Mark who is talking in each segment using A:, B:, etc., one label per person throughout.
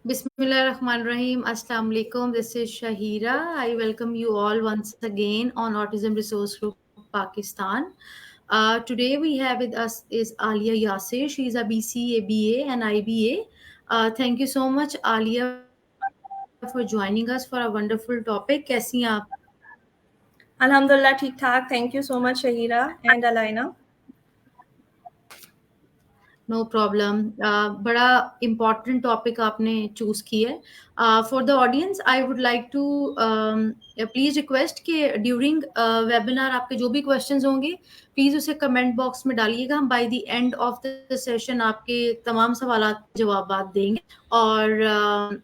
A: Bismillahirrahmanirrahim. Assalamu alaikum. This is Shahira. I welcome you all once again on Autism Resource Group Pakistan. Today we have with us is Alia Yasir. She is a BCA, BA and IBA. Thank you so much, Alia, for joining us for a wonderful topic. कैसी हैं आप?
B: Alhamdulillah, ठीक ठाक. Thank you so much, Shahira and Alaina.
A: No problem. बड़ा important topic आपने choose किया है. For the audience I would like to please request कि ड्यूरिंग वेबिनार आपके जो भी क्वेश्चंस होंगे प्लीज उसे कमेंट बॉक्स में डालिएगा. हम by the end of the session आपके तमाम सवाल जवाब देंगे. और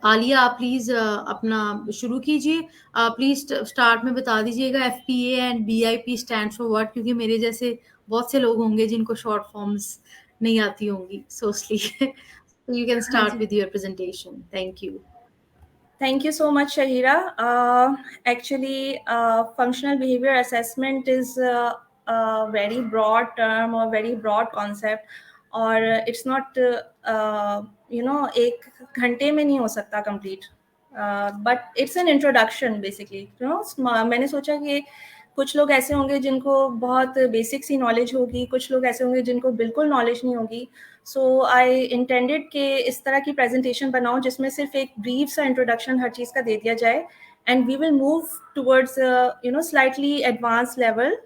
A: आलिया, आप प्लीज अपना शुरू कीजिए. प्लीज स्टार्ट में बता दीजिएगा FPA and BIP stand for what, क्योंकि मेरे जैसे बहुत से लोग होंगे जिनको शॉर्ट फॉर्म्स नहीं आती होंगी. सो इसलिए you can start with your presentation. Thank you.
B: Thank you so much, Shahira. Actually, functional behavior assessment is a very broad term or very broad concept, or it's not, एक घंटे में नहीं हो सकता complete. But it's an introduction basically. मैंने सोचा कि कुछ लोग ऐसे होंगे जिनको बहुत बेसिक सी नॉलेज होगी, कुछ लोग ऐसे होंगे जिनको बिल्कुल नॉलेज नहीं होगी. सो आई इंटेंडेड कि इस तरह की प्रेजेंटेशन बनाऊं जिसमें सिर्फ एक ब्रीफ सा इंट्रोडक्शन हर चीज़ का दे दिया जाए, and we will move towards slightly advance level,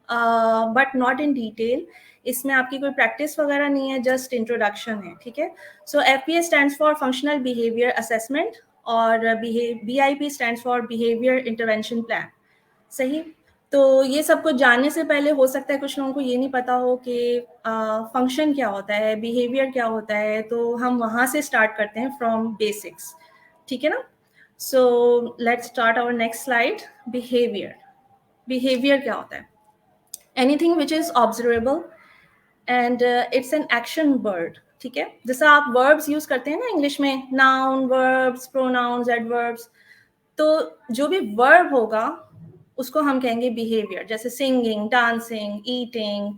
B: but not in detail. इसमें आपकी कोई प्रैक्टिस वगैरह नहीं है, जस्ट इंट्रोडक्शन है. ठीक है. सो FPA stands for functional behaviour assessment और BIP stands for behaviour intervention plan. सही. तो ये सब कुछ जानने से पहले हो सकता है कुछ लोगों को ये नहीं पता हो कि फंक्शन क्या होता है, बिहेवियर क्या होता है. तो हम वहाँ से स्टार्ट करते हैं फ्रॉम बेसिक्स. ठीक है ना. So let's start our next slide. Behaviour. Behaviour क्या होता है? Anything which is observable and it's an action word. ठीक है. जैसा आप वर्ब्स यूज करते हैं ना इंग्लिश में, नाउन, वर्ब्स, प्रोनाउंस, एडवर्ब्स, तो जो भी वर्ब होगा उसको हम कहेंगे बिहेवियर. जैसे singing, dancing, eating,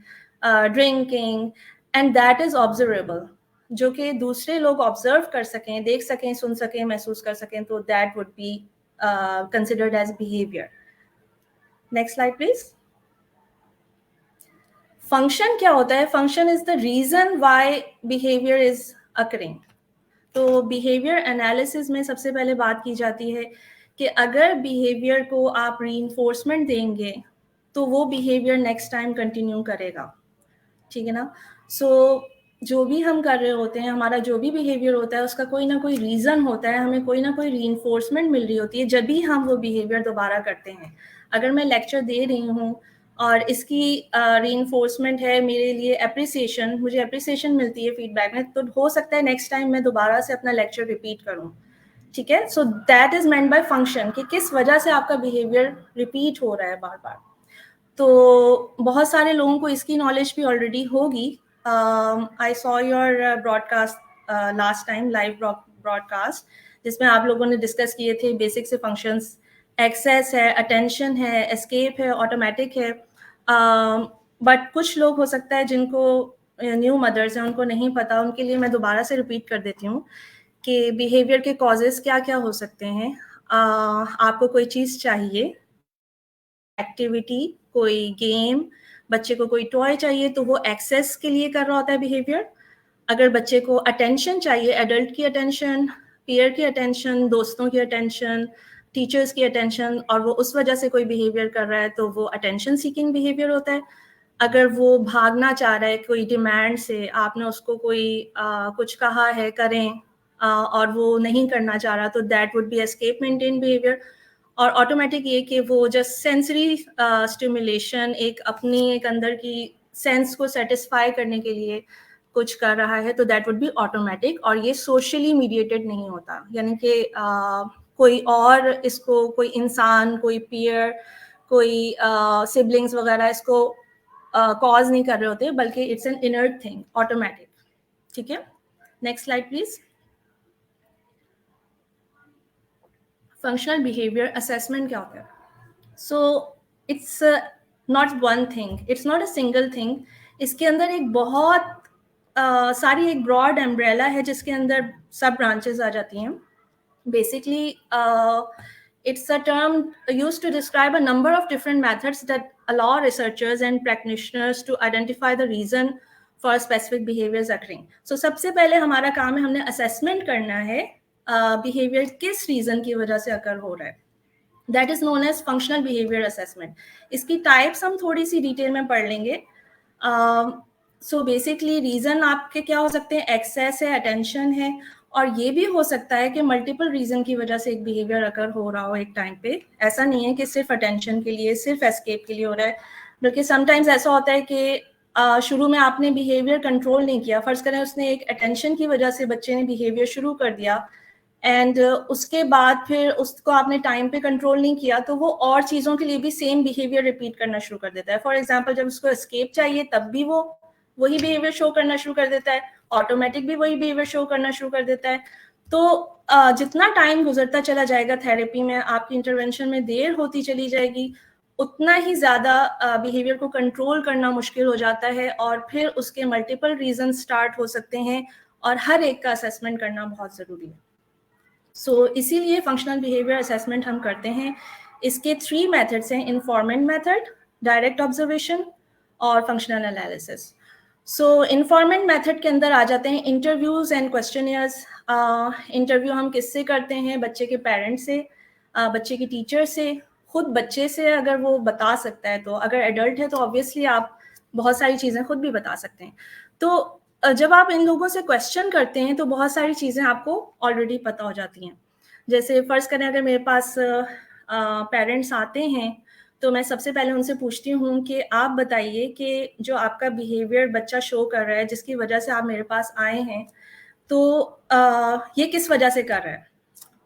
B: drinking, and that is observable, जो कि दूसरे लोग ऑब्जर्व कर सकें, देख सकें, सुन सकें, महसूस कर सकें. तो that would be considered as behaviour. Next slide please. Function क्या होता है? Function is the reason why behaviour is occurring. तो बिहेवियर एनालिसिस में सबसे पहले बात की जाती है कि अगर बिहेवियर को आप रीइंफोर्समेंट देंगे तो वो बिहेवियर नेक्स्ट टाइम कंटिन्यू करेगा. ठीक है ना. सो जो भी हम कर रहे होते हैं, हमारा जो भी बिहेवियर होता है, उसका कोई ना कोई रीज़न होता है, हमें कोई ना कोई रीइंफोर्समेंट मिल रही होती है जब भी हम वो बिहेवियर दोबारा करते हैं. अगर मैं लेक्चर दे रही हूँ और इसकी रीइंफोर्समेंट है मेरे लिए अप्रिसिएशन, मुझे अप्रिसिएशन मिलती है फीडबैक में, तो हो सकता है नेक्स्ट टाइम मैं दोबारा से अपना लेक्चर रिपीट करूँ. ठीक है. So that is meant by function, कि किस वजह से आपका बिहेवियर रिपीट हो रहा है बार बार. तो बहुत सारे लोगों को इसकी नॉलेज भी ऑलरेडी होगी. I saw your broadcast last time, live broadcast, जिसमें आप लोगों ने डिस्कस किए थे बेसिक से फंक्शंस. एक्सेस है, अटेंशन है, एस्केप है, ऑटोमेटिक है. बट कुछ लोग हो सकता है जिनको न्यू मदर्स हैं, उनको नहीं पता. उनके लिए मैं दोबारा से रिपीट कर देती हूँ कि बिहेवियर के कॉजेस क्या क्या हो सकते हैं. आपको कोई चीज़ चाहिए, एक्टिविटी, कोई गेम, बच्चे को कोई टॉय चाहिए, तो वो एक्सेस के लिए कर रहा होता है बिहेवियर. अगर बच्चे को अटेंशन चाहिए, एडल्ट की अटेंशन, पीयर की अटेंशन, दोस्तों की अटेंशन, टीचर्स की अटेंशन, और वो उस वजह से कोई बिहेवियर कर रहा है, तो वो अटेंशन सीकिंग बिहेवियर होता है. अगर वो भागना चाह रहा है कोई डिमांड से, आपने उसको कोई कुछ कहा है करें, और वो नहीं करना चाह रहा, तो that would B escape maintain behaviour. और ऑटोमेटिक ये कि वो जस्ट सेंसरी स्टिमुलेशन, एक अपनी एक अंदर की सेंस को सेटिस्फाई करने के लिए कुछ कर रहा है, तो दैट वुड बी ऑटोमेटिक. और ये सोशली मीडिएटेड नहीं होता, यानी कि कोई और इसको, कोई इंसान, कोई पीयर, कोई सिबलिंग्स वगैरह इसको कॉज नहीं कर रहे होते, बल्कि it's an inert thing, automatic. ठीक है. Next slide please. Functional behaviour assessment क्या होता है? So it's not one thing, it's not a single thing. इसके अंदर एक बहुत सारी एक ब्रॉड एम्ब्रेला है जिसके अंदर सब ब्रांचेस आ जाती हैं. Basically, it's a term used to describe a number of different methods that allow researchers and practitioners to identify the reason for specific behaviors occurring. So सबसे पहले हमारा काम है, हमने assessment करना है behavior किस reason की वजह से occur हो रहा है. That is known as functional behavior assessment. इसकी types हम थोड़ी सी detail में पढ़ लेंगे. So basically reason आपके क्या हो सकते हैं, excess है, attention है, और ये भी हो सकता है कि मल्टीपल रीजन की वजह से एक बिहेवियर अकर हो रहा हो एक टाइम पे. ऐसा नहीं है कि सिर्फ अटेंशन के लिए, सिर्फ एस्केप के लिए हो रहा है, बल्कि समटाइम्स ऐसा होता है कि शुरू में आपने बिहेवियर कंट्रोल नहीं किया. फर्ज करें उसने एक अटेंशन की वजह से बच्चे ने बिहेवियर शुरू कर दिया एंड उसके बाद फिर उसको आपने टाइम पे कंट्रोल नहीं किया, तो वो और चीज़ों के लिए भी सेम बिहेवियर रिपीट करना शुरू कर देता है. फॉर एग्जाम्पल, जब उसको एस्केप चाहिए तब भी वो वही बिहेवियर शो करना शुरू कर देता है, ऑटोमेटिक भी वही बिहेवियर शो करना शुरू कर देता है. तो जितना टाइम गुजरता चला जाएगा थेरेपी में, आपकी इंटरवेंशन में देर होती चली जाएगी, उतना ही ज़्यादा बिहेवियर को कंट्रोल करना मुश्किल हो जाता है और फिर उसके मल्टीपल रीजन स्टार्ट हो सकते हैं और हर एक का असेसमेंट करना बहुत ज़रूरी है. सो इसीलिए फंक्शनल बिहेवियर असेसमेंट हम करते हैं. इसके 3 मेथड्स हैं, इन्फॉर्मेंट मेथड, डायरेक्ट ऑब्जर्वेशन और फंक्शनल एनालिसिस. सो इन्फॉर्मेंट मेथड के अंदर आ जाते हैं इंटरव्यूज एंड क्वेश्चनियर्स. इंटरव्यू हम किससे करते हैं, बच्चे के पेरेंट्स से, बच्चे के टीचर से, खुद बच्चे से अगर वो बता सकता है तो. अगर एडल्ट है तो ऑब्वियसली आप बहुत सारी चीज़ें खुद भी बता सकते हैं. तो जब आप इन लोगों से क्वेश्चन करते हैं तो बहुत सारी चीज़ें आपको ऑलरेडी पता हो जाती हैं. जैसे फ़र्ज़ करें अगर मेरे पास पेरेंट्स आते हैं तो मैं सबसे पहले उनसे पूछती हूँ कि आप बताइए कि जो आपका बिहेवियर बच्चा शो कर रहा है, जिसकी वजह से आप मेरे पास आए हैं, तो ये किस वजह से कर रहा है.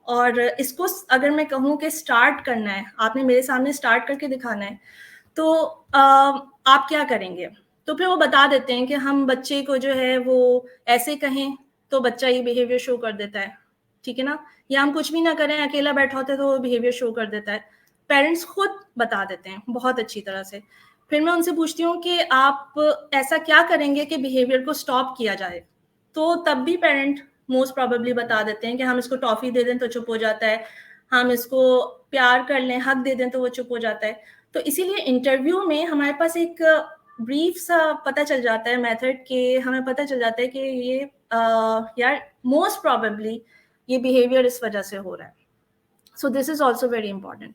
B: और इसको अगर मैं कहूँ कि स्टार्ट करना है, आपने मेरे सामने स्टार्ट करके दिखाना है, तो आप क्या करेंगे. तो फिर वो बता देते हैं कि हम बच्चे को जो है वो ऐसे कहें तो बच्चा ये बिहेवियर शो कर देता है, ठीक है ना, या हम कुछ भी ना करें, अकेला बैठा होता है तो वो बिहेवियर शो कर देता है. पेरेंट्स खुद बता देते हैं बहुत अच्छी तरह से. फिर मैं उनसे पूछती हूँ कि आप ऐसा क्या करेंगे कि बिहेवियर को स्टॉप किया जाए. तो तब भी पेरेंट मोस्ट प्रोबेबली बता देते हैं कि हम इसको टॉफी दे दें तो चुप हो जाता है, हम इसको प्यार कर लें, हक दे दें तो वो चुप हो जाता है. तो इसीलिए इंटरव्यू में हमारे पास एक ब्रीफ सा पता चल जाता है मेथड के, हमें पता चल जाता है कि ये यार मोस्ट प्रोबेबली ये बिहेवियर इस वजह से हो रहा है. So this is also very important.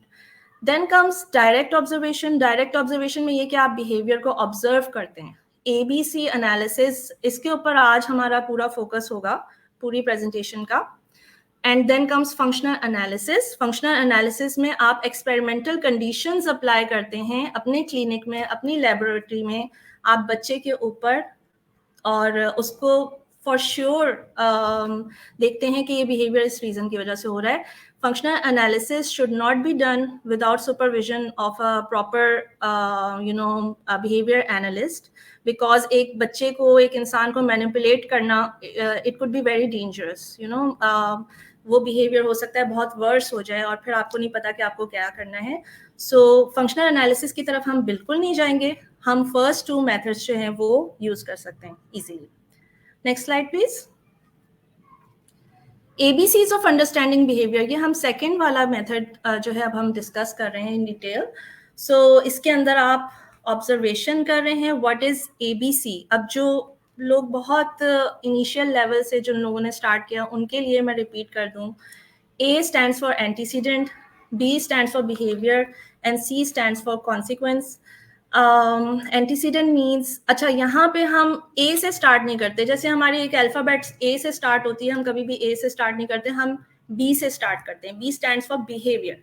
B: Then comes direct observation. Direct observation में ये कि आप बिहेवियर को ऑब्जर्व करते हैं. ABC एनालिसिस, इसके ऊपर आज हमारा पूरा फोकस होगा पूरी प्रेजेंटेशन का. And then comes functional analysis. Functional analysis में आप एक्सपेरिमेंटल कंडीशंस अप्लाई करते हैं अपने क्लिनिक में, अपनी लेबोरेटरी में, आप बच्चे के ऊपर, और उसको फॉर श्योर देखते हैं कि ये बिहेवियर इस रीज़न की वजह से हो रहा है. Functional analysis should not be done without supervision of a proper behaviour analyst, because एक बच्चे को, एक इंसान को मैनिपुलेट करना, it could be very dangerous. वो बिहेवियर हो सकता है बहुत वर्स हो जाए और फिर आपको नहीं पता कि आपको क्या करना है. सो फंक्शनल एनालिसिस की तरफ हम बिल्कुल नहीं जाएंगे. हम फर्स्ट 2 मेथड्स जो हैं वो यूज कर सकते हैं easily. Next slide please. ABCs of understanding behaviour, ये हम सेकेंड वाला मेथड जो है अब हम डिस्कस कर रहे हैं इन डिटेल. सो इसके अंदर आप ऑब्जर्वेशन कर रहे हैं. What is ABC? अब जो लोग बहुत इनिशियल लेवल से जिन लोगों ने स्टार्ट किया उनके लिए मैं रिपीट कर दूं. A stands for antecedent, B stands for behavior and C stands for consequence. Antecedent means, अच्छा यहाँ पे हम A से स्टार्ट नहीं करते. जैसे हमारी एक अल्फाबेट A से स्टार्ट होती है, हम कभी भी A से स्टार्ट नहीं करते, हम B से स्टार्ट करते हैं. B stands for behavior.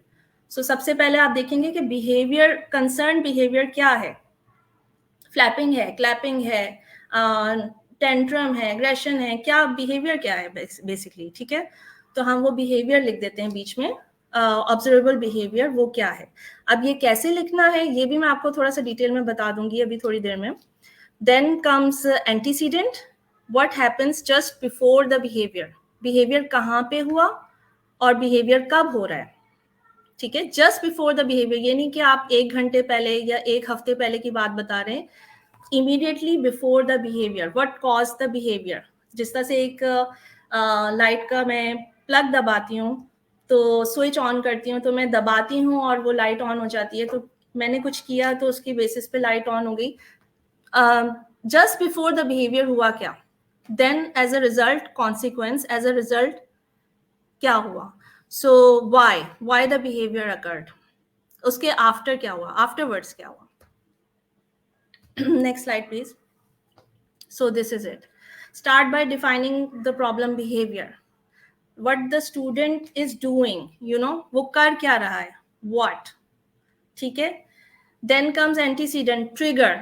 B: So सबसे पहले आप देखेंगे कि बिहेवियर, कंसर्न बिहेवियर क्या है. फ्लैपिंग है, क्लैपिंग है, टेंट्रम है, एग्रेशन है, क्या बिहेवियर क्या है बेसिकली, ठीक है. तो हम वो बिहेवियर लिख देते हैं बीच में. ऑब्जर्वेबल बिहेवियर वो क्या है. अब ये कैसे लिखना है ये भी मैं आपको थोड़ा सा डिटेल में बता दूंगी अभी थोड़ी देर में. Then comes antecedent. What happens just before the behaviour. Behaviour कहाँ पे हुआ और बिहेवियर कब हो रहा है, ठीक है. जस्ट बिफोर द बिहेवियर, ये नहीं कि आप 1 घंटे पहले या 1 हफ्ते पहले की बात बता रहे हैं. immediately before the behavior, what caused the behavior. जिस तरह से एक लाइट का मैं प्लग दबाती हूँ, तो स्विच ऑन करती हूँ, तो मैं दबाती हूँ और वो लाइट ऑन हो जाती है, तो मैंने कुछ किया तो उसकी बेसिस पे लाइट ऑन हो गई. जस्ट बिफोर द बिहेवियर हुआ क्या, then as a result consequence, as a result क्या हुआ. So why the behaviour occurred, उसके आफ्टर क्या हुआ, आफ्टरवर्ड्स क्या हुआ. Next slide, please. So this is it. Start by defining the problem behavior. What the student is doing, you know, वो कर क्या रहा है, what. ठीक है. Then comes antecedent, trigger.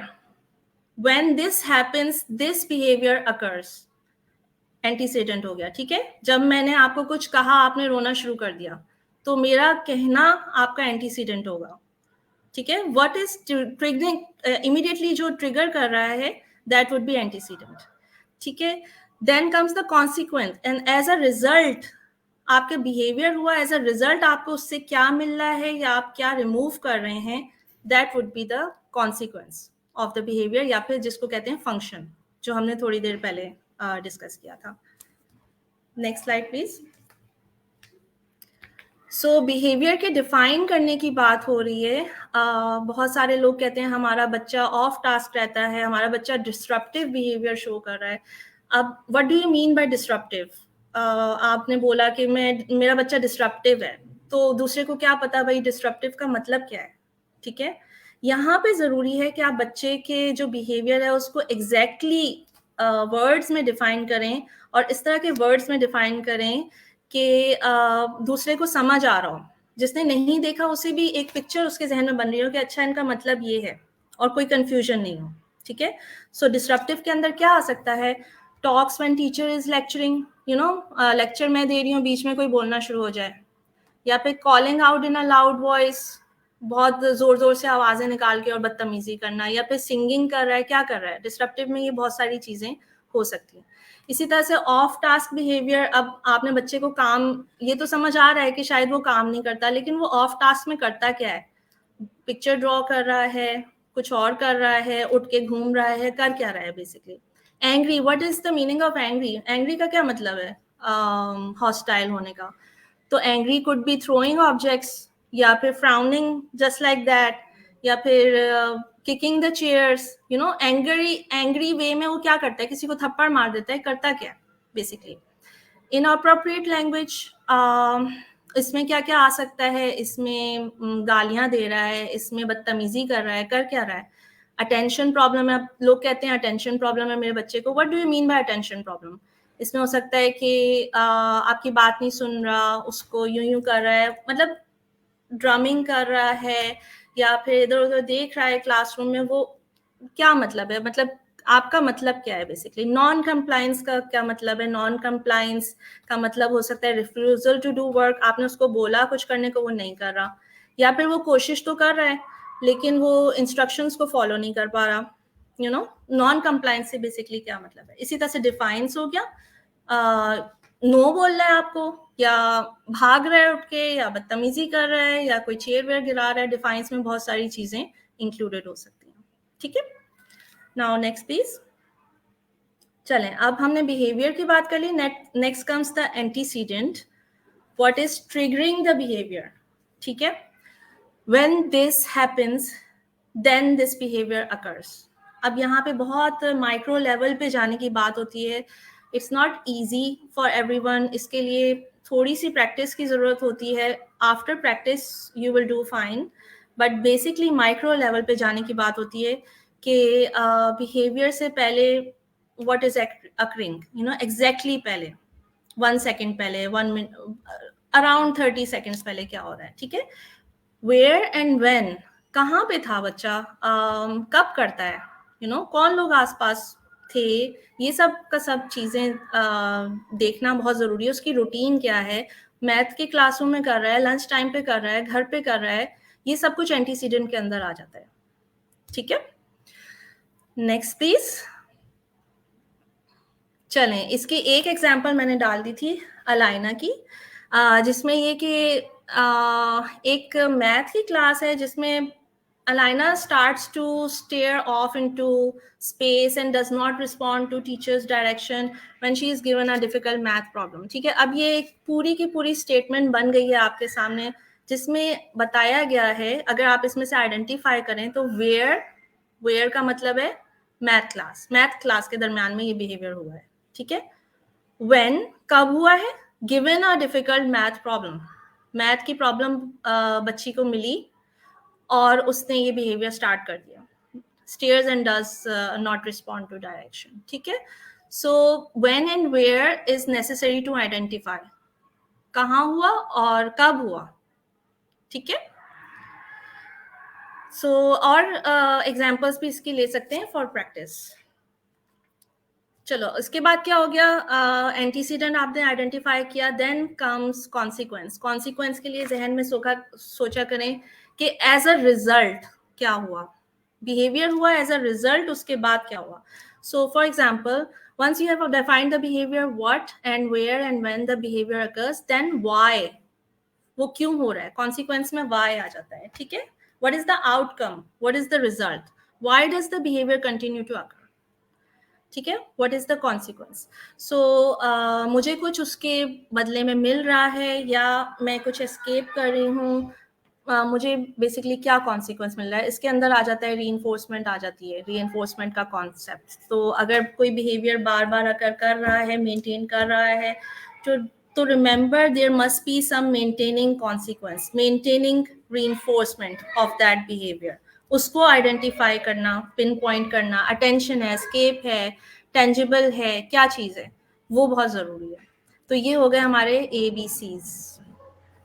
B: When this happens, this behavior occurs. Antecedent हो गया. ठीक है. जब मैंने आपको कुछ कहा, आपने रोना शुरू कर दिया, तो मेरा कहना आपका एंटीसीडेंट होगा. ठीक है. व्हाट इज ट्रिगरिंग, इमीडिएटली जो ट्रिगर कर रहा है, दैट वुड बी एंटीसीडेंट. ठीक है. Then comes the consequence, and as a result आपके बिहेवियर हुआ, एज अ रिजल्ट आपको उससे क्या मिल रहा है या आप क्या रिमूव कर रहे हैं, that would be the consequence of the behaviour, या फिर जिसको कहते हैं फंक्शन, जो हमने थोड़ी देर पहले डिस्कस किया था. Next slide please. So behaviour के डिफाइन करने की बात हो रही है. बहुत सारे लोग कहते हैं हमारा बच्चा ऑफ टास्क रहता है, हमारा बच्चा डिस्ट्रप्टिव बिहेवियर शो कर रहा है. अब what do you mean by disruptive. आपने बोला कि मेरा बच्चा डिस्ट्रप्टिव है, तो दूसरे को क्या पता भाई डिस्ट्रप्टिव का मतलब क्या है. ठीक है. यहाँ पे जरूरी है कि आप बच्चे के जो बिहेवियर है उसको एग्जैक्टली वर्ड्स में डिफाइन करें, और इस तरह के वर्ड्स में डिफाइन करें कि दूसरे को समझ आ रहा हो. जिसने नहीं देखा उसे भी एक पिक्चर उसके जहन में बन रही हो कि अच्छा इनका मतलब ये है, और कोई कंफ्यूजन नहीं हो. ठीक है. सो डिस्ट्रप्टिव के अंदर क्या आ सकता है, talks when teacher is lecturing, you know, lecture मैं दे रही हूँ, बीच में कोई बोलना शुरू हो जाए, या फिर calling out in a loud voice, बहुत जोर जोर से आवाजें निकाल के और बदतमीजी करना, या फिर सिंगिंग कर रहा है, क्या कर रहा है. डिस्ट्रप्टिव में ये बहुत सारी चीजें हो सकती हैं. इसी तरह से ऑफ टास्क बिहेवियर, अब आपने बच्चे को काम, ये तो समझ आ रहा है कि शायद वो काम नहीं करता, लेकिन वो ऑफ टास्क में करता क्या है, पिक्चर ड्रॉ कर रहा है, कुछ और कर रहा है, उठ के घूम रहा है, कर क्या रहा है basically. Angry, what is the meaning of angry. Angry का क्या मतलब है, हॉस्टाइल होने का. तो angry could be throwing objects, या फिर फ्राउनिंग जस्ट लाइक दैट, या फिर kicking the chairs, you know. Angry way में वो क्या करता है, किसी को थप्पड़ मार देता है, करता क्या बेसिकली. इनअप्रोप्रिएट लैंग्वेज, इसमें क्या क्या आ सकता है, इसमें गालियां दे रहा है, इसमें बदतमीजी कर रहा है, कर क्या रहा है. अटेंशन प्रॉब्लम है, लोग कहते हैं अटेंशन प्रॉब्लम है मेरे बच्चे को. What do you mean by attention problem. इसमें हो सकता है कि आपकी बात नहीं सुन रहा, उसको यूं यूं कर रहा है, मतलब ड्रमिंग कर रहा है, या फिर इधर उधर देख रहा है क्लासरूम में. वो क्या मतलब है, मतलब आपका मतलब क्या है बेसिकली. नॉन कंप्लायंस का क्या मतलब है. नॉन कंप्लायंस का मतलब हो सकता है रिफ्यूजल टू डू वर्क. आपने उसको बोला कुछ करने को, वो नहीं कर रहा, या फिर वो कोशिश तो कर रहा है लेकिन वो इंस्ट्रक्शंस को फॉलो नहीं कर पा रहा. यू नो, नॉन कंप्लायंस से बेसिकली क्या मतलब है. इसी तरह से डिफाइंस हो गया, नो बोल रहा है आपको, या भाग रहा है उठ के, या बदतमीजी कर रहा है, या कोई चेयर वेयर गिरा रहा है. डिफाइंस में बहुत सारी चीजें इंक्लूडेड हो सकती हैं. ठीक है. Now next please. चलें, अब हमने बिहेवियर की बात कर ली. Next comes the antecedent. What is triggering the behaviour. ठीक है. When this happens, then this behaviour occurs. अब यहाँ पे बहुत माइक्रो लेवल पे जाने की बात होती है. It's not easy for everyone. इसके लिए थोड़ी सी प्रैक्टिस की जरूरत होती है. After practice you will do fine, but basically micro level पे जाने की बात होती है कि बिहेवियर से पहले what is occurring, you know, exactly पहले 1 second पहले, 1 minute, around 30 seconds पहले क्या हो रहा है. ठीक है. where and when, कहाँ पे था बच्चा, कब करता है, you know, कौन लोग आसपास थे, ये सब का सब चीजें देखना बहुत जरूरी है. उसकी रूटीन क्या है, मैथ के क्लासरूम में कर रहा है, लंच टाइम पे कर रहा है, घर पे कर रहा है, ये सब कुछ एंटीसीडेंट के अंदर आ जाता है. ठीक है. Next please. चलें, इसकी एक एग्जांपल मैंने डाल दी थी अलाइना की, जिसमें ये कि एक मैथ की क्लास है जिसमें Alina starts to stare off into space and does not respond to teacher's direction when she is given a difficult math problem. ठीक है, अब ये एक पूरी की पूरी स्टेटमेंट बन गई है आपके सामने, जिसमें बताया गया है, अगर आप इसमें से आइडेंटिफाई करें तो वेयर का मतलब है मैथ क्लास के दरमियान में ये बिहेवियर हुआ है. ठीक है, when कब हुआ है, given a difficult math problem, math की प्रॉब्लम बच्ची को मिली और उसने ये बिहेवियर स्टार्ट कर दिया, stares and does not respond to direction. ठीक है, so when and where is necessary to identify, कहाँ हुआ और कब हुआ. ठीक है, so और एग्जाम्पल्स भी इसकी ले सकते हैं फॉर प्रैक्टिस. चलो, इसके बाद क्या हो गया, एंटीसीडेंट आपने आइडेंटिफाई किया, देन कम्स कॉन्सिक्वेंस. कॉन्सिक्वेंस के लिए जहन में सोचा करें कि एज अ रिजल्ट क्या हुआ, बिहेवियर हुआ एज अ रिजल्ट, उसके बाद क्या हुआ. So for example, once you have defined the behavior, what and where and when the behavior occurs, then why, वो क्यों हो रहा है, कॉन्सिक्वेंस में why आ जाता है. ठीक है, what is the outcome, what is the result, why does the behavior continue to occur. ठीक है, व्हाट इज द कॉन्सिक्वेंस. सो मुझे कुछ उसके बदले में मिल रहा है या मैं कुछ एस्केप कर रही हूँ, मुझे बेसिकली क्या कॉन्सिक्वेंस मिल रहा है. इसके अंदर आ जाता है रीइंफोर्समेंट, आ जाती है रीइंफोर्समेंट का कॉन्सेप्ट. तो अगर कोई बिहेवियर बार बार अगर कर रहा है, मेंटेन कर रहा है, तो remember there must be some maintaining consequence, maintaining reinforcement of that behaviour. उसको आइडेंटिफाई करना, पिन पॉइंट करना, अटेंशन है, स्केप है, टेंजिबल है, क्या चीज़ है, वो बहुत ज़रूरी है. तो ये हो गए हमारे ABCs.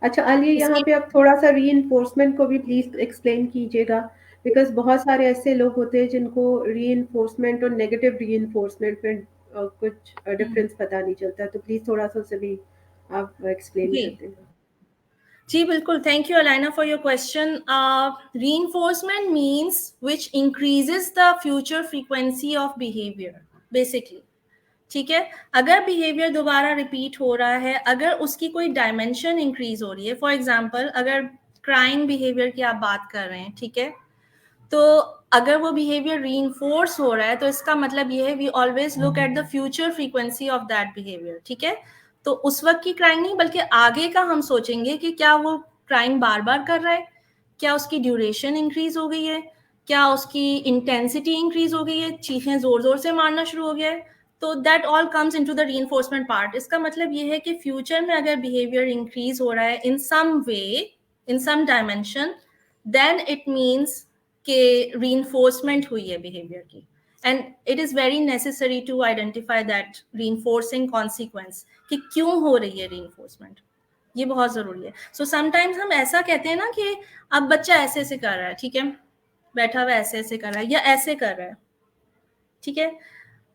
C: अच्छा आलिया, यहाँ पे आप थोड़ा सा रीइंफोर्समेंट को भी प्लीज एक्सप्लेन कीजिएगा, बिकॉज बहुत सारे ऐसे लोग होते हैं जिनको रीइंफोर्समेंट और नेगेटिव रीइंफोर्समेंट में कुछ डिफरेंस पता नहीं चलता, तो प्लीज थोड़ा सा उसे भी आप एक्सप्लेन कर दें.
B: जी बिल्कुल, thank you Alaina for your question. Reinforcement means which increases the future frequency of behaviour basically. ठीक है, अगर बिहेवियर दोबारा रिपीट हो रहा है, अगर उसकी कोई डायमेंशन इंक्रीज हो रही है, फॉर एग्जांपल अगर क्राइंग बिहेवियर की आप बात कर रहे हैं, ठीक है, तो अगर वो बिहेवियर रीइंफोर्स हो रहा है तो इसका मतलब ये है we always look at the future frequency of that behaviour. ठीक है, तो उस वक्त की क्राइम नहीं बल्कि आगे का हम सोचेंगे कि क्या वो क्राइम बार बार कर रहा है, क्या उसकी ड्यूरेशन इंक्रीज हो गई है, क्या उसकी इंटेंसिटी इंक्रीज हो गई है, चीखें जोर जोर से मारना शुरू हो गया है. तो that all comes into the reinforcement part. इसका मतलब ये है कि फ्यूचर में अगर बिहेवियर इंक्रीज हो रहा है in some way, in some dimension, then it means के रीइंफोर्समेंट हुई है बिहेवियर की. And it is very necessary to identify that reinforcing consequence, कि क्यों हो रही है रीइंफोर्समेंट, ये बहुत जरूरी है. सो समटाइम्स हम ऐसा कहते हैं ना कि अब बच्चा ऐसे ऐसे कर रहा है, ठीक है, बैठा हुआ ऐसे ऐसे कर रहा है या ऐसे कर रहा है. ठीक है,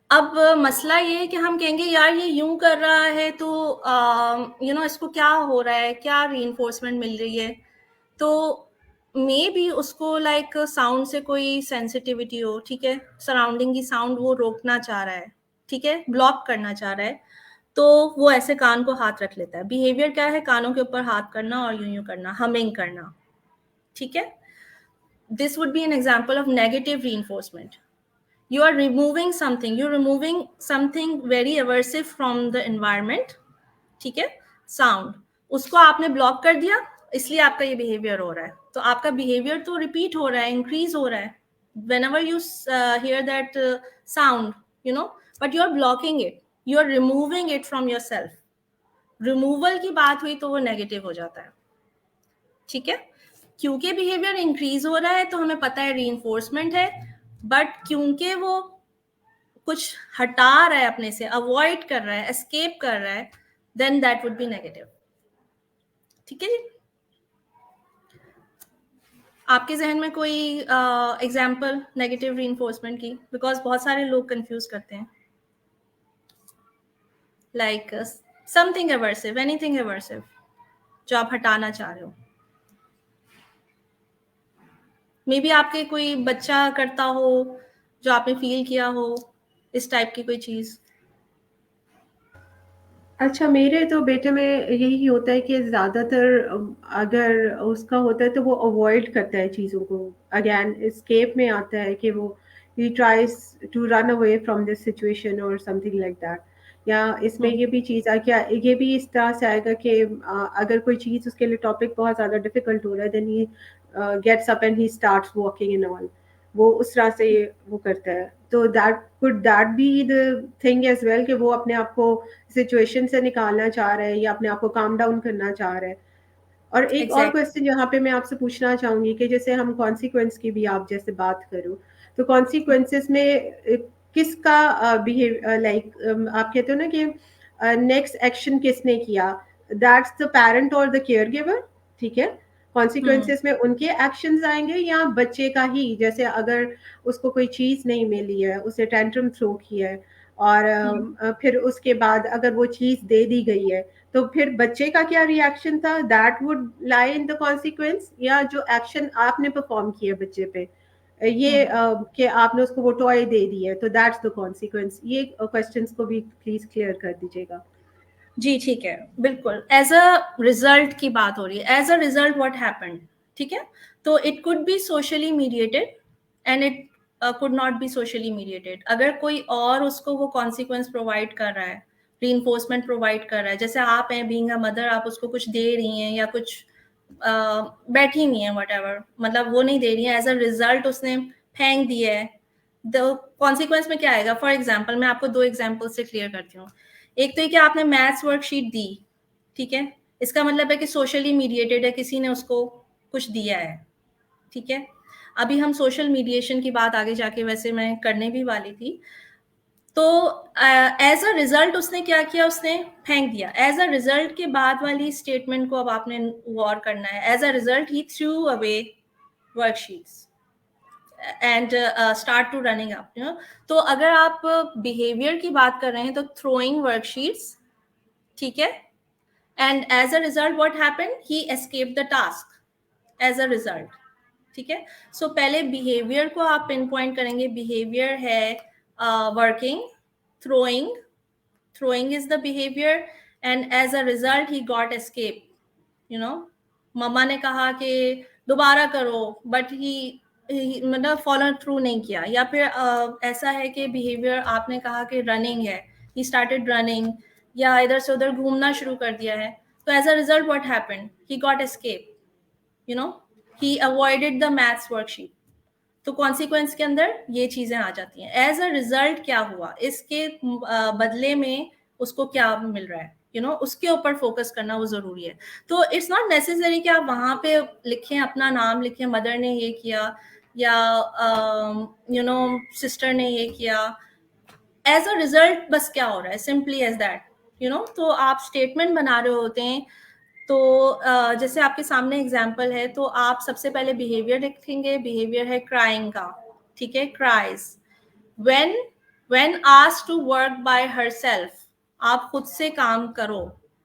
B: अब मसला ये है कि हम कहेंगे यार ये यूं कर रहा है तो यू नो इसको क्या हो रहा है, क्या रीइंफोर्समेंट मिल रही है. तो मे बी उसको लाइक साउंड से कोई सेंसिटिविटी हो. ठीक है, सराउंडिंग की साउंड वो रोकना चाह रहा है, ठीक है, ब्लॉक करना चाह रहा है, तो वो ऐसे कान को हाथ रख लेता है. बिहेवियर क्या है, कानों के ऊपर हाथ करना और यूं यूं करना, हमिंग करना. ठीक है, this would be an example of negative reinforcement. You are removing something, you're removing something very aversive from the environment. ठीक है, साउंड, उसको आपने ब्लॉक कर दिया, इसलिए आपका ये बिहेवियर हो रहा है. तो आपका बिहेवियर तो रिपीट हो रहा है, इंक्रीज हो रहा है whenever you hear that sound, you know, but you are blocking it, you are removing it from yourself. Removal की बात हुई तो वो नेगेटिव हो जाता है. ठीक है, क्योंकि बिहेवियर इंक्रीज हो रहा है तो हमें पता है रीइंफोर्समेंट है, बट क्योंकि वो कुछ हटा रहा है अपने से, अवॉइड कर रहा है, एस्केप कर रहा है, then that would be negative. ठीक है जी, आपके जहन में कोई एग्जांपल नेगेटिव रीइंफोर्समेंट की, बिकॉज बहुत सारे लोग कंफ्यूज करते हैं. Like something aversive, anything aversive जो आप हटाना चाह रहे हो. मे बी आपके कोई बच्चा करता हो जो आपने फील किया हो, इस टाइप की कोई चीज.
C: अच्छा, मेरे तो बेटे में यही होता है कि ज़्यादातर अगर उसका होता है तो वो अवॉइड करता है चीज़ों को। अगेन एस्केप में आता है कि वो ही tries to run away from this situation और समथिंग लाइक दैट। या इसमें ये भी चीज़ आ क्या ये भी इस तरह से आएगा कि अगर कोई चीज़ उसके लिए टॉपिक बहुत ज़्यादा डिफिकल्ट हो रहा है, then he gets up and he starts walking and all. वो उस तरह से वो करता है। तो that be the thing as well कि वो अपने आप को सिचुएशन से निकालना चाह रहे हैं या अपने आप को काम डाउन करना चाह रहे हैं। और एक और
B: एग्जैक्ट
C: क्वेश्चन यहाँ पे मैं आपसे पूछना चाहूंगी कि जैसे हम कॉन्सिक्वेंस की भी आप जैसे बात करो, तो कॉन्सिक्वेंसेस में किसका बिहेव लाइक आप कहते हो ना कि नेक्स्ट एक्शन किसने किया, दैट्स द पेरेंट और द केयर गिवर। ठीक है, कॉन्सिक्वेंसेस में उनके एक्शंस आएंगे या बच्चे का ही, जैसे अगर उसको कोई चीज नहीं मिली है, उसे टेंट्रम थ्रो किया है और फिर उसके बाद अगर वो चीज दे दी गई है, तो फिर बच्चे का क्या रिएक्शन था, that would lie in the consequence, या जो एक्शन आपने परफॉर्म किया बच्चे पे ये कि आपने उसको वो टॉय दे दी है, तो दैट्स द कॉन्सिक्वेंस। ये क्वेश्चंस को भी प्लीज क्लियर कर दीजिएगा।
B: जी ठीक है, बिल्कुल। एज अ रिजल्ट की बात हो रही है, as a result what happened, ठीक है। तो it could be socially mediated and it could not be socially mediated. अगर कोई और उसको वो कॉन्सिक्वेंस प्रोवाइड कर रहा है, रीइंफोर्समेंट प्रोवाइड कर रहा है, जैसे आप हैं बीइंग अ मदर, आप उसको कुछ दे रही हैं या कुछ बैठी हुई हैं व्हाटएवर, मतलब वो नहीं दे रही है, एज अ रिजल्ट उसने फेंक दिया है, द कॉन्सिक्वेंस में क्या आएगा। फॉर एग्जाम्पल मैं आपको 2 एग्जाम्पल से क्लियर करती हूँ। एक तो ये कि आपने मैथ्स वर्कशीट दी, ठीक है, इसका मतलब है कि सोशली मीडिएटेड है, किसी ने उसको कुछ दिया है, ठीक है। अभी हम सोशल मीडिएशन की बात आगे जाके वैसे मैं करने भी वाली थी। तो एज अ रिजल्ट उसने क्या किया, उसने फेंक दिया। एज अ रिजल्ट के बाद वाली स्टेटमेंट को अब आपने गौर करना है। As a result he threw away worksheets and start to running up, you know. तो अगर आप बिहेवियर की बात कर रहे हैं तो थ्रोइंग वर्कशीट्स, ठीक है, and as a result what happened, he escape the task as a result, ठीक है। सो पहले बिहेवियर को आप पिन पॉइंट करेंगे। बिहेवियर है working, throwing throwing is the behavior, and as a result he got escape, you know। मम्मा ने कहा कि दोबारा करो, बट ही मतलब फॉलो थ्रू नहीं किया। या फिर ऐसा है कि बिहेवियर आपने कहा कि रनिंग है, ही स्टार्टेड रनिंग, या इधर से उधर घूमना शुरू कर दिया है, तो as a result what happened, he got escape, you know, he avoided the maths worksheet. तो कॉन्सिक्वेंस के अंदर ये चीजें आ जाती हैं। एज अ रिजल्ट क्या हुआ, इसके बदले में उसको क्या मिल रहा है, यू नो, उसके ऊपर फोकस करना वो जरूरी है। तो इट्स नॉट नेसेसरी कि आप वहां पे लिखें, अपना नाम लिखें, मदर ने ये किया या यू नो सिस्टर ने ये किया। एज अ रिजल्ट बस क्या हो रहा है, simply as that, you know. तो आप स्टेटमेंट बना रहे होते हैं, तो जैसे आपके सामने एग्जाम्पल है, तो आप सबसे पहले बिहेवियर लिखेंगे। बिहेवियर है क्राइंग का, ठीक है, cries. When when asked to work by herself, आप खुद से काम करो,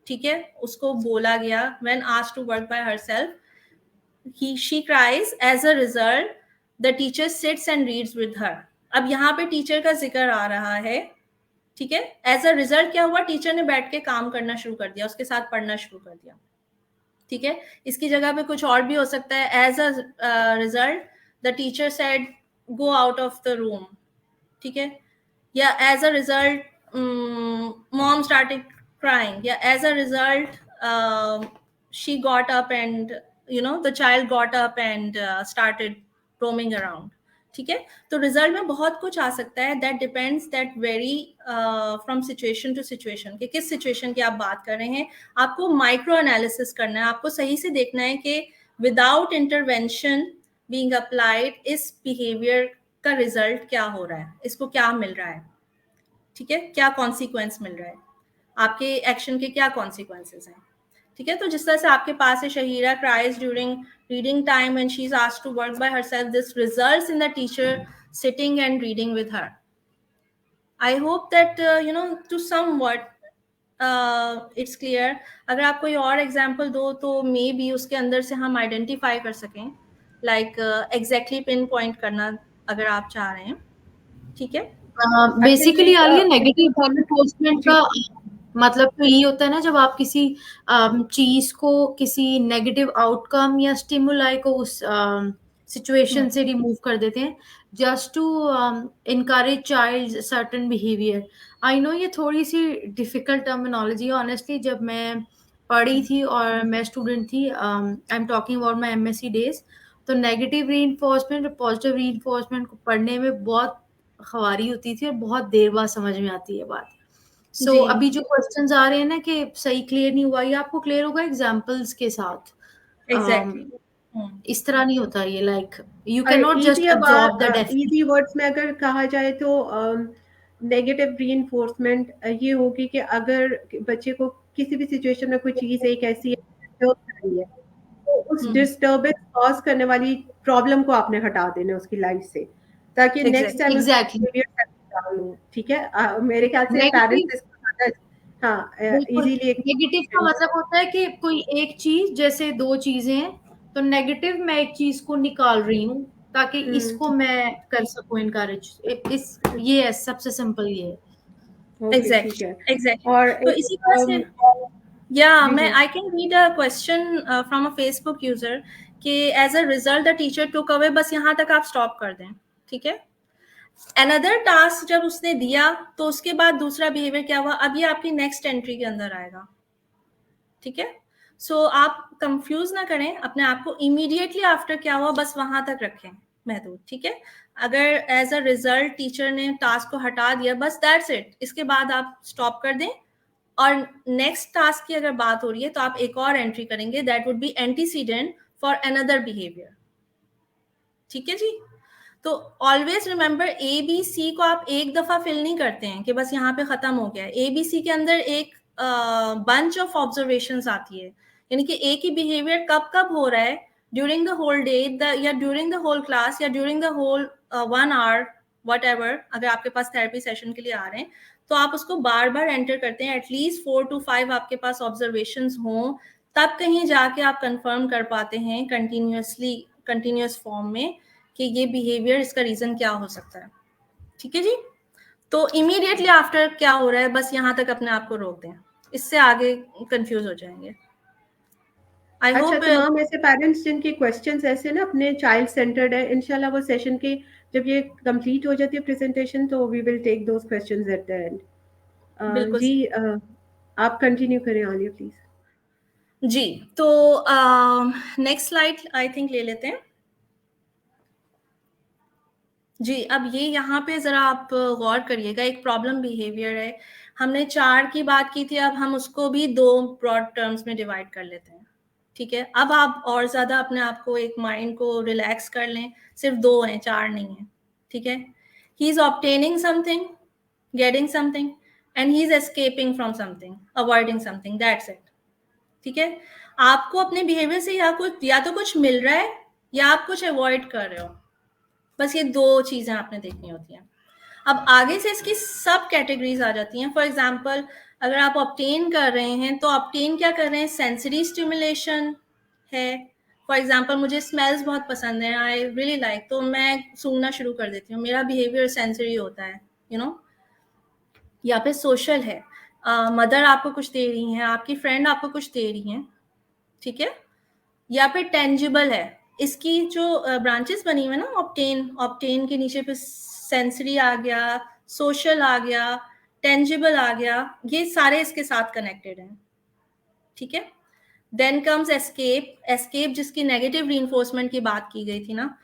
B: ठीक है, उसको बोला गया when asked to work by herself, she cries, as a result the teacher sits and reads with her। अब यहाँ पे टीचर का जिक्र आ रहा है, ठीक है। एज अ रिजल्ट क्या हुआ, टीचर ने बैठ के काम करना शुरू कर दिया, उसके साथ पढ़ना शुरू कर दिया, ठीक है। इसकी जगह पे कुछ और भी हो सकता है। As a result the teacher said go out of the room, ठीक है। या as a result mom started crying, या as a result she got up and you know the child got up and started roaming around, ठीक है। तो result में बहुत कुछ आ सकता है, that depends, that vary from situation to situation, कि किस सिचुएशन की आप बात कर रहे हैं। आपको माइक्रो एनालिसिस करना है, आपको सही से देखना है कि विदाउट इंटरवेंशन बीइंग अप्लाइड इस बिहेवियर का रिजल्ट क्या हो रहा है, इसको क्या मिल रहा है, ठीक है, क्या कॉन्सिक्वेंस मिल रहा है, आपके एक्शन के क्या कॉन्सिक्वेंसेस हैं, ठीक है। तो जिस तरह से आपके पास है Shahira cries during reading time and she is asked to work by herself, this results in the teacher sitting and reading with her. I hope that you know to somewhat it's clear. अगर आप कोई और example दो तो may be उसके अंदर से हम आइडेंटिफाई कर सकें, लाइक एग्जैक्टली पिन पॉइंट करना अगर आप चाह रहे हैं, ठीक है।
A: बेसिकली आलिया नेगेटिव रेनफोर्समेंट का मतलब तो ये होता है ना, जब आप किसी चीज को, किसी नेगेटिव आउटकम या स्टिमुलाई को उस सिचुएशन से रिमूव कर देते हैं, just to encourage child certain behaviour. I know ये थोड़ी सी डिफिकल्ट टर्मिनोलॉजी है ऑनेस्टली। जब मैं पढ़ी थी और मैं स्टूडेंट थी, I am talking about my MSc days, तो नेगेटिव री और पॉजिटिव री को पढ़ने में बहुत खवारी होती थी और बहुत देर बाद समझ में आती है बात। सो
B: जी
A: अभी जो क्वेश्चंस आ रहे हैं ना कि सही क्लियर नहीं हुआ, ये आपको क्लियर होगा एग्जांपल्स के साथ।
B: एग्जैक्टली
A: इस तरह नहीं होता ये, लाइक यू
C: और
A: can not just absorb the definition.
C: Easy words में अगर कहा जाए तो नेगेटिव रीइंफोर्समेंट ये होगी कि अगर बच्चे को किसी भी सिचुएशन में कोई चीज एक ऐसी है disturb कर रही है, तो उस डिस्टर्बेंस कॉज करने वाली प्रॉब्लम को आपने हटा देना उसकी लाइफ से, ताकि नेक्स्ट टाइम
A: एग्जैक्टली
C: हो। ठीक है, मेरे ख्याल से
A: नेगेटिव,
C: पेरेंट्स इसको ज्यादा हाँ
A: बिल्कुल
C: इजीली
A: नेगेटिव का मतलब होता है कि कोई एक चीज, जैसे दो चीजें हैं, तो नेगेटिव मैं एक चीज को निकाल रही हूँ ताकि इसको मैं कर सकूं इनकरेज। इस ये है, सबसे सिंपल ये है।
C: ओके ठीक है।
B: एग्जैक्टली
C: और
B: तो इसी तरह से या
C: जी
B: मैं
C: जी
B: I can read a question from a Facebook user कि as a result the teacher took away, बस यहाँ तक आप स्टॉप कर दें, ठीक है। अनदर टास्क जब उसने दिया तो उसके बाद दूसरा बिहेवियर क्या हुआ, अब ये आपकी नेक्स्ट एंट्री के अंदर आएगा, ठीक है। सो आप कंफ्यूज ना करें अपने आप को, इमीडिएटली आफ्टर क्या हुआ बस वहां तक रखें महदूद, ठीक है। अगर एज अ रिजल्ट टीचर ने टास्क को हटा दिया, बस दैट्स इट, इसके बाद आप स्टॉप कर दें। और नेक्स्ट टास्क की अगर बात हो रही है तो आप एक और एंट्री करेंगे, that would be antecedent for another behaviour, ठीक है जी। तो always remember, A B C को आप एक दफा फिल नहीं करते हैं कि बस यहाँ पे खत्म हो गया है। ए बी सी के अंदर एक बंच ऑफ ऑब्जर्वेशंस आती है, यानी कि एक ही बिहेवियर कब कब हो रहा है, ड्यूरिंग द होल डे, या ड्यूरिंग द होल क्लास, या during the whole 1 hour, whatever. अगर आपके पास थेरेपी सेशन के लिए आ रहे हैं तो आप उसको बार बार एंटर करते हैं, एटलीस्ट 4 to 5 आपके पास ऑब्जर्वेशंस हों, तब कहीं जाके आप कंफर्म कर पाते हैं कंटिन्यूस फॉर्म में कि ये बिहेवियर, इसका रीजन क्या हो सकता है, ठीक है जी। तो इमीडिएटली आफ्टर क्या हो रहा है बस यहाँ तक अपने आप को रोक दें, इससे आगे कंफ्यूज हो जाएंगे। आई
C: अच्छा,
B: होप
C: तमाम ऐसे पेरेंट्स जिनके क्वेश्चंस ऐसे ना अपने चाइल्ड सेंटर्ड है, इंशाल्लाह वो सेशन के जब ये कंप्लीट हो जाती है प्रेजेंटेशन तो we will take those questions at the end.
B: बिल्कुल
C: जी आप कंटिन्यू करें आलिया प्लीज।
B: जी। तो नेक्स्ट स्लाइड आई थिंक ले लेते हैं जी। अब ये यहाँ पे जरा आप गौर करिएगा, एक प्रॉब्लम बिहेवियर है, हमने 4 की बात की थी, अब हम उसको भी 2 ब्रॉड टर्म्स में डिवाइड कर लेते हैं, ठीक है। अब आप और ज्यादा अपने आप को, एक माइंड को रिलैक्स कर लें, सिर्फ 2 हैं, 4 नहीं है, ठीक है। He is obtaining something, getting something, and he is escaping from something, avoiding something, that's it, ठीक है। आपको अपने बिहेवियर से या तो कुछ मिल रहा है या आप कुछ अवॉइड कर रहे हो, बस ये 2 चीजें आपने देखनी होती हैं। अब आगे से इसकी सब कैटेगरीज आ जाती हैं। फॉर एग्जाम्पल, अगर आप ऑब्टेन कर रहे हैं तो ऑब्टेन क्या कर रहे हैं, सेंसरी स्टिमुलेशन है। फॉर एग्जाम्पल, मुझे स्मेल्स बहुत पसंद है, आई रियली लाइक, तो मैं सूंघना शुरू कर देती हूँ, मेरा बिहेवियर सेंसरी होता है, यू नो। या फिर सोशल है, मदर आपको कुछ दे रही हैं, आपकी फ्रेंड आपको कुछ दे रही हैं, ठीक है। या फिर टेंजिबल है, इसकी जो ब्रांचेस बनी हुई है ना, ऑब्टेन के नीचे फिर सेंसरी आ गया, सोशल आ गया, टेंजिबल आ गया, ये सारे इसके साथ कनेक्टेड हैं, ठीक है। देन कम्स एस्केप जिसकी नेगेटिव रीइंफोर्समेंट की बात की गई थी ना,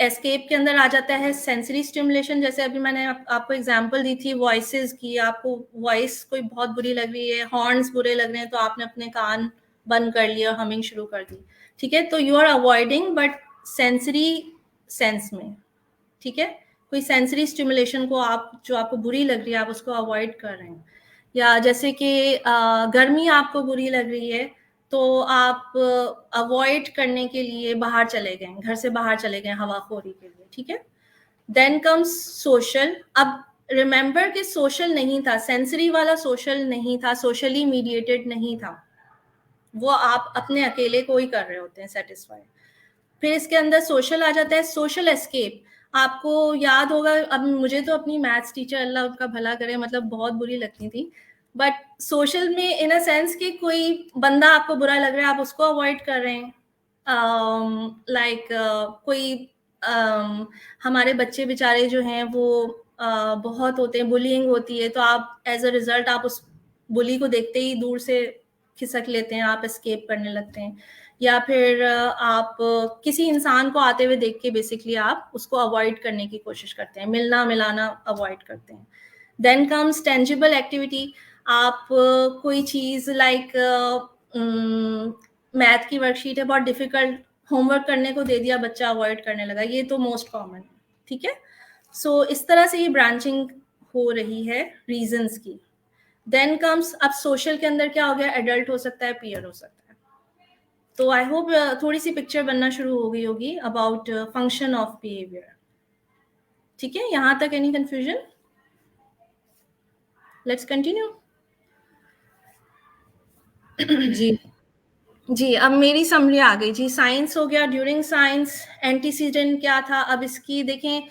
B: एस्केप के अंदर आ जाता है सेंसरी स्टिमुलेशन, जैसे अभी मैंने आपको एग्जांपल दी थी वॉइसेस की, आपको वॉइस कोई बहुत बुरी लग रही है, हॉर्न्स बुरे लग रहे हैं, तो आपने अपने कान बंद कर लिया, हमिंग शुरू कर दी, ठीक है। तो you are avoiding but sensory sense में, ठीक है। कोई सेंसरी स्टिमुलेशन को आप, जो आपको बुरी लग रही है, आप उसको अवॉइड कर रहे हैं। या जैसे कि गर्मी आपको बुरी लग रही है तो आप अवॉइड करने के लिए बाहर चले गए, घर से बाहर चले गए हवाखोरी के लिए, ठीक है। Then comes social. अब रिमेंबर कि सोशल नहीं था, सेंसरी वाला सोशल नहीं था, सोशली मीडिएटेड नहीं था, वो आप अपने अकेले को ही कर रहे होते हैं सेटिस्फाई। फिर इसके अंदर सोशल आ जाता है, सोशल एस्केप। आपको याद होगा, अब मुझे तो अपनी मैथ्स टीचर, अल्लाह उनका भला करे, मतलब बहुत बुरी लगती थी। बट सोशल में इन अ सेंस कि कोई बंदा आपको बुरा लग रहा है, आप उसको अवॉइड कर रहे हैं। कोई हमारे बच्चे बेचारे जो हैं वो बहुत होते हैं, बुलिंग होती है, तो आप एज अ रिजल्ट आप उस बुली को देखते ही दूर से खिसक लेते हैं, आप एस्केप करने लगते हैं, या फिर आप किसी इंसान को आते हुए देख के बेसिकली आप उसको अवॉइड करने की कोशिश करते हैं, मिलना मिलाना अवॉइड करते हैं। Then comes tangible activity. आप कोई चीज लाइक मैथ की वर्कशीट है, बहुत डिफिकल्ट, होमवर्क करने को दे दिया, बच्चा अवॉइड करने लगा, ये तो मोस्ट कॉमन है, ठीक है। सो इस तरह से ये ब्रांचिंग हो रही है रीजंस की। देन कम्स, अब सोशल के अंदर क्या हो गया, एडल्ट हो सकता है, पीयर हो सकता है। तो आई होप थोड़ी सी पिक्चर बनना शुरू हो गई होगी अबाउट फंक्शन ऑफ बिहेवियर। ठीक है, यहां तक एनी कंफ्यूजन? Let's continue.
A: जी
B: जी, अब मेरी समरी आ गई जी। साइंस हो गया, ड्यूरिंग साइंस एंटीसीडेंट क्या था। अब इसकी देखें,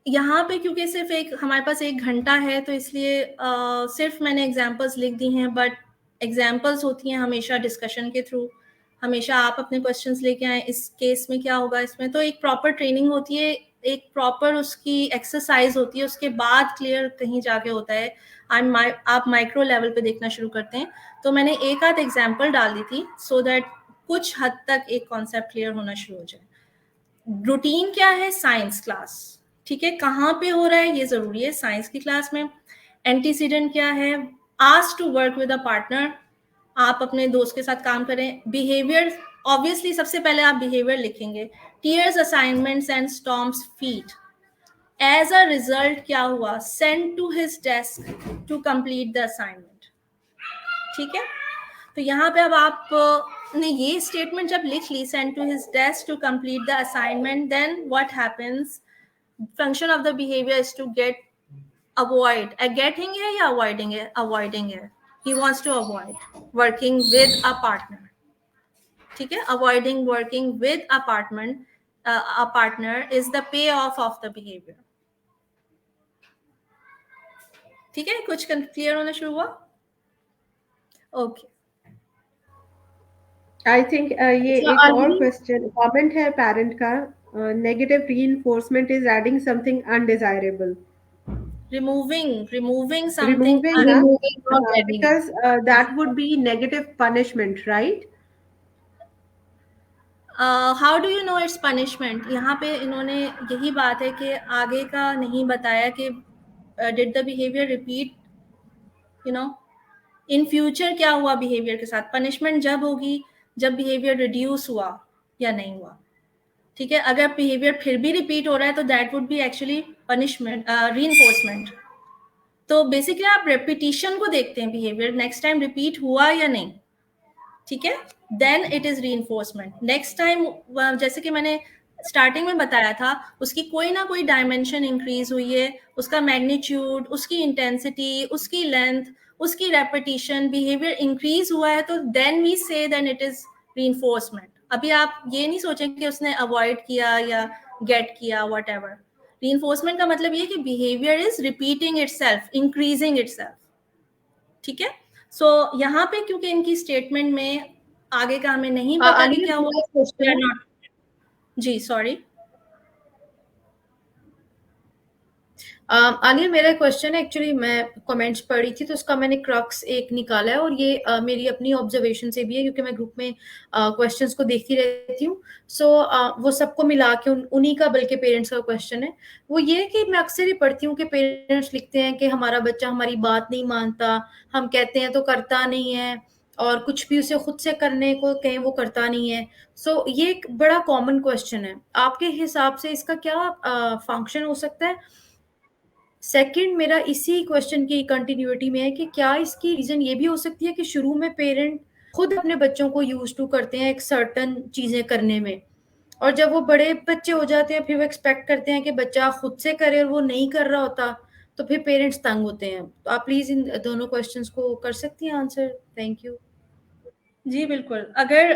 B: यहाँ पे क्योंकि सिर्फ एक हमारे पास 1 घंटा है, तो इसलिए सिर्फ मैंने एग्जांपल्स लिख दी हैं, बट एग्जांपल्स होती हैं हमेशा डिस्कशन के थ्रू, हमेशा आप अपने क्वेश्चंस लेके आए। इस केस में क्या होगा, इसमें तो एक प्रॉपर ट्रेनिंग होती है, एक प्रॉपर उसकी एक्सरसाइज होती है, उसके बाद क्लियर कहीं जाके होता है। आप माइक्रो लेवल पे देखना शुरू करते हैं। तो मैंने एक आध एग्जाम्पल डाल दी थी सो दैट कुछ हद तक एक कॉन्सेप्ट क्लियर होना शुरू हो जाए। रूटीन क्या है, साइंस क्लास, ठीक है, कहाँ पे हो रहा है ये जरूरी है, साइंस की क्लास में। एंटीसीडेंट क्या है, ask to work with a partner, आप अपने दोस्त के साथ काम करें। बिहेवियर, ऑब्वियसली सबसे पहले आप बिहेवियर लिखेंगे। Tears, assignments and stomps feet. As a result क्या हुआ, send to his desk to complete the assignment. ठीक है, तो यहाँ पे अब आपने ये स्टेटमेंट जब लिख ली, send to his desk to complete the assignment, then what happens, function of the behaviour is to get, avoid, getting है या अवॉइडिंग है, अवॉइडिंग है। he wants to avoid working with a partner, ठीक है, avoiding working with a partner is the payoff of the behavior। ठीक है, कुछ clear होना शुरू हुआ? ओके,
C: आई थिंक ये एक और क्वेश्चन कमेंट है पेरेंट का, negative reinforcement is adding something undesirable.
B: removing something
A: removing or adding.
C: because that would be negative punishment, right?
B: How do you know it's punishment? यहाँ पे इन्होंने यही बात है कि आगे का नहीं बताया कि did the behaviour repeat, you know, in future क्या हुआ बिहेवियर के साथ। पनिशमेंट जब होगी जब बिहेवियर रिड्यूस हुआ या नहीं हुआ, ठीक है। अगर बिहेवियर फिर भी रिपीट हो रहा है तो that would B actually punishment, reinforcement. तो बेसिकली आप रेपिटिशन को देखते हैं, बिहेवियर नेक्स्ट टाइम रिपीट हुआ या नहीं, ठीक है, then it is reinforcement. Next time, जैसे कि मैंने स्टार्टिंग में बताया था, उसकी कोई ना कोई डायमेंशन इंक्रीज हुई है, उसका मैग्नीट्यूड, उसकी इंटेंसिटी, उसकी लेंथ, उसकी रेपिटिशन, बिहेवियर इंक्रीज हुआ है, तो देन वी से देन इट इज रीइंफोर्समेंट। अभी आप ये नहीं सोचें कि उसने अवॉइड किया या गेट किया, वट एवर। रीइंफोर्समेंट का मतलब ये कि behaviour is repeating itself, increasing itself, ठीक है। सो यहाँ पे क्योंकि इनकी स्टेटमेंट में आगे का हमें नहीं पता कि क्या हुआ। जी सॉरी,
A: आलिया, मेरा क्वेश्चन है, एक्चुअली मैं कमेंट्स पढ़ी थी तो उसका मैंने क्रक्स एक निकाला है, और ये मेरी अपनी ऑब्जर्वेशन से भी है, क्योंकि मैं ग्रुप में क्वेश्चंस को देखती रहती हूँ। सो वो सबको मिला के उन्हीं का, बल्कि पेरेंट्स का क्वेश्चन है। वो ये कि मैं अक्सर ही पढ़ती हूँ कि पेरेंट्स लिखते हैं कि हमारा बच्चा हमारी बात नहीं मानता, हम कहते हैं तो करता नहीं है, और कुछ भी उसे खुद से करने को कहें वो करता नहीं है। सो ये एक बड़ा कॉमन क्वेश्चन है, आपके हिसाब से इसका क्या फंक्शन हो सकता है? सेकंड, मेरा इसी क्वेश्चन की कंटिन्यूटी में है कि क्या इसकी रीजन ये भी हो सकती है कि शुरू में पेरेंट खुद अपने बच्चों को यूज टू करते हैं एक सर्टन चीजें करने में, और जब वो बड़े बच्चे हो जाते हैं फिर वो एक्सपेक्ट करते हैं कि बच्चा खुद से करे और वो नहीं कर रहा होता, तो फिर पेरेंट्स तंग होते हैं। तो आप प्लीज इन दोनों क्वेश्चंस को कर सकती हैं आंसर? Thank you.
B: जी बिल्कुल। अगर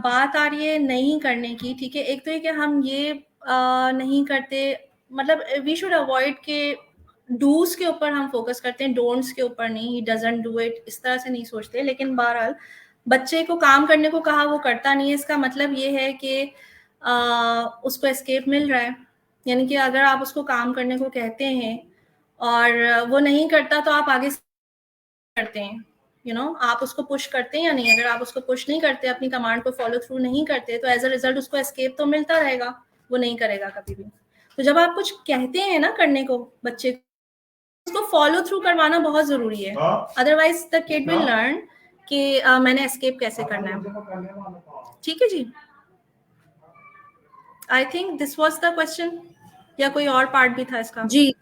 B: बात आ रही है नहीं करने की, ठीक है, एक तो है कि हम ये नहीं करते, मतलब वी शुड अवॉइड के डूज के ऊपर हम फोकस करते हैं, डोंट्स के ऊपर नहीं, ही डजंट डू इट, इस तरह से नहीं सोचते। लेकिन बहरहाल बच्चे को काम करने को कहा, वो करता नहीं है, इसका मतलब ये है कि उसको एस्केप मिल रहा है। यानी कि अगर आप उसको काम करने को कहते हैं और वो नहीं करता तो आप आगे करते हैं, आप उसको पुश करते हैं या नहीं। अगर आप उसको पुश नहीं करते, अपनी कमांड को फॉलो थ्रू नहीं करते, तो एज अ रिजल्ट उसको एस्केप तो मिलता रहेगा, वो नहीं करेगा कभी भी। तो जब आप कुछ कहते हैं ना करने को बच्चे को, उसको फॉलो थ्रू करवाना बहुत जरूरी है, otherwise the kid will learn कि मैंने एस्केप कैसे करना है। ठीक है जी, I think this was the question, या कोई और पार्ट भी था इसका?
A: जी,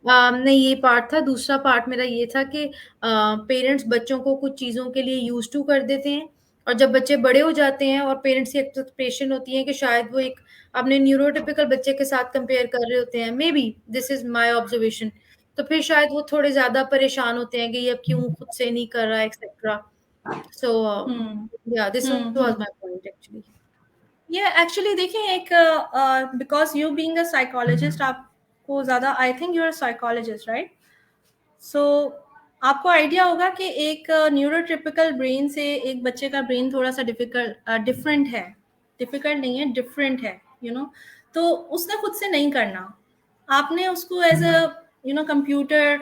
A: नहीं, ये पार्ट था। दूसरा पार्ट मेरा ये था कि पेरेंट्स बच्चों को कुछ चीज़ों के लिए यूज टू कर देते हैं, और जब बच्चे बड़े हो जाते हैं और पेरेंट्स की एक्सपेक्टेशन होती है कि शायद वो एक अपने न्यूरोटिपिकल बच्चे के साथ कंपेयर कर रहे होते हैं, may be this is my observation, तो फिर शायद वो थोड़े ज्यादा परेशान होते हैं कि ये अब क्यों खुद से नहीं कर रहा है, एक्सेट्रा। सो या this was my point actually.
B: ये एक्चुअली देखिए, एक because you being a psychologist, आपको ज़्यादा, I think you are psychologist right, so आपको आइडिया होगा कि एक न्यूरोटिपिकल ब्रेन से एक बच्चे का ब्रेन थोड़ा सा डिफरेंट है, डिफिकल्ट नहीं है, डिफरेंट है, तो उसने खुद से नहीं करना, आपने उसको एज अ कंप्यूटर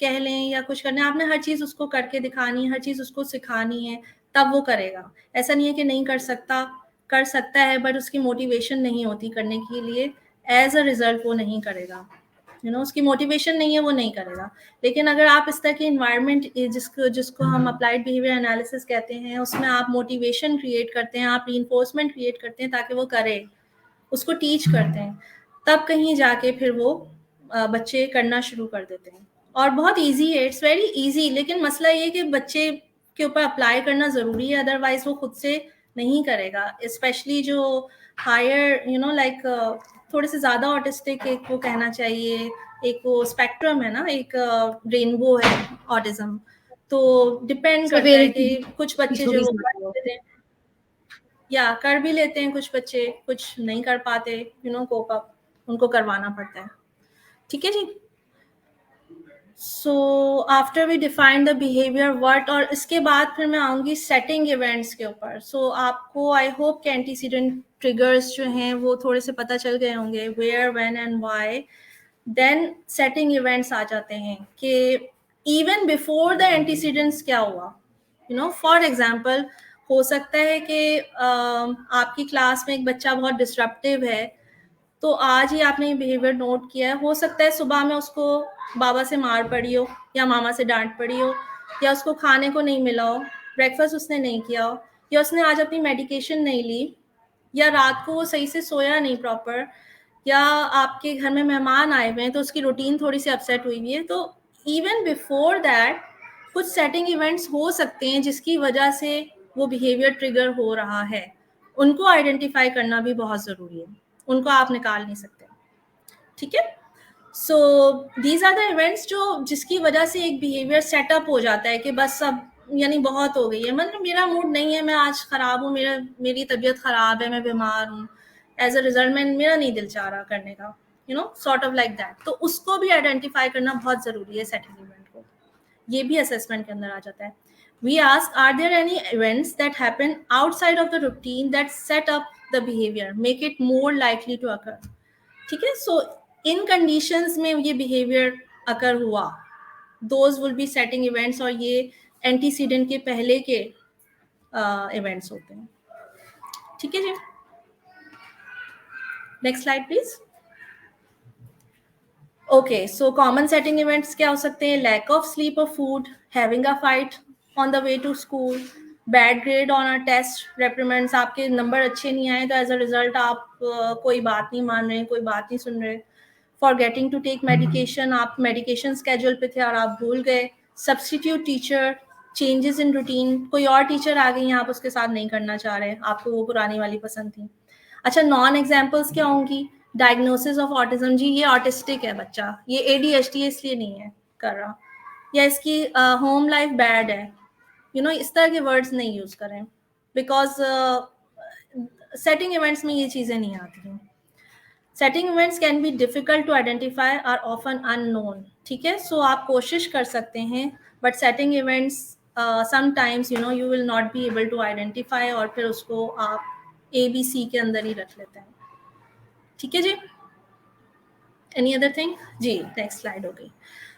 B: कह लें या कुछ करना है, आपने हर चीज़ उसको करके दिखानी है, हर चीज़ उसको सिखानी है, तब वो करेगा। ऐसा नहीं है कि नहीं कर सकता, कर सकता है, बट उसकी मोटिवेशन नहीं होती करने के लिए, एज अ रिजल्ट वो नहीं करेगा। उसकी मोटिवेशन नहीं है, वो नहीं करेगा। लेकिन अगर आप इस तरह की इन्वायरमेंट, जिसको जिसको हम अप्लाइड बिहेवियर एनालिसिस कहते हैं, उसमें आप मोटिवेशन क्रिएट करते हैं, आप रीइंफोर्समेंट क्रिएट करते हैं ताकि वो करे, उसको टीच करते हैं, तब कहीं जाके फिर वो बच्चे करना शुरू कर देते हैं। और बहुत इजी है, इट्स वेरी इजी, लेकिन मसला ये कि बच्चे के ऊपर अप्लाई करना ज़रूरी है, अदरवाइज वो खुद से नहीं करेगा। स्पेशली जो हायर लाइक थोड़े से ज़्यादा ऑटिस्टिक, एक वो कहना चाहिए, एक वो स्पेक्ट्रम है ना, एक रेनबो है ऑटिज्म, तो डिपेंड करता है कि कुछ बच्चे जो या कर भी लेते हैं, कुछ बच्चे कुछ नहीं कर पाते, कोप अप, उनको करवाना पड़ता है। ठीक है जी। So after we define the behaviour what, और इसके बाद फिर मैं आऊँगी सेटिंग इवेंट्स के ऊपर। सो आपको आई होप कि एंटीसीडेंट ट्रिगर्स जो हैं वो थोड़े से पता चल गए होंगे, where, when and why. Then setting events आ जाते हैं कि इवन बिफोर द एंटीसीडेंट्स क्या हुआ। फॉर एग्जाम्पल, हो सकता है कि आपकी क्लास में एक बच्चा बहुत डिस्ट्रप्टिव है, तो आज ही आपने ये बिहेवियर नोट किया है, हो सकता है सुबह में उसको बाबा से मार पड़ी हो, या मामा से डांट पड़ी हो, या उसको खाने को नहीं मिला हो, ब्रेकफास्ट उसने नहीं किया हो, या उसने आज अपनी मेडिकेशन नहीं ली, या रात को वो सही से सोया नहीं प्रॉपर, या आपके घर में मेहमान आए हुए हैं तो उसकी रूटीन थोड़ी सी अपसेट हुई हुई है। तो इवन बिफोर दैट कुछ सेटिंग इवेंट्स हो सकते हैं जिसकी वजह से वो बिहेवियर ट्रिगर हो रहा है, उनको आइडेंटिफाई करना भी बहुत ज़रूरी है, उनको आप निकाल नहीं सकते। ठीक है। So these are the events जो जिसकी वजह से एक बिहेवियर सेटअप हो जाता है कि बस अब यानी बहुत हो गई है, मतलब मेरा मूड नहीं है, मैं आज ख़राब हूँ, मेरी तबीयत ख़राब है, मैं बीमार हूँ, एज अ रिजल्ट मेरा नहीं दिल चाह रहा करने का, सॉर्ट ऑफ लाइक दैट। तो उसको भी आइडेंटिफाई करना बहुत ज़रूरी है सेटिंग इवेंट को, ये भी असेसमेंट के अंदर आ जाता है। We ask, are there any events that happen outside of the routine that set up the behavior, make it more likely to occur? ठीक है। सो इन कंडीशंस में ये बिहेवियर अकर हुआ, those will be setting events, और ये एंटीसीडेंट के पहले के इवेंट्स होते हैं। ठीक है जी। Next slide please. Okay, so common setting events क्या हो सकते हैं? लैक ऑफ स्लीप और food, having a fight on the way to school, bad grade on a test, reprimands, आपके नंबर अच्छे नहीं आए तो एज अ रिजल्ट आप कोई बात नहीं मान रहे, कोई बात नहीं सुन रहे, फॉरगेटिंग टू टेक मेडिकेशन, आप मेडिकेशन स्केड्यूल पे थे और आप भूल गए, substitute teacher, changes in routine, कोई और टीचर आ गई, आप उसके साथ नहीं करना चाह रहे, आपको वो पुरानी वाली पसंद थी। अच्छा, नॉन एग्जाम्पल्स क्या होंगी? डायग्नोसिस ऑफ ऑटिज्म, जी ये ऑटिस्टिक है बच्चा, ये ADHD इसलिए नहीं है कर रहा, या इसकी होम लाइफ बैड है, इस तरह के वर्ड्स नहीं यूज करें, बिकॉज सेटिंग इवेंट्स में ये चीज़ें नहीं आती हैं। Setting events can be difficult to identify are often unknown, ठीक है. सो आप कोशिश कर सकते हैं, but setting events sometimes you will not be able to identify, और फिर उसको आप ABC के अंदर ही रख लेते हैं. ठीक है जी. एनी अदर थिंग जी. नेक्स्ट स्लाइड हो गई.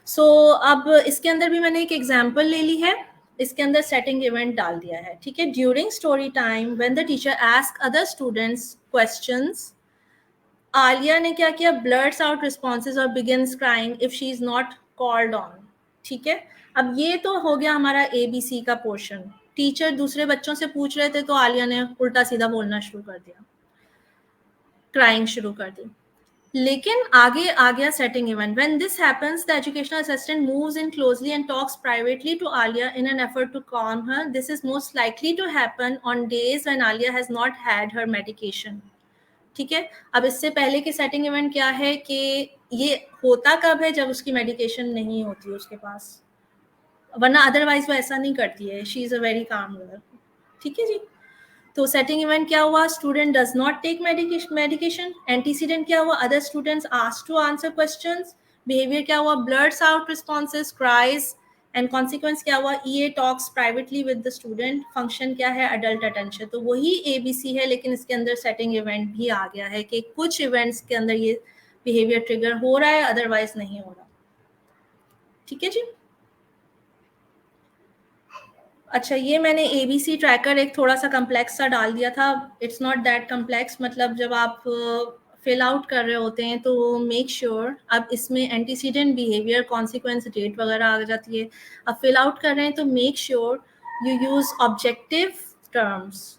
B: सो अब इसके अंदर भी मैंने एक एग्जाम्पल ले ली है, इसके अंदर सेटिंग इवेंट डाल दिया है. ठीक है. During story time when the teacher ask other students questions, Alia ने क्या किया, ब्लर्ट्स आउट रिस्पॉन्सेज और begins crying if she is not called on. ठीक है. अब ये तो हो गया हमारा ABC का पोर्शन. टीचर दूसरे बच्चों से पूछ रहे थे तो आलिया ने उल्टा सीधा बोलना शुरू कर दिया, क्राइंग शुरू कर दी. लेकिन आगे आ गया setting event. When this happens the educational assistant moves in closely and talks privately to Aliya in an effort to calm her. This is most likely to happen on days when Aliya has not had her medication. ठीक है. अब इससे पहले की setting event क्या है कि ये होता कब है, जब उसकी मेडिकेशन नहीं होती उसके पास, वरना अदरवाइज वो ऐसा नहीं करती है. She is a very calm girl. ठीक है जी. तो सेटिंग इवेंट क्या हुआ, student does not take medication. Antecedent क्या हुआ, other students asked to answer questions. Behaviour क्या हुआ, blurts out responses, cries. And consequence क्या हुआ, EA talks privately with the student. Function क्या है, अडल्ट अटेंशन. तो वही ABC है, लेकिन इसके अंदर सेटिंग इवेंट भी आ गया है कि कुछ इवेंट्स के अंदर ये बिहेवियर ट्रिगर हो रहा है, अदरवाइज नहीं हो रहा. ठीक है जी. अच्छा, ये मैंने ABC ट्रैकर एक थोड़ा सा कम्प्लेक्स सा डाल दिया था. It's not that complex. मतलब जब आप फिल आउट कर रहे होते हैं तो मेक श्योर अब इसमें एंटीसीडेंट, बिहेवियर, कॉन्सिक्वेंस, डेट वगैरह आ जाती है. अब फिल आउट कर रहे हैं तो make sure you use objective terms.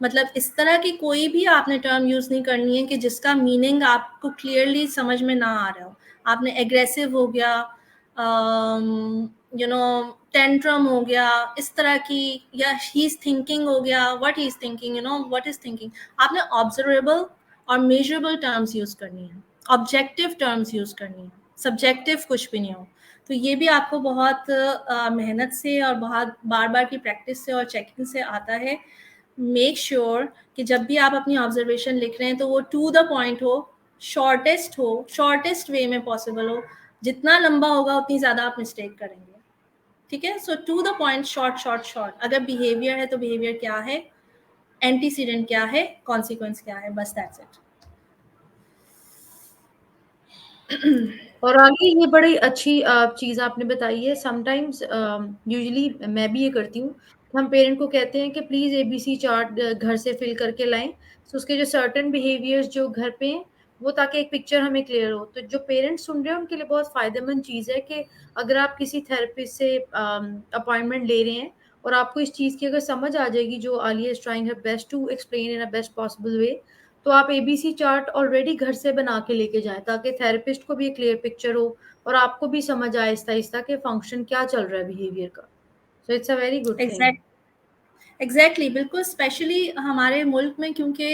B: मतलब इस तरह की कोई भी आपने टर्म यूज नहीं करनी है कि जिसका मीनिंग आपको क्लियरली समझ में ना आ रहा हो. आपने एग्रेसिव हो गया, टेंट्रम हो गया, इस तरह की, या ही इज थिंकिंग हो गया, what he is thinking, what is thinking. आपने ऑब्जर्वेबल और मेजरेबल टर्म्स यूज करनी है, ऑब्जेक्टिव टर्म्स यूज करनी है, सब्जेक्टिव कुछ भी नहीं हो. तो ये भी आपको बहुत मेहनत से और बहुत बार बार की प्रैक्टिस से और चेकिंग से आता है. मेक श्योर कि जब भी आप अपनी ऑब्जर्वेशन लिख रहे हैं तो वो टू द पॉइंट हो, शॉर्टेस्ट वे में पॉसिबल हो. जितना लंबा होगा उतनी ज़्यादा आप मिस्टेक करेंगे. ठीक है. सो टू द पॉइंट, शॉर्ट. अगर बिहेवियर है तो बिहेवियर क्या है, एंटीसीडेंट क्या है, कॉन्सिक्वेंस क्या है, बस दैट्स इट.
A: और आगे ये बड़ी अच्छी चीज आपने बताई है. समटाइम्स यूजुअली मैं भी ये करती हूँ. हम पेरेंट को कहते हैं कि प्लीज ABC चार्ट घर से फिल करके लाएं. तो उसके जो सर्टेन बिहेवियर्स जो घर पे हैं वो, ताकि एक पिक्चर हमें क्लियर हो. तो जो पेरेंट्स सुन रहे हैं उनके लिए बहुत फायदेमंद चीज़ है कि अगर आप किसी थेरेपिस्ट से अपॉइंटमेंट ले रहे हैं और आपको इस चीज़ की अगर समझ आ जाएगी जो Aliya is trying her best to explain in a best possible way, तो आप ABC चार्ट ऑलरेडी घर से बना के लेके जाएं, ताकि थेरेपिस्ट को भी एक क्लियर पिक्चर हो और आपको भी समझ आए आहिस्ता आहिस्ता कि फंक्शन क्या चल रहा है बिहेवियर का. So it's a very good thing.
B: Exactly, बिल्कुल. स्पेशली हमारे मुल्क में क्योंकि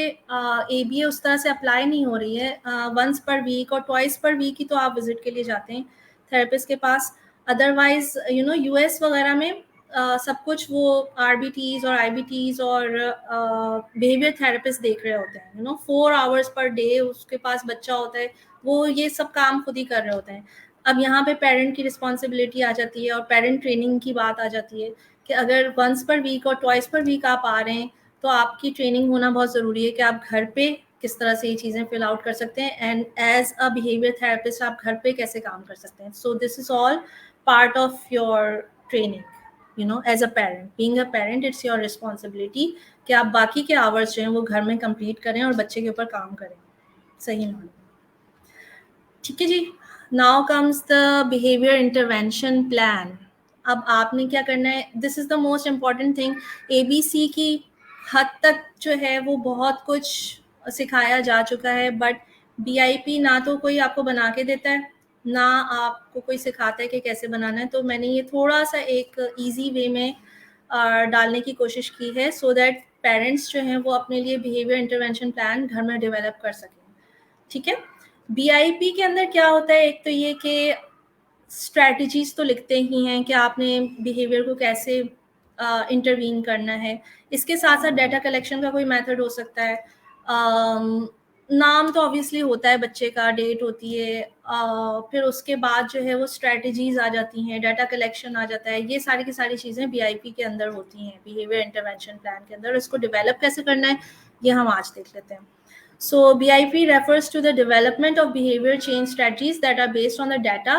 B: ABA उस तरह से अप्लाई नहीं हो रही है. वंस पर वीक और ट्वाइस पर वीक ही तो आप विजिट के लिए जाते हैं थेरेपिस्ट के पास. अदरवाइज US वगैरह में सब कुछ वो RBTs और IBTs और बिहेवियर थेरेपिस्ट देख रहे होते हैं. 4 आवर्स पर डे उसके पास बच्चा होता है, वो ये सब काम खुद ही कर रहे होते हैं. अब यहाँ पे पेरेंट की रिस्पॉन्सिबिलिटी आ जाती है और पेरेंट ट्रेनिंग की बात आ जाती है कि अगर वंस पर वीक और ट्वाइस पर वीक आप आ रहे हैं तो आपकी ट्रेनिंग होना बहुत ज़रूरी है कि आप घर पे किस तरह से ये चीज़ें फिल आउट कर सकते हैं, and as a behaviour therapist आप घर पे कैसे काम कर सकते हैं. So this is all part of your training. As a parent, being a parent, it's your responsibility कि आप बाकी के आवर्स जो हैं वो घर में कंप्लीट करें और बच्चे के ऊपर काम करें सही मानो. ठीक है जी. Now comes the behaviour intervention plan. अब आपने क्या करना है, this is the most important thing. ABC की हद तक जो है वो बहुत कुछ सिखाया जा चुका है, बट BIP ना तो कोई आपको बना के देता है, ना आपको कोई सिखाता है कि कैसे बनाना है. तो मैंने ये थोड़ा सा एक ईजी वे में डालने की कोशिश की है, सो दैट पेरेंट्स जो हैं वो अपने लिए बिहेवियर इंटरवेंशन प्लान घर में डेवलप कर सकें. ठीक है. BIP के अंदर क्या होता है, एक तो ये कि स्ट्रैटेजीज तो लिखते ही हैं कि आपने बिहेवियर को कैसे इंटरवीन करना है. इसके साथ साथ डाटा कलेक्शन का कोई मेथड हो सकता है, नाम तो ऑब्वियसली होता है बच्चे का, डेट होती है, फिर उसके बाद जो है वो स्ट्रेटजीज आ जाती हैं, डाटा कलेक्शन आ जाता है, ये सारी की सारी चीज़ें बीआईपी के अंदर होती हैं, बिहेवियर इंटरवेंशन प्लान के अंदर। इसको डेवलप कैसे करना है ये हम आज देख लेते हैं। So BIP refers to the development of behavior change strategies that are based on the data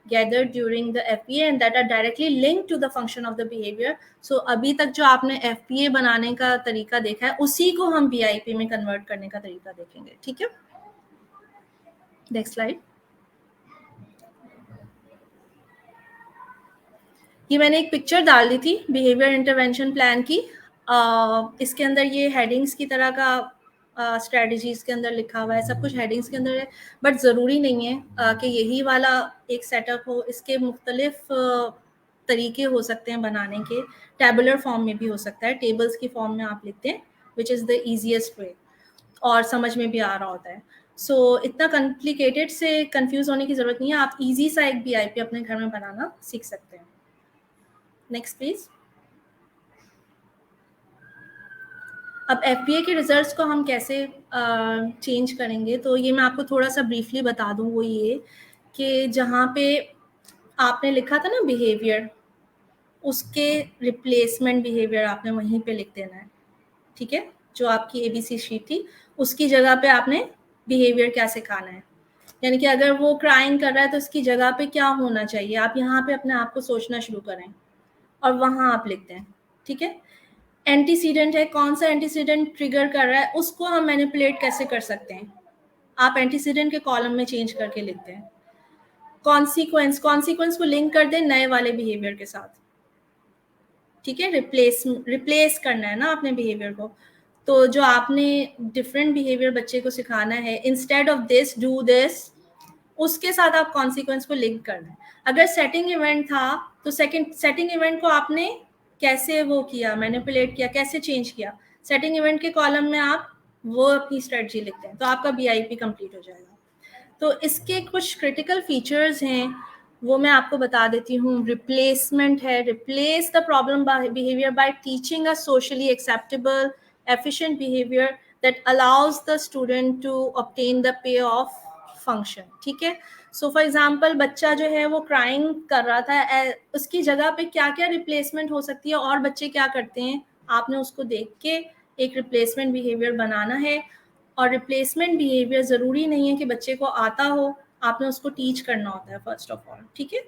B: gathered during the FPA and that are directly linked to the function of the behavior. So अभी तक जो आपने FPA बनाने का तरीका देखा है उसी को हम BIP में कन्वर्ट करने का तरीका देखेंगे, ठीक है। Next slide. ये मैंने एक पिक्चर डाल दी थी बिहेवियर इंटरवेंशन प्लान की। इसके अंदर ये हेडिंग्स की तरह का स्ट्रेटजीज के अंदर लिखा हुआ है, सब कुछ हेडिंग्स के अंदर है, बट ज़रूरी नहीं है कि यही वाला एक सेटअप हो। इसके मुख्तलिफ तरीके हो सकते हैं बनाने के, टैबुलर फॉर्म में भी हो सकता है, टेबल्स की फॉर्म में आप लिखते हैं, विच इज़ द ईजीएस्ट वे और समझ में भी आ रहा होता है। सो इतना कॉम्प्लिकेटेड से कंफ्यूज होने की ज़रूरत नहीं है, आप ईजी सा एक BIP अपने घर में बनाना सीख सकते हैं। Next please. अब FPA के रिजल्ट्स को हम कैसे चेंज करेंगे, तो ये मैं आपको थोड़ा सा ब्रीफली बता दूं। वो ये कि जहाँ पे आपने लिखा था ना बिहेवियर, उसके रिप्लेसमेंट बिहेवियर आपने वहीं पे लिख देना है, ठीक है। जो आपकी ABC शीट थी उसकी जगह पे आपने बिहेवियर क्या सिखाना है, यानी कि अगर वो क्राइंग कर रहा है तो उसकी जगह पे क्या होना चाहिए, आप यहाँ पे अपने आप को सोचना शुरू करें और वहाँ आप लिखते हैं, ठीक है। एंटीसीडेंट है, कौन सा एंटीसीडेंट ट्रिगर कर रहा है, उसको हम मैनिपुलेट कैसे कर सकते हैं, आप एंटीसीडेंट के कॉलम में चेंज करके लिखते हैं। कॉन्सिक्वेंस को लिंक कर दें नए वाले बिहेवियर के साथ, ठीक है। रिप्लेस करना है ना आपने बिहेवियर को, तो जो आपने डिफरेंट बिहेवियर बच्चे को सिखाना है, instead of this do this, उसके साथ आप कॉन्सिक्वेंस को लिंक करना है। अगर सेटिंग इवेंट था तो सेटिंग इवेंट को आपने कैसे वो किया, मैनिपुलेट किया, कैसे चेंज किया, सेटिंग इवेंट के कॉलम में आप वो अपनी स्ट्रेटजी लिखते हैं, तो आपका BIP कंप्लीट हो जाएगा। तो इसके कुछ क्रिटिकल फीचर्स हैं, वो मैं आपको बता देती हूँ। रिप्लेसमेंट है, replace the problem behaviour by teaching a socially acceptable efficient behaviour that allows the student to obtain the pay off function, ठीक है। सो फॉर एग्जाम्पल बच्चा जो है वो क्राइंग कर रहा था, उसकी जगह पे क्या क्या रिप्लेसमेंट हो सकती है और बच्चे क्या करते हैं, आपने उसको देख के एक रिप्लेसमेंट बिहेवियर बनाना है। और रिप्लेसमेंट बिहेवियर ज़रूरी नहीं है कि बच्चे को आता हो, आपने उसको टीच करना होता है फर्स्ट ऑफ ऑल, ठीक है।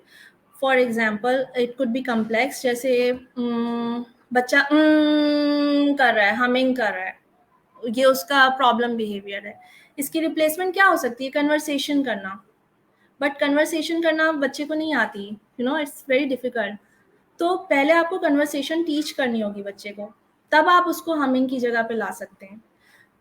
B: For example it could B complex, जैसे बच्चा कर रहा है, हमिंग कर रहा है, ये उसका प्रॉब्लम बिहेवियर है। इसकी रिप्लेसमेंट क्या हो सकती है, कन्वर्सेशन करना, बट कन्वर्सेशन करना बच्चे को नहीं आती, you know, it's very difficult. तो पहले आपको कन्वर्सेशन टीच करनी होगी बच्चे को, तब आप उसको हमिंग की जगह पे ला सकते हैं।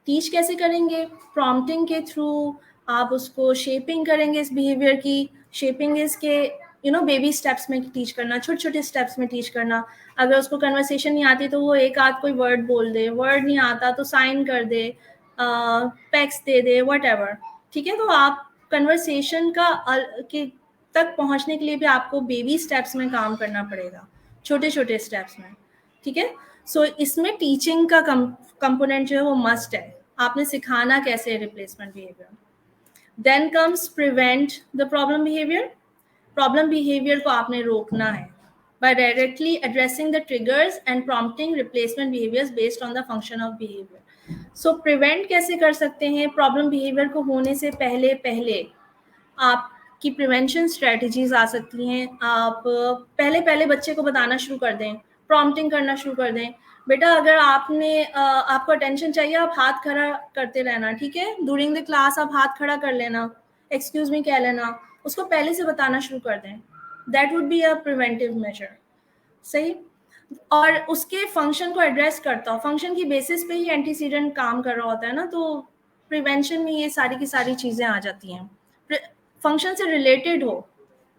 B: टीच कैसे करेंगे, प्रॉम्प्टिंग के थ्रू आप उसको शेपिंग करेंगे इस बिहेवियर की। शेपिंग इसके बेबी स्टेप्स में टीच करना, छोटे छोटे स्टेप्स में टीच करना। अगर उसको कन्वर्सेशन नहीं आती तो वो एक आध कोई वर्ड बोल दे, वर्ड नहीं आता तो साइन कर दे, पेक्स दे दे, व्हाटएवर, ठीक है। तो आप कन्वर्सेशन के तक पहुंचने के लिए भी आपको बेबी स्टेप्स में काम करना पड़ेगा, छोटे छोटे स्टेप्स में, ठीक है। सो इसमें टीचिंग का कंपोनेंट जो है वो मस्ट है, आपने सिखाना कैसे है replacement behaviour. Then comes prevent the problem behaviour. Problem behaviour को आपने रोकना है by directly addressing the triggers and prompting replacement behaviors based on the function of behavior. So prevent कैसे कर सकते हैं, प्रॉब्लम बिहेवियर को होने से पहले आपकी प्रिवेंशन स्ट्रेटजीज आ सकती हैं। आप पहले बच्चे को बताना शुरू कर दें, प्रॉम्प्टिंग करना शुरू कर दें, बेटा अगर आपको अटेंशन चाहिए आप हाथ खड़ा करते रहना, ठीक है, ड्यूरिंग द क्लास आप हाथ खड़ा कर लेना, एक्सक्यूज मी कह लेना, उसको पहले से बताना शुरू कर दें। That would be a preventive measure, सही। और उसके फंक्शन को एड्रेस करता हो, फंक्शन की बेसिस पे ही एंटीसीडेंट काम कर रहा होता है ना, तो प्रिवेंशन में ये सारी की सारी चीज़ें आ जाती हैं। फंक्शन से रिलेटेड हो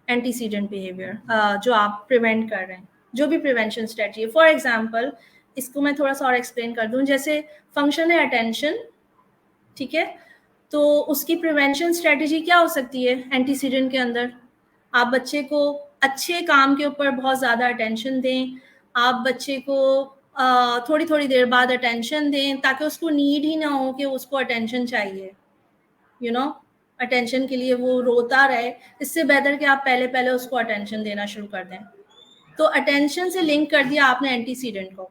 B: एंटीसीडेंट बिहेवियर जो आप प्रिवेंट कर रहे हैं, जो भी प्रिवेंशन स्ट्रेटजी है। फॉर एग्जाम्पल इसको मैं थोड़ा सा और एक्सप्लेन कर दूं, जैसे फंक्शन है अटेंशन, ठीक है, तो उसकी प्रिवेंशन स्ट्रेटजी क्या हो सकती है एंटीसीडेंट के अंदर, आप बच्चे को अच्छे काम के ऊपर बहुत ज़्यादा अटेंशन दें, आप बच्चे को थोड़ी थोड़ी देर बाद अटेंशन दें ताकि उसको नीड ही ना हो कि उसको अटेंशन चाहिए, यू नो अटेंशन के लिए वो रोता रहे, इससे बेहतर कि आप पहले पहले उसको अटेंशन देना शुरू कर दें। तो अटेंशन से लिंक कर दिया आपने एंटीसीडेंट को,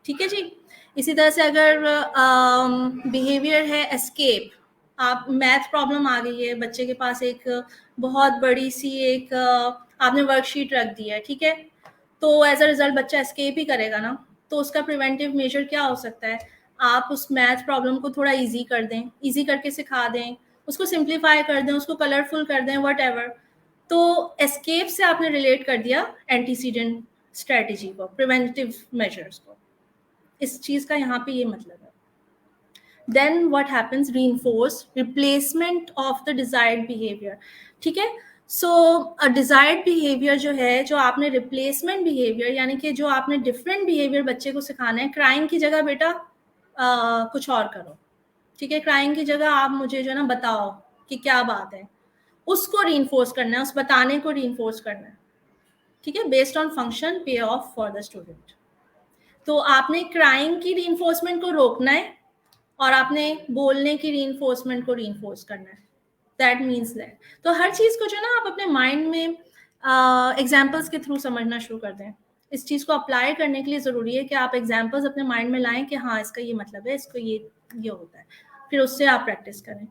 B: ठीक है जी। इसी तरह से अगर बिहेवियर है एस्केप, आप मैथ प्रॉब्लम आ गई है, बच्चे के पास एक बहुत बड़ी सी एक आपने वर्कशीट रख दी है, ठीक है, तो एज अ रिजल्ट बच्चा एस्केप ही करेगा ना। तो उसका प्रिवेंटिव मेजर क्या हो सकता है, आप उस मैथ प्रॉब्लम को थोड़ा इजी कर दें, इजी करके सिखा दें, उसको सिंप्लीफाई कर दें, उसको कलरफुल कर दें, वट तो एस्केप से आपने रिलेट कर दिया एंटीसीडेंट स्ट्रेटेजी को, प्रिवेंटिव मेजर्स को। इस चीज का यहाँ पे ये मतलब है। Then what happens, reinforce replacement of the desired behaviour, ठीक है। सो डिजायर्ड बिहेवियर जो है, जो आपने रिप्लेसमेंट बिहेवियर यानी कि जो आपने डिफरेंट बिहेवियर बच्चे को सिखाना है, क्राइंग की जगह बेटा कुछ और करो, ठीक है, क्राइंग की जगह आप मुझे जो है ना बताओ कि क्या बात है, उसको रीइंफोर्स करना है, उस बताने को रीइंफोर्स करना है, ठीक है, बेस्ड ऑन फंक्शन पे ऑफ फॉर द स्टूडेंट। तो आपने क्राइंग की रीइंफोर्समेंट को रोकना है और आपने बोलने की रीइंफोर्समेंट को रीइंफोर्स करना है। दैट मीन्स दैट तो हर चीज को जो ना आप अपने माइंड में एग्जाम्पल्स के थ्रू समझना शुरू कर दें। इस चीज को अप्लाई करने के लिए जरूरी है कि आप एग्जाम्पल्स अपने माइंड में लाएं कि हाँ इसका ये मतलब है, इसको ये होता है, फिर उससे आप प्रैक्टिस करें।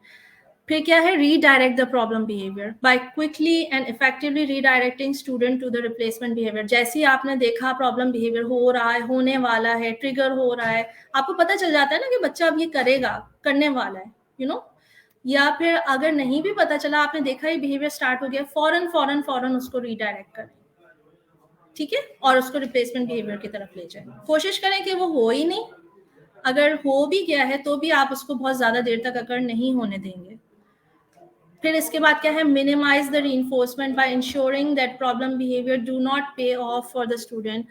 B: फिर क्या है, redirect the problem behaviour by quickly and effectively redirecting student to the replacement behaviour. जैसे ही आपने देखा प्रॉब्लम बिहेवियर हो रहा है, होने वाला है, ट्रिगर हो रहा है, आपको पता चल जाता है ना कि बच्चा अब ये करेगा, करने वाला है, यू नो, या फिर अगर नहीं भी पता चला, आपने देखा ये बिहेवियर स्टार्ट हो गया, फौरन फौरन फौरन उसको रीडायरेक्ट करें, ठीक है, और उसको रिप्लेसमेंट बिहेवियर की तरफ ले जाए। कोशिश करें कि वो हो ही नहीं, अगर हो भी गया है तो भी आप उसको बहुत ज्यादा देर तक अगर नहीं होने देंगे। फिर इसके बाद क्या है, minimise the reinforcement by ensuring that problem behaviour do not pay off for the student,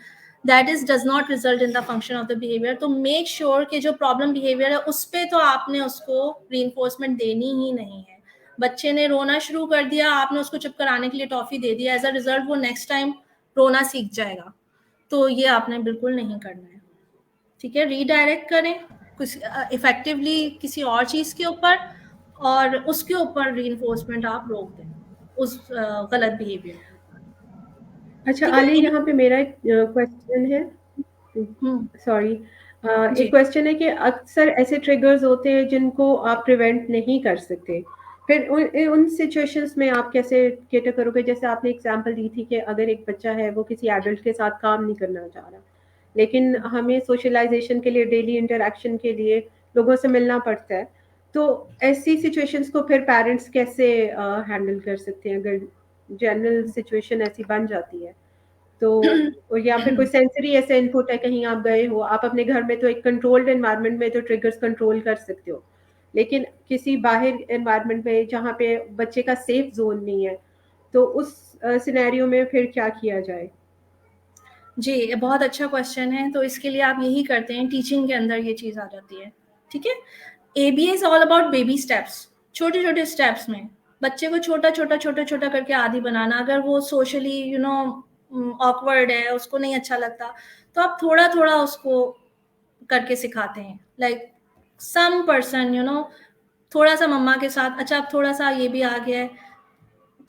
B: that is does not result in the function of the behaviour. तो मेक श्योर कि जो प्रॉब्लम बिहेवियर है उस पर तो आपने उसको रीइंफोर्समेंट देनी ही नहीं है। बच्चे ने रोना शुरू कर दिया, आपने उसको चुप कराने के लिए टॉफी दे दिया, एज अ रिजल्ट वो नेक्स्ट टाइम रोना सीख जाएगा, तो ये आपने बिल्कुल नहीं करना है, ठीक है। रीडायरेक्ट करें कुछ इफेक्टिवली किसी और चीज के ऊपर, और उसके ऊपर रीइंफोर्समेंट आप रोक दें उस गलत बिहेवियर।
C: अच्छा
B: ठीक है,
C: आलिया, यहाँ पे मेरा एक क्वेश्चन है, सॉरी,
B: जी
C: एक क्वेश्चन है कि अक्सर ऐसे ट्रिगर्स होते हैं जिनको आप प्रिवेंट नहीं कर सकते, फिर उन सिचुएशंस में आप कैसे कैटर करोगे? जैसे आपने एग्जांपल दी थी कि अगर एक बच्चा है वो किसी एडल्ट के साथ काम नहीं करना चाह रहा, लेकिन हमें सोशलाइजेशन के लिए, डेली इंटरेक्शन के लिए लोगों से मिलना पड़ता है, तो ऐसी सिचुएशंस को फिर पेरेंट्स कैसे हैंडल कर सकते हैं अगर जनरल सिचुएशन ऐसी बन जाती है तो? या फिर कोई सेंसरी ऐसा इनपुट है, कहीं आप गए हो, आप अपने घर में तो एक कंट्रोल्ड एनवायरनमेंट में तो ट्रिगर्स कंट्रोल कर सकते हो, लेकिन किसी बाहर एनवायरनमेंट में जहाँ पे बच्चे का सेफ जोन नहीं है, तो उस सिनेरियो में फिर क्या किया जाए?
B: जी, बहुत अच्छा क्वेश्चन है। तो इसके लिए आप यही करते हैं, टीचिंग के अंदर ये चीज आ जाती है, ठीक है। ABA is all about baby steps, छोटे छोटे स्टेप्स में बच्चे को छोटा छोटा छोटा छोटा करके आदि बनाना। अगर वो सोशली ऑकवर्ड है, उसको नहीं अच्छा लगता, तो आप थोड़ा थोड़ा उसको करके सिखाते हैं, लाइक सम पर्सन थोड़ा सा मम्मा के साथ, अच्छा अब थोड़ा सा ये भी आ गया है,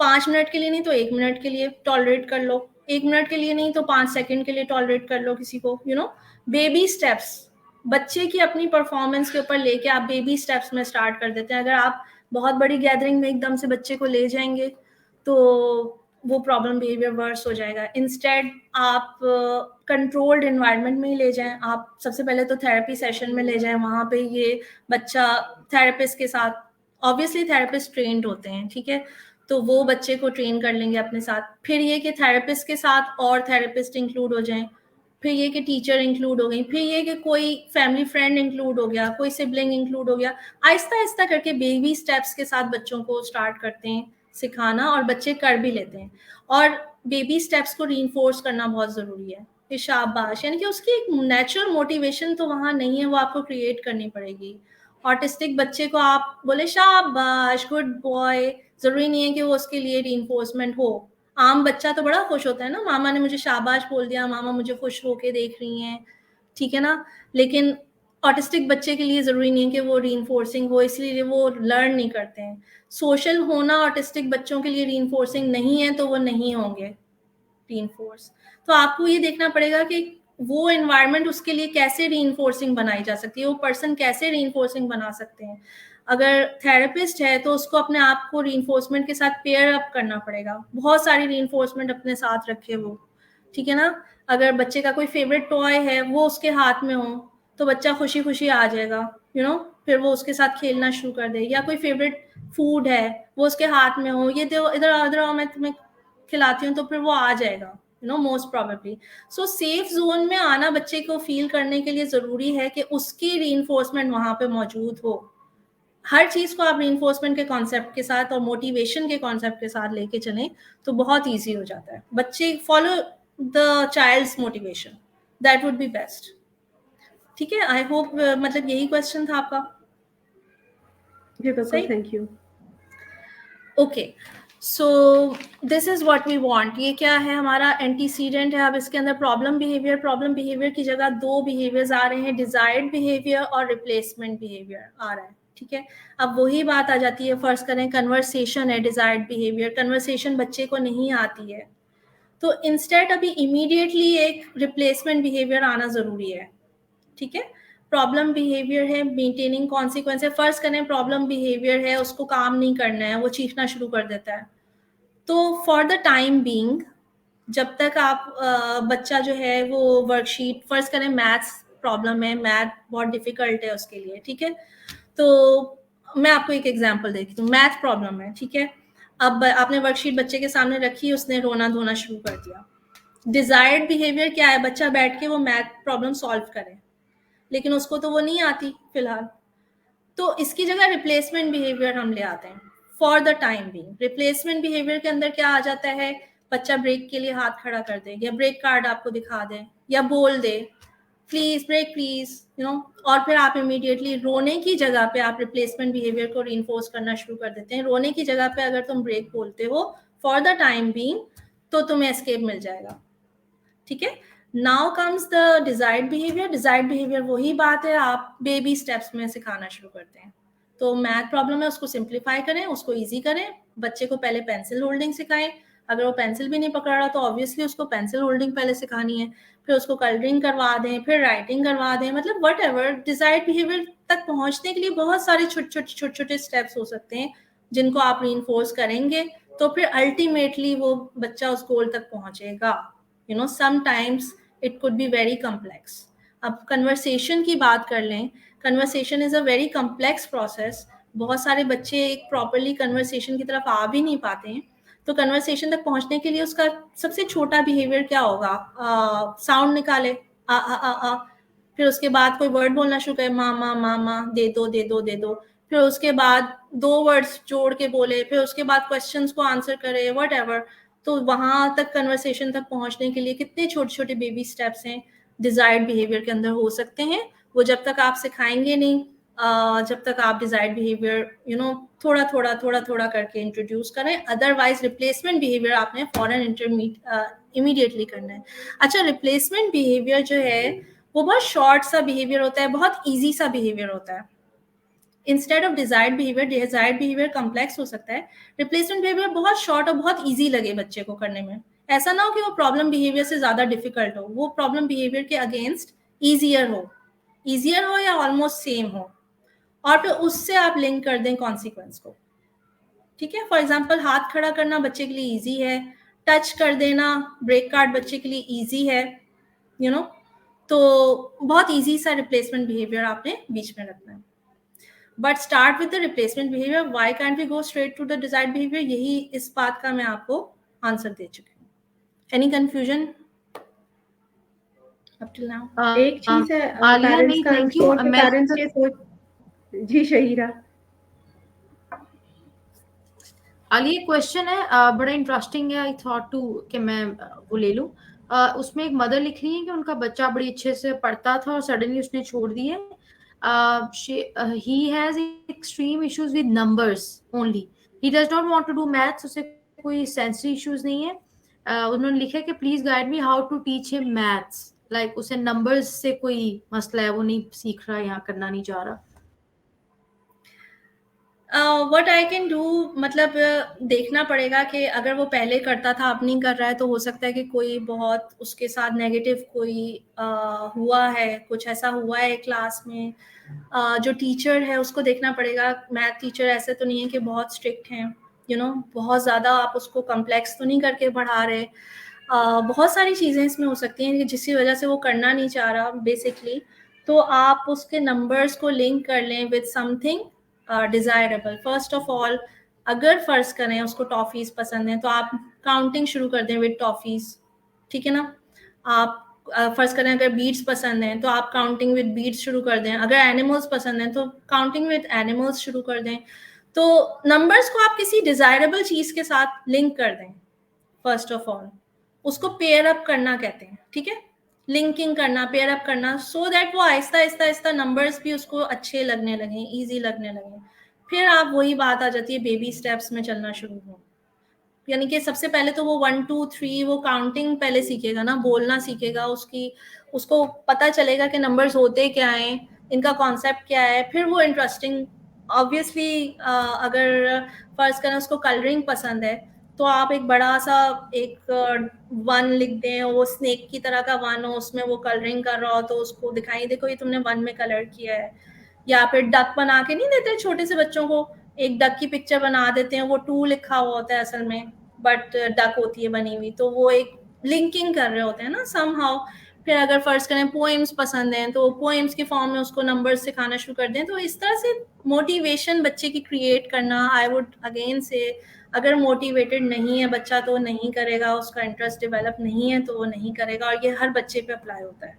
B: 5 मिनट के लिए नहीं तो 1 मिनट के लिए टॉलरेट कर लो, 1 मिनट के लिए नहीं तो 5 सेकंड के लिए टॉलरेट कर लो किसी को, बेबी स्टेप्स। बच्चे की अपनी परफॉर्मेंस के ऊपर लेके आप बेबी स्टेप्स में स्टार्ट कर देते हैं। अगर आप बहुत बड़ी गैदरिंग में एकदम से बच्चे को ले जाएंगे तो वो प्रॉब्लम बिहेवियर वर्स हो जाएगा। इंस्टेड आप कंट्रोल्ड एनवायरनमेंट में ही ले जाएं। आप सबसे पहले तो थेरेपी सेशन में ले जाएं, वहां पे ये बच्चा थेरेपिस्ट के साथ, ऑब्वियसली थेरेपिस्ट ट्रेंड होते हैं, ठीक है, तो वो बच्चे को ट्रेन कर लेंगे अपने साथ। फिर ये कि थेरेपिस्ट के साथ और थेरेपिस्ट इंक्लूड हो जाएं, फिर ये कि टीचर इंक्लूड हो गई, फिर ये कि कोई फैमिली फ्रेंड इंक्लूड हो गया, कोई सिबलिंग इंक्लूड हो गया। आहिस्ता आहिस्ता करके बेबी स्टेप्स के साथ बच्चों को स्टार्ट करते हैं सिखाना, और बच्चे कर भी लेते हैं। और बेबी स्टेप्स को रीइंफोर्स करना बहुत ज़रूरी है कि शाबाश, यानी कि उसकी एक नेचुरल मोटिवेशन तो वहाँ नहीं है, वो आपको क्रिएट करनी पड़ेगी। ऑटिस्टिक बच्चे को आप बोले शाबाश, गुड बॉय, ज़रूरी नहीं है कि वो उसके लिए रीइंफोर्समेंट हो। आम बच्चा तो बड़ा खुश होता है ना, मामा ने मुझे शाबाश बोल दिया, मामा मुझे खुश होके देख रही हैं, ठीक है ना। लेकिन ऑटिस्टिक बच्चे के लिए ज़रूरी नहीं है कि वो रीइंफोर्सिंग हो, इसलिए वो लर्न नहीं करते हैं। सोशल होना ऑटिस्टिक बच्चों के लिए रीइंफोर्सिंग नहीं है, तो वो नहीं होंगे रीइंफोर्स। तो आपको ये देखना पड़ेगा कि वो एनवायरनमेंट उसके लिए कैसे रीइंफोर्सिंग बनाई जा सकती है, वो पर्सन कैसे रीइंफोर्सिंग बना सकते हैं। अगर थेरेपिस्ट है तो उसको अपने आप को रीइंफोर्समेंट के साथ पेयर अप करना पड़ेगा, बहुत सारी रीइंफोर्समेंट अपने साथ रखे वो, ठीक है ना। अगर बच्चे का कोई फेवरेट टॉय है वो उसके हाथ में हो तो बच्चा खुशी खुशी आ जाएगा, फिर वो उसके साथ खेलना शुरू कर दे। या कोई फेवरेट फूड है वो उसके हाथ में हो, ये दो, इधर इधर आओ, मैं तुम्हें खिलाती हूँ, तो फिर वो आ जाएगा, मोस्ट प्रोबेबली। सो सेफ जोन में आना बच्चे को फील करने के लिए जरूरी है कि उसकी रीइंफोर्समेंट वहां पे मौजूद हो। हर चीज को आप रीइंफोर्समेंट के कॉन्सेप्ट के साथ और मोटिवेशन के कॉन्सेप्ट के साथ लेके चलें तो बहुत ईजी हो जाता है। बच्चे follow the child's motivation, that would be best. ठीक है, आई होप मतलब यही क्वेश्चन था आपका।
C: जी बिल्कुल, thank you.
B: Okay, so this is what we want. ये क्या है, हमारा एंटीसीडेंट है। अब इसके अंदर प्रॉब्लम बिहेवियर की जगह दो बिहेवियर्स आ रहे हैं, डिजायर्ड बिहेवियर और रिप्लेसमेंट बिहेवियर आ रहा है, ठीक है। अब वही बात आ जाती है, फर्ज करें कन्वर्सेशन है डिजायर्ड बिहेवियर, कन्वर्सेशन बच्चे को नहीं आती है, तो इंस्टेड अभी इमीडिएटली एक रिप्लेसमेंट बिहेवियर आना जरूरी है, ठीक है। प्रॉब्लम बिहेवियर है मेंटेनिंग कॉन्सिक्वेंस है। फर्ज करें प्रॉब्लम बिहेवियर है, उसको काम नहीं करना है, वो चीखना शुरू कर देता है, तो फॉर द टाइम बीइंग जब तक आप बच्चा जो है वो वर्कशीट, फर्ज करें मैथ्स प्रॉब्लम है, मैथ बहुत डिफिकल्ट है उसके लिए, ठीक है। तो मैं आपको एक एग्जांपल देती हूँ, मैथ प्रॉब्लम है, ठीक है। अब आपने वर्कशीट बच्चे के सामने रखी, उसने रोना धोना शुरू कर दिया। डिजायर्ड बिहेवियर क्या है, बच्चा बैठ के वो मैथ प्रॉब्लम सॉल्व करे, लेकिन उसको तो वो नहीं आती फिलहाल, तो इसकी जगह रिप्लेसमेंट बिहेवियर हम ले आते हैं for the time being. Replacement behaviour के अंदर क्या आ जाता है, बच्चा ब्रेक के लिए हाथ खड़ा कर दे, या ब्रेक कार्ड आपको दिखा दे, या बोल दे प्लीज ब्रेक प्लीज, और फिर आप इमीडिएटली रोने की जगह पे आप रिप्लेसमेंट बिहेवियर को रीइंफोर्स करना शुरू कर देते हैं। रोने की जगह पे अगर तुम ब्रेक बोलते हो फॉर द टाइम बीइंग तो तुम्हें एस्केप मिल जाएगा, ठीक है। Now comes the desired behaviour. Desired behaviour वही बात है, आप बेबी स्टेप्स में सिखाना शुरू करते हैं। तो मैथ प्रॉब्लम है, उसको सिंप्लीफाई करें, उसको इजी करें। बच्चे को पहले पेंसिल होल्डिंग सिखाएं, अगर वो पेंसिल भी नहीं पकड़ रहा तो ऑब्वियसली उसको पेंसिल होल्डिंग पहले सिखानी है, फिर उसको कलरिंग करवा दें, फिर राइटिंग करवा दें, मतलब वट एवर। डिजायर्ड बिहेवियर तक पहुंचने के लिए बहुत सारे छोटे छोटे स्टेप्स हो सकते हैं जिनको आप रीइंफोर्स करेंगे, तो फिर अल्टीमेटली वो बच्चा उस गोल तक पहुंचेगा। Sometimes it could be very complex. अब कन्वर्सेशन की बात कर लें, conversation is a very complex process. बहुत सारे बच्चे एक प्रॉपरली कन्वर्सेशन की तरफ आ भी नहीं पाते हैं, तो कन्वर्सेशन तक पहुंचने के लिए उसका सबसे छोटा बिहेवियर क्या होगा, साउंड निकाले, आ। फिर उसके बाद कोई वर्ड बोलना शुरू करे, माँ माँ माँ, दे दो दे दो दे दो। फिर उसके बाद दो वर्ड्स जोड़ के बोले, फिर उसके बाद क्वेश्चंस को आंसर करे, वट एवर। तो वहां तक कन्वर्सेशन तक पहुंचने के लिए कितने छोटे छोटे बेबी स्टेप्स हैं डिजायर्ड बिहेवियर के अंदर हो सकते हैं। वो जब तक आप सिखाएंगे नहीं, जब तक आप डिजायर्ड बिहेवियर थोड़ा थोड़ा करके इंट्रोड्यूस करें, अदरवाइज रिप्लेसमेंट बिहेवियर आपने फॉरन इमीडिएटली करना है। अच्छा, रिप्लेसमेंट बिहेवियर जो है वो बहुत शॉर्ट सा बिहेवियर होता है, बहुत ईजी सा बिहेवियर होता है। Instead of desired behaviour complex हो सकता है, रिप्लेसमेंट बिहेवियर बहुत शॉर्ट और बहुत ईजी लगे बच्चे को करने में। ऐसा ना हो कि वो प्रॉब्लम बिहेवियर से ज्यादा डिफिकल्ट हो, वो प्रॉब्लम बिहेवियर के अगेंस्ट ईजियर हो या ऑलमोस्ट सेम हो, और फिर उससे आप लिंक कर दें कॉन्सिक्वेंस को, ठीक है। फॉर एग्जाम्पल, हाथ खड़ा करना बच्चे के लिए ईजी है, टच कर देना ब्रेक कार्ड बच्चे के लिए ईजी है, तो बहुत ईजी सा रिप्लेसमेंट बिहेवियर आपने बीच में रखना है। But start with the replacement behaviour, why can't we go straight to the desired behaviour, यही इस बात का मैं आपको आंसर दे चुकी हूँ। Any confusion up till now?
C: एक चीज है,
A: आलिया नहीं, थैंक यू।
C: पेरेंट्स के सोच। जी शहीरा।
A: आलिया, क्वेश्चन है बड़ा इंटरेस्टिंग है, आई थॉट टू कि मैं वो ले लूं। उसमें एक मदर लिख रही है कि उनका बच्चा बड़ी अच्छे से पढ़ता था और सडनली उसने छोड़ दिए। he has extreme issues with numbers only. He does not want to do maths. उसे कोई सेंसरी इश्यूज नहीं है। उन्होंने लिखा कि please guide me how to teach him maths. Like उसे नंबर्स से कोई मसला है, वो नहीं सीख रहा, यहाँ करना नहीं चाह रहा?
B: व्हाट आई कैन डू, मतलब देखना पड़ेगा कि अगर वो पहले करता था अब नहीं कर रहा है, तो हो सकता है कि कोई बहुत उसके साथ नेगेटिव कोई हुआ है, कुछ ऐसा हुआ है क्लास में। जो टीचर है उसको देखना पड़ेगा। मैथ टीचर ऐसे तो नहीं है कि बहुत स्ट्रिक्ट हैं, बहुत ज़्यादा आप उसको कम्प्लेक्स तो नहीं करके पढ़ा रहे। बहुत सारी चीज़ें इसमें हो सकती हैं कि जिसकी वजह से वो करना नहीं चाह रहा बेसिकली। तो आप उसके नंबर्स को लिंक कर लें with something desirable. First of all, अगर फर्ज करें उसको टॉफीज पसंद है, तो आप काउंटिंग शुरू कर दें विद टॉफीज, ठीक है ना। आप फर्ज करें अगर बीट्स पसंद हैं, तो आप काउंटिंग विद बीट्स शुरू कर दें। अगर एनिमल्स पसंद हैं, तो काउंटिंग विद एनिमल्स शुरू कर दें। तो नंबर्स को आप किसी डिजायरेबल चीज के साथ लिंक कर दें। फर्स्ट ऑफ ऑल उसको पेयर अप करना कहते हैं, ठीक है। लिंकिंग करना, पेयर अप करना, सो दैट वो आहिस्ता आहिस्ता आहिस्ता नंबर्स भी उसको अच्छे लगने लगे, इजी लगने लगे। फिर आप वही बात आ जाती है, बेबी स्टेप्स में चलना शुरू हो। यानी कि सबसे पहले तो वो 1 2 3 वो काउंटिंग पहले सीखेगा ना, बोलना सीखेगा, उसको पता चलेगा कि नंबर्स होते क्या हैं, इनका कॉन्सेप्ट क्या है। फिर वो इंटरेस्टिंग, ऑब्वियसली अगर फर्ज करें उसको कलरिंग पसंद है, तो आप एक बड़ा सा एक वन लिख दें, वो स्नेक की तरह का वन हो, उसमें वो कलरिंग कर रहा हो, तो उसको दिखाई देखो ये तुमने वन में कलर किया है। या फिर डक बना के नहीं देते छोटे से बच्चों को, एक डक की पिक्चर बना देते हैं, वो 2 लिखा हुआ होता है असल में, बट डक होती है बनी हुई, तो वो एक लिंकिंग कर रहे होते हैं ना समहाउ। फिर अगर फर्ज करें पोएम्स पसंद हैं, तो पोएम्स के फॉर्म में उसको नंबर्स सिखाना शुरू कर दें। तो इस तरह से मोटिवेशन बच्चे की क्रिएट करना। आई वुड अगेन से, अगर मोटिवेटेड नहीं है बच्चा तो नहीं करेगा, उसका इंटरेस्ट डेवलप नहीं है तो वो नहीं करेगा, और ये हर बच्चे पे अप्लाई होता है,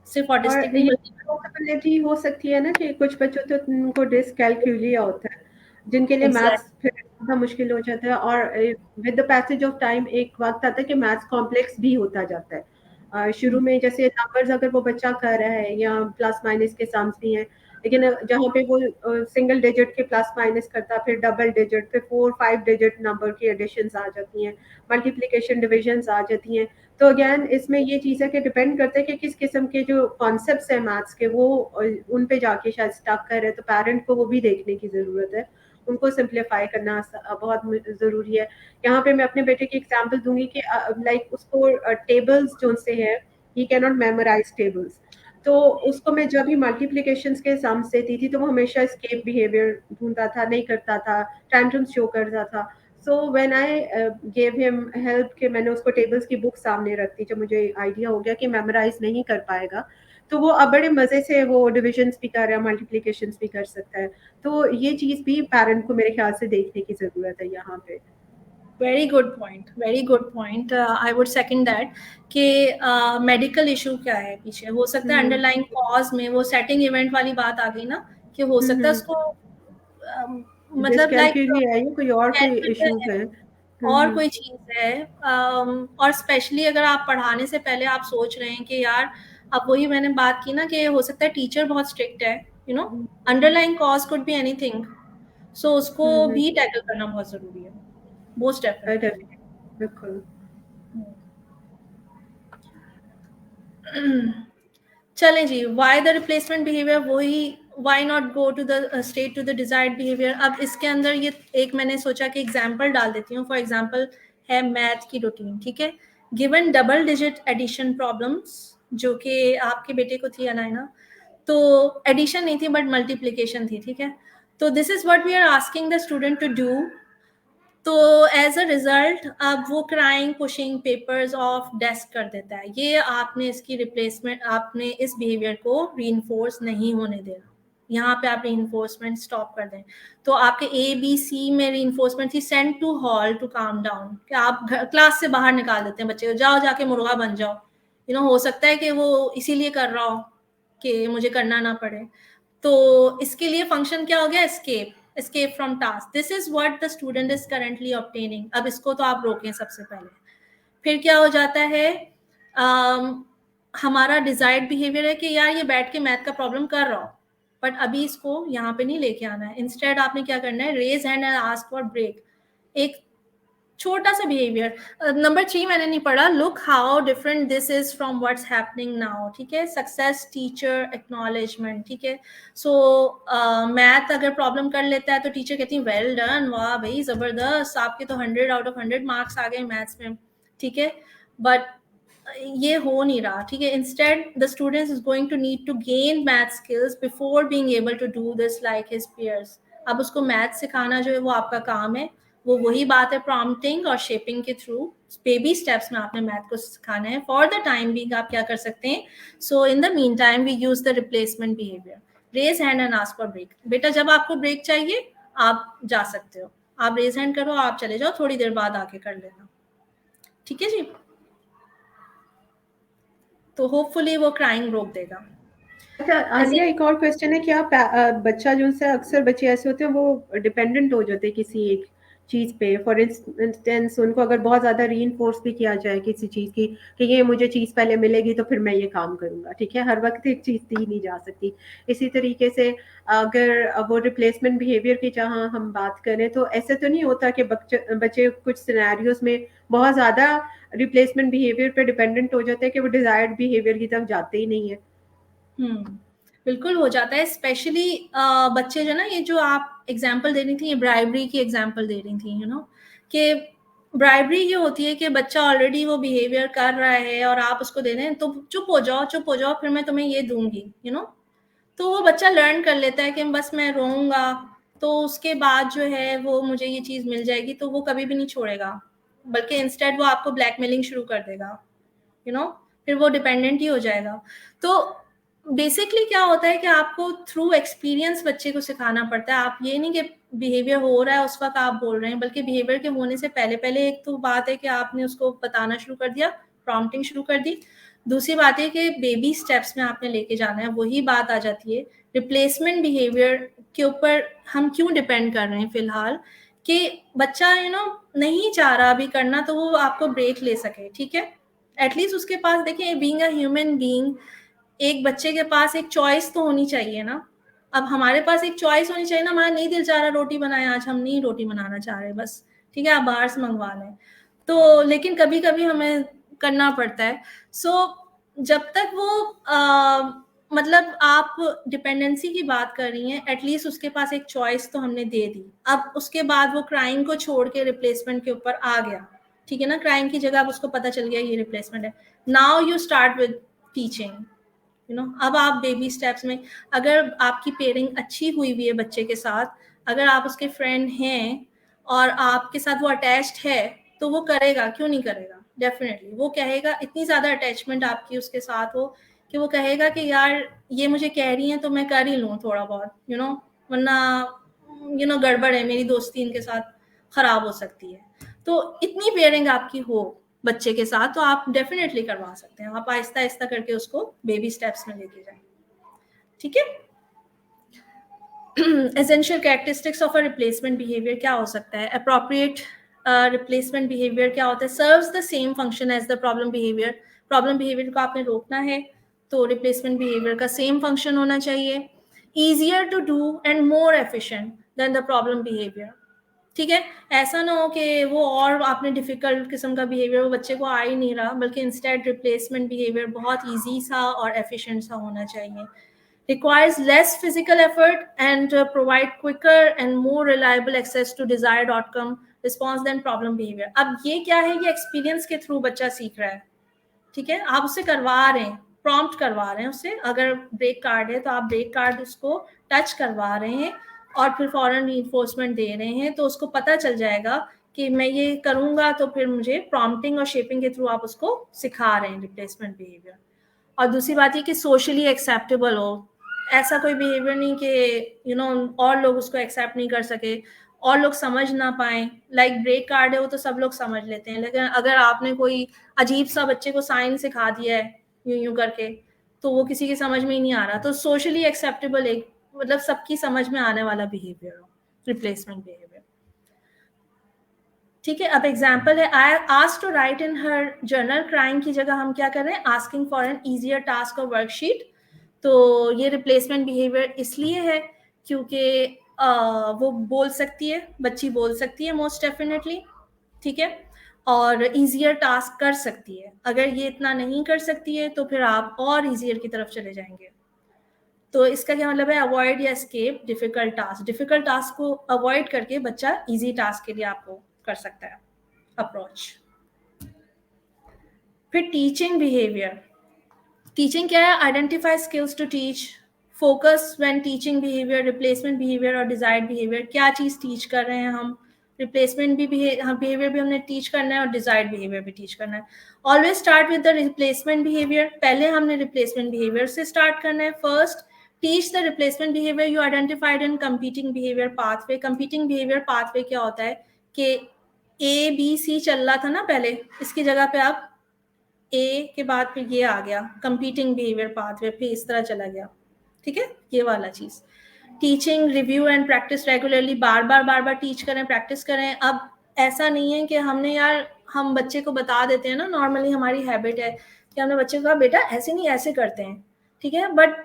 B: सिर्फ ऑटिस्टिक
C: और
B: नहीं
C: ये
B: बल्कि।
C: पॉसिबिलिटी हो सकती है ना कि कुछ बच्चों तो उनको डिसकैलकुलिया होता है, जिनके लिए मैथ्स
B: एग्जैक्ट
C: फिर ज़्यादा मुश्किल हो जाता है, और with the passage of time एक वक्त आता है कि मैथ्स कॉम्प्लेक्स भी होता जाता है। शुरू में जैसे नंबर्स अगर वो बच्चा कर रहा है या प्लस माइनस के सम्स भी हैं, लेकिन जहाँ पे वो सिंगल डिजिट के प्लस माइनस करता, फिर डबल डिजिट, फिर 4 5 डिजिट नंबर की एडिशंस आ जाती हैं, मल्टीप्लिकेशन डिविजन्स आ जाती हैं। तो अगेन इसमें ये चीज़ है कि डिपेंड करता है कि किस किस्म के जो कॉन्सेप्ट्स हैं मैथ्स के, वो उन पे जाके शायद स्टक कर रहे हैं, तो पेरेंट को वो भी देखने की ज़रूरत है, उनको सिंप्लीफाई करना बहुत ज़रूरी है। यहाँ पे मैं अपने बेटे की एग्जांपल दूंगी कि लाइक उसको टेबल्स जो से है, he can not memorise tables. तो उसको मैं जब भी मल्टीप्लिकेशंस के सम्स देती थी, तो वो हमेशा एस्केप बिहेवियर ढूंढता था, नहीं करता था, टैंट्रम्स शो करता था। So when I gave him help कि मैंने उसको टेबल्स की बुक सामने रख दी, जब मुझे आइडिया हो गया कि मेमोराइज नहीं कर पाएगा, तो वो अब बड़े मजे से वो डिविजन्स भी कर रहा है, मल्टीप्लिकेशंस भी कर सकता है। तो ये चीज भी पेरेंट को मेरे ख्याल से देखने की जरूरत है यहाँ पे।
B: Very good point, very good point. I would second that कि मेडिकल इशू क्या है पीछे, हो सकता है
C: हम्म
B: अंडरलाइन कॉज में वो सेटिंग इवेंट वाली बात आ गई ना, कि हो सकता है
C: हम्म
B: उसको मतलब लाइक
C: डिसकैलकुलिया है या कोई और कोई इश्यूज है।
B: और
C: हम्म
B: कोई चीज है। और स्पेशली अगर आप पढ़ाने से पहले आप सोच रहे हैं कि यार, अब वही मैंने बात की ना कि हो सकता है टीचर बहुत स्ट्रिक्ट है,
C: hmm
B: underline cause could be anything, so उसको
C: हम्म,
B: भी टैकल करना बहुत जरूरी है, मोस्ट डेफिनेटली।
C: बिल्कुल।
B: चलें जी, वाई द रिप्लेसमेंट बिहेवियर, वही why not go to the state to the desired behaviour. अब इसके अंदर ये एक मैंने सोचा कि एग्जाम्पल डाल देती हूँ। फॉर एग्जाम्पल है मैथ की रूटीन, ठीक है। Given double digit addition problems, जो कि आपके बेटे को थी अनायना, तो एडिशन नहीं थी बट मल्टीप्लीकेशन थी, ठीक है। तो this is what we are asking the student to do. तो एज अ रिजल्ट अब वो crying, pushing papers off desk कर देता है। ये आपने इसकी रिप्लेसमेंट, आपने इस बिहेवियर को रीइंफोर्स नहीं होने देना। यहाँ पे आप रीइंफोर्समेंट स्टॉप कर दें। तो आपके ABC में रीइंफोर्समेंट थी send to hall to calm down, कि आप क्लास से बाहर निकाल देते हैं बच्चे को, जाओ जाके मुर्गा बन जाओ। हो सकता है कि वो इसीलिए कर रहा हो कि मुझे करना ना पड़े। तो इसके लिए फंक्शन क्या हो गया, escape from task. This is what the student is currently obtaining. अब इसको तो आप रोकें सबसे पहले। फिर क्या हो जाता है, हमारा डिजायर्ड बिहेवियर है कि यार ये बैठ के मैथ का प्रॉब्लम कर रहा हो, बट अभी इसको यहाँ पे नहीं लेके आना है। इंस्टेड आपने क्या करना है, raise hand and ask for break. एक छोटा सा बिहेवियर। नंबर 3 मैंने नहीं पढ़ा, look how different this is from what's happening now, ठीक है। सक्सेस, टीचर, एक्नॉलेजमेंट, ठीक है। सो मैथ अगर प्रॉब्लम कर लेता है तो टीचर कहती है वेल डन, वाह भाई जबरदस्त, आपके तो 100 आउट ऑफ 100 मार्क्स आ गए मैथ्स में, ठीक है। बट ये हो नहीं रहा, ठीक है। Instead the student is going to need to gain math skills before being able to do this like his peers. अब उसको मैथ सिखाना जो है वो आपका काम है। वो वही बात है प्रॉम्प्टिंग और शेपिंग के थ्रू, बेबी स्टेप्स में आपने मैथ को सिखाना है। फॉर द टाइम बीइंग आप क्या कर सकते हैं, so in the meantime we use the replacement behaviour, raise hand and ask for break. बेटा जब आपको ब्रेक चाहिए आप जा सकते हो, आप रेज हैंड करो, आप चले जाओ, थोड़ी देर बाद आके कर लेना, ठीक है जी। तो होपफुली वो क्राइंग रोक देगा।
C: अच्छा आलिया, एक और क्वेश्चन है, क्या बच्चा जो से अक्सर बच्चे ऐसे होते हैं वो डिपेंडेंट हो जाते हैं किसी एक चीज पे। फॉर इंस्टेंस उनको अगर बहुत ज्यादा रीइंफोर्स भी किया जाए किसी चीज की कि ये मुझे चीज पहले मिलेगी तो फिर मैं ये काम करूंगा, ठीक है, हर वक्त एक चीज दी नहीं जा सकती। इसी तरीके से अगर वो रिप्लेसमेंट बिहेवियर की जहाँ हम बात करें तो ऐसे तो नहीं होता कि बच्चे कुछ सिनेरियोज में बहुत ज्यादा रिप्लेसमेंट बिहेवियर पे डिपेंडेंट हो जाते हैं कि वो डिजायर्ड बिहेवियर की तरफ जाते ही नहीं है।
B: बिल्कुल हो जाता है। स्पेशली बच्चे जो ना, ये जो आप एग्जाम्पल दे रही थी, ये ब्राइबरी की एग्जाम्पल दे रही थी, यू नो, कि ब्राइबरी ये होती है कि बच्चा ऑलरेडी वो बिहेवियर कर रहा है और आप उसको दे रहे हैं, तो चुप हो जाओ, फिर मैं तुम्हें ये दूंगी, यू नो। तो वो बच्चा लर्न कर लेता है कि बस मैं रोऊंगा तो उसके बाद जो है वो मुझे ये चीज़ मिल जाएगी, तो वो कभी भी नहीं छोड़ेगा, बल्कि इंस्टेड वो आपको ब्लैकमेलिंग शुरू कर देगा, यू नो, फिर वो डिपेंडेंट ही हो जाएगा। तो बेसिकली क्या होता है कि आपको थ्रू एक्सपीरियंस बच्चे को सिखाना पड़ता है। आप ये नहीं कि बिहेवियर हो रहा है उस वक्त आप बोल रहे हैं, बल्कि बिहेवियर के होने से पहले पहले एक तो बात है कि आपने उसको बताना शुरू कर दिया, प्रॉम्प्टिंग शुरू कर दी। दूसरी बात है कि बेबी स्टेप्स में आपने लेके जाना है। वही बात आ जाती है रिप्लेसमेंट बिहेवियर के ऊपर हम क्यों डिपेंड कर रहे हैं फिलहाल, कि बच्चा यू नो नहीं चाह रहा अभी करना, तो वो आपको ब्रेक ले सके, ठीक है। एटलीस्ट उसके पास देखिए, बीइंग अ ह्यूमन बीइंग, एक बच्चे के पास एक चॉइस तो होनी चाहिए ना। अब हमारे पास एक चॉइस होनी चाहिए ना, हमारा नहीं दिल चाह रहा रोटी बनाए, आज हम नहीं रोटी बनाना चाह रहे, बस ठीक है आप बाहर से मंगवा लें, तो लेकिन कभी कभी हमें करना पड़ता है। सो जब तक वो मतलब आप डिपेंडेंसी की बात कर रही हैं, एटलीस्ट उसके पास एक चॉइस तो हमने दे दी। अब उसके बाद वो क्राइम को छोड़ के रिप्लेसमेंट के ऊपर आ गया, ठीक है ना, क्राइम की जगह अब उसको पता चल गया ये रिप्लेसमेंट है। Now you start with teaching, you know. अब आप बेबी स्टेप्स में, अगर आपकी पेयरिंग अच्छी हुई हुई है बच्चे के साथ, अगर आप उसके फ्रेंड हैं और आपके साथ वो अटैच्ड है, तो वो करेगा, क्यों नहीं करेगा, डेफिनेटली वो कहेगा। इतनी ज़्यादा अटैचमेंट आपकी उसके साथ हो कि वो कहेगा कि यार ये मुझे कह रही हैं तो मैं कर ही लूँ थोड़ा बहुत, यू नो, वरना यू नो गड़बड़ है, मेरी दोस्ती इनके साथ ख़राब हो सकती है। तो इतनी पेयरिंग आपकी हो बच्चे के साथ तो आप डेफिनेटली करवा सकते हैं। आप आहिस्ता आहिस्ता करके उसको बेबी स्टेप्स में लेके जाएं, ठीक है। Essential characteristics of a replacement behaviour क्या हो सकता है? अप्रोप्रिएट रिप्लेसमेंट बिहेवियर क्या होता है? Serves the same function as the problem behaviour. Problem behaviour को आपने रोकना है तो रिप्लेसमेंट बिहेवियर का सेम फंक्शन होना चाहिए। Easier to do and more efficient than the problem behaviour, ठीक है। ऐसा ना हो कि वो और आपने डिफिकल्ट किस्म का बिहेवियर वो बच्चे को आ ही नहीं रहा, बल्कि इंस्टेड रिप्लेसमेंट बिहेवियर बहुत इजी सा और एफिशिएंट सा होना चाहिए। requires less physical effort and provide quicker and more reliable access to desired outcome response than problem behavior। अब ये क्या है, ये एक्सपीरियंस के थ्रू बच्चा सीख रहा है, ठीक है। आप उससे करवा रहे हैं, प्रॉम्प्ट करवा रहे हैं उससे। अगर ब्रेक कार्ड है तो आप ब्रेक कार्ड उसको टच करवा रहे हैं और फिर फॉरन रीइंफोर्समेंट दे रहे हैं, तो उसको पता चल जाएगा कि मैं ये करूंगा तो फिर मुझे प्रॉम्प्टिंग और शेपिंग के थ्रू आप उसको सिखा रहे हैं रिप्लेसमेंट बिहेवियर। और दूसरी बात ये कि सोशली एक्सेप्टेबल हो, ऐसा कोई बिहेवियर नहीं कि यू नो और लोग उसको एक्सेप्ट नहीं कर सके और लोग समझ ना पाए। लाइक ब्रेक कार्ड है वो तो सब लोग समझ लेते हैं, लेकिन अगर आपने कोई अजीब सा बच्चे को साइन सिखा दिया है यूं यूं करके, तो वो किसी की समझ में ही नहीं आ रहा। तो सोशली एक्सेप्टेबल एक मतलब सबकी समझ में आने वाला बिहेवियर हो रिप्लेसमेंट बिहेवियर, ठीक है। अब एग्जाम्पल है, I asked to write in her journal. Crime की जगह हम क्या कर रहे हैं, asking for an easier task और वर्कशीट। तो ये रिप्लेसमेंट बिहेवियर इसलिए है क्योंकि वो बोल सकती है, बच्ची बोल सकती है मोस्ट डेफिनेटली, ठीक है, और ईजियर टास्क कर सकती है। अगर ये इतना नहीं कर सकती है तो फिर आप और ईजियर की तरफ चले जाएंगे। तो इसका क्या मतलब है, अवॉइड या escape difficult task. Difficult task को अवॉइड करके बच्चा इजी टास्क के लिए आपको कर सकता है अप्रोच। फिर टीचिंग बिहेवियर। टीचिंग क्या है, identify skills to teach, focus when teaching behaviour, replacement behaviour और डिजायर्ड बिहेवियर। क्या चीज टीच कर रहे हैं हम, रिप्लेसमेंट भी बिहेवियर भी हमने टीच करना है और डिजायर्ड बिहेवियर भी टीच करना है। Always start with the replacement behaviour. पहले हमने रिप्लेसमेंट बिहेवियर से स्टार्ट करना है। First teach the replacement behaviour you identified in competing behaviour pathway. Competing behaviour pathway क्या होता है कि ABC चल रहा था ना पहले, इसकी जगह पे आप A के बाद फिर ये आ गया कंपीटिंग बिहेवियर पाथवे, फिर इस तरह चला गया। ठीक है, ये वाला चीज। Teaching review and practice regularly, bar bar teach करें, प्रैक्टिस करें। अब ऐसा नहीं है कि हमने यार, हम बच्चे को बता देते हैं ना, नॉर्मली हमारी हैबिट है कि हमने बच्चे को कहा बेटा ऐसे नहीं ऐसे करते हैं, ठीक है, बट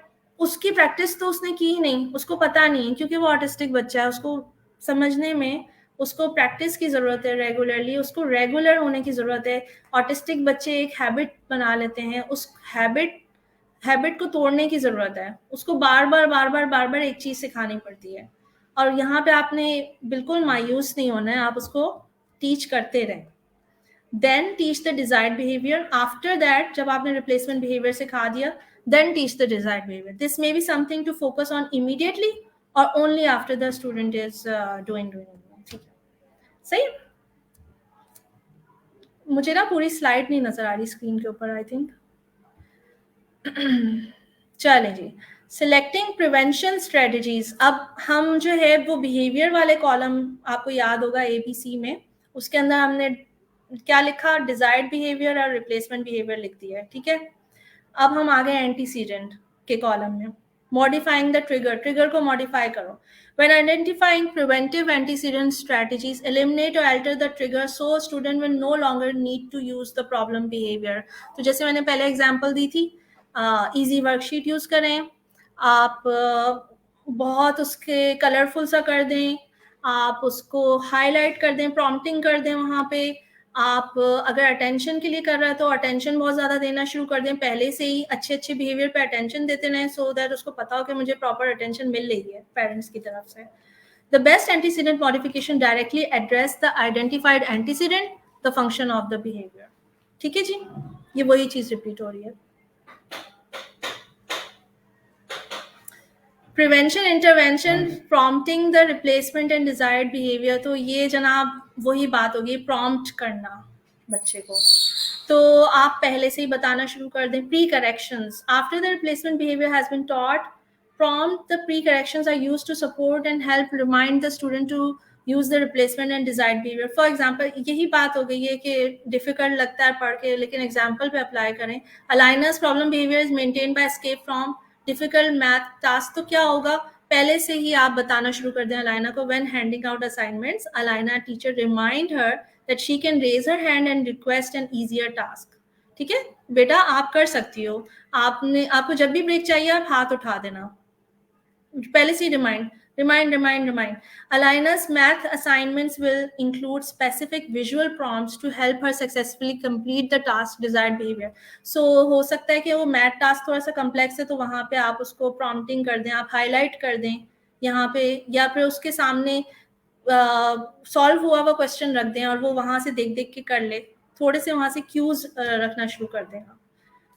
B: उसकी प्रैक्टिस तो उसने की ही नहीं, उसको पता नहीं, क्योंकि वो ऑटिस्टिक बच्चा है, उसको समझने में उसको प्रैक्टिस की जरूरत है रेगुलरली, उसको रेगुलर होने की जरूरत है। ऑटिस्टिक बच्चे एक हैबिट बना लेते हैं, उस हैबिट को तोड़ने की जरूरत है, उसको बार बार एक चीज सिखानी पड़ती है। और यहाँ पे आपने बिल्कुल मायूस नहीं होना है, आप उसको टीच करते रहें। Then teach the desired behaviour. After that, जब आपने रिप्लेसमेंट बिहेवियर सिखा दिया, then teach the desired behaviour. This may be something to focus on immediately और only after the student is doing. ठीक है, सही। मुझे ना पूरी स्लाइड नहीं नजर आ रही स्क्रीन के ऊपर, आई थिंक। चलें जी, सिलेक्टिंग प्रिवेंशन स्ट्रेटजीज। अब हम जो है वो बिहेवियर वाले कॉलम आपको याद होगा ABC में, उसके अंदर हमने क्या लिखा, डिजायर्ड बिहेवियर और रिप्लेसमेंट बिहेवियर लिख दिया है। ठीक है, अब हम आ गए एंटीसीडेंट के कॉलम में। मॉडिफाइंग द ट्रिगर, ट्रिगर को मॉडिफाई करो। When identifying preventive antecedent strategies, eliminate or alter the trigger so student will no longer need to use the problem behavior. तो जैसे मैंने पहले एग्जांपल दी थी, इजी वर्कशीट यूज करें, आप बहुत उसके कलरफुल सा कर दें, आप उसको हाईलाइट कर दें, प्रॉम्प्टिंग कर दें वहाँ पे। आप अगर अटेंशन के लिए कर रहा है तो अटेंशन बहुत ज़्यादा देना शुरू कर दें, पहले से ही अच्छे बिहेवियर पे अटेंशन देते रहें, सो दैट उसको पता हो कि मुझे प्रॉपर अटेंशन मिल रही है पेरेंट्स की तरफ से। The best antecedent modification directly address the identified antecedent, the function of the behaviour. ठीक है जी, ये वही चीज़ रिपीट हो रही है। Prevention, intervention, prompting the replacement and desired behaviour. तो ये जनाब वही बात होगी, प्रॉम्प्ट करना बच्चे को। तो आप पहले से ही बताना शुरू कर दें। Pre corrections, after the replacement behaviour has been taught, prompt the pre-corrections are used to support and help remind the student to use the replacement and desired behavior. For example, यही बात हो गई है कि difficult लगता है पढ़ के, लेकिन example पे apply करें। Aligners problem behavior is maintained by escape from difficult math task। तो क्या होगा, पहले से ही आप बताना शुरू कर दें अलाइना को, when handing out assignments, Alaina teacher remind her that she can raise her hand and request an easier task। ठीक है बेटा, आप कर सकती हो, आपको जब भी ब्रेक चाहिए आप हाथ उठा देना, पहले से remind. Alina's math assignments will include specific visual prompts to help her successfully complete the task desired behavior। So हो सकता है कि वो मैथ टास्क थोड़ा सा कम्प्लेक्स है, तो वहाँ पे आप उसको प्रॉम्प्टिंग कर दें, आप हाईलाइट कर दें यहाँ पे, या फिर उसके सामने सॉल्व हुआ हुआ क्वेश्चन रख दें और वो वहाँ से देख के कर ले, थोड़े से वहाँ से क्यूज रखना शुरू कर दें,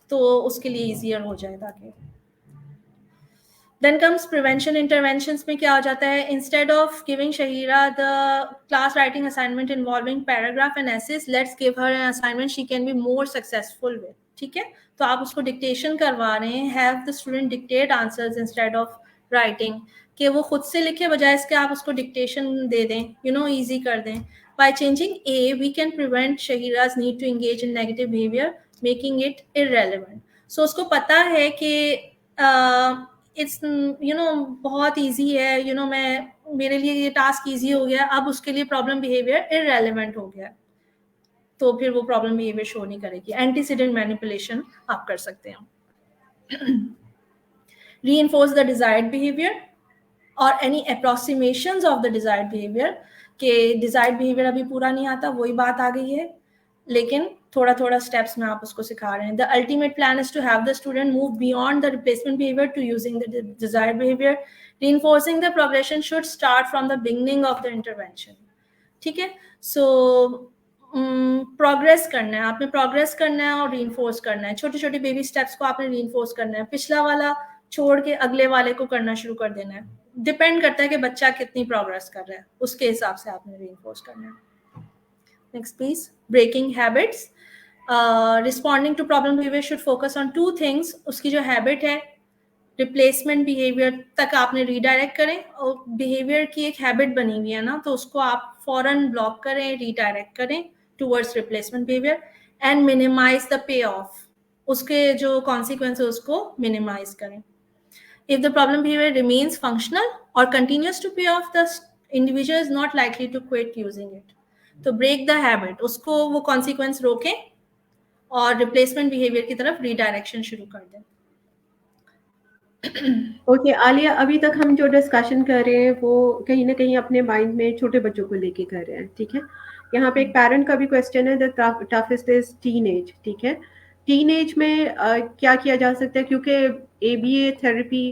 B: तो उसके लिए ईजियर हो जाए ताकि। Then comes prevention interventions में क्या हो जाता है, instead of giving Shahira the class writing assignment involving paragraph and essays, let's give her an assignment she can be more successful with। ठीक है, तो आप उसको डिक्टेशन करवा रहे हैं, have the student dictate answers instead of writing, कि वो खुद से लिखे बजाय इसके आप उसको डिक्टेशन दे दें, easy कर दें। By changing A, we can prevent Shahira's need to engage in negative behavior, making it irrelevant। So उसको पता है कि इट्स बहुत इजी है, मेरे लिए ये टास्क इजी हो गया, अब उसके लिए प्रॉब्लम बिहेवियर इररेलेवेंट हो गया, तो फिर वो प्रॉब्लम बिहेवियर शो नहीं करेगी। एंटीसीडेंट मैनिपुलेशन आप कर सकते हैं। रीइंफोर्स द डिजायर्ड बिहेवियर और any approximations of the desired behaviour, कि डिजायर्ड बिहेवियर अभी पूरा नहीं आता, वही बात आ गई है, लेकिन थोड़ा थोड़ा स्टेप्स में आप उसको सिखा रहे हैं. The ultimate plan is to have the student move beyond the replacement behaviour to using the desired behaviour. Reinforcing the progression should start from the beginning of the intervention. ठीक है. सो प्रोग्रेस करना है, आपने प्रोग्रेस करना है और reinforce करना है. छोटे छोटे बेबी स्टेप्स को आपने रीइंफोर्स करना है. पिछला वाला छोड़ के अगले वाले को करना शुरू कर देना है. डिपेंड करता है कि बच्चा कितनी प्रोग्रेस कर रहा है, उसके हिसाब से आपने रीइंफोर्स करना है. Next please. Breaking habits. Responding to problem behaviour should focus on 2 things. उसकी जो हैबिट है रिप्लेसमेंट बिहेवियर तक आपने रीडायरेक्ट करें, और बिहेवियर की एक हैबिट बनी हुई है ना, तो उसको आप फौरन ब्लॉक करें, रीडायरेक्ट करें towards replacement behaviour and minimise the pay off. उसके जो कॉन्सिक्वेंस है उसको मिनिमाइज करें. If the problem behaviour remains functional और continues to pay off, the individual is not likely to quit using it. तो break the habit, उसको वो consequence रोकें और रिप्लेसमेंट बिहेवियर की तरफ रीडायरेक्शन शुरू कर दें.
C: ओके आलिया, अभी तक हम जो डिस्कशन कर रहे हैं वो कहीं ना कहीं अपने माइंड में छोटे बच्चों को लेके कर रहे हैं. ठीक है. यहाँ पे एक पेरेंट का भी क्वेश्चन है. The toughest is teen age. ठीक है. टीन एज में क्या किया जा सकता है, क्योंकि ABA थेरेपी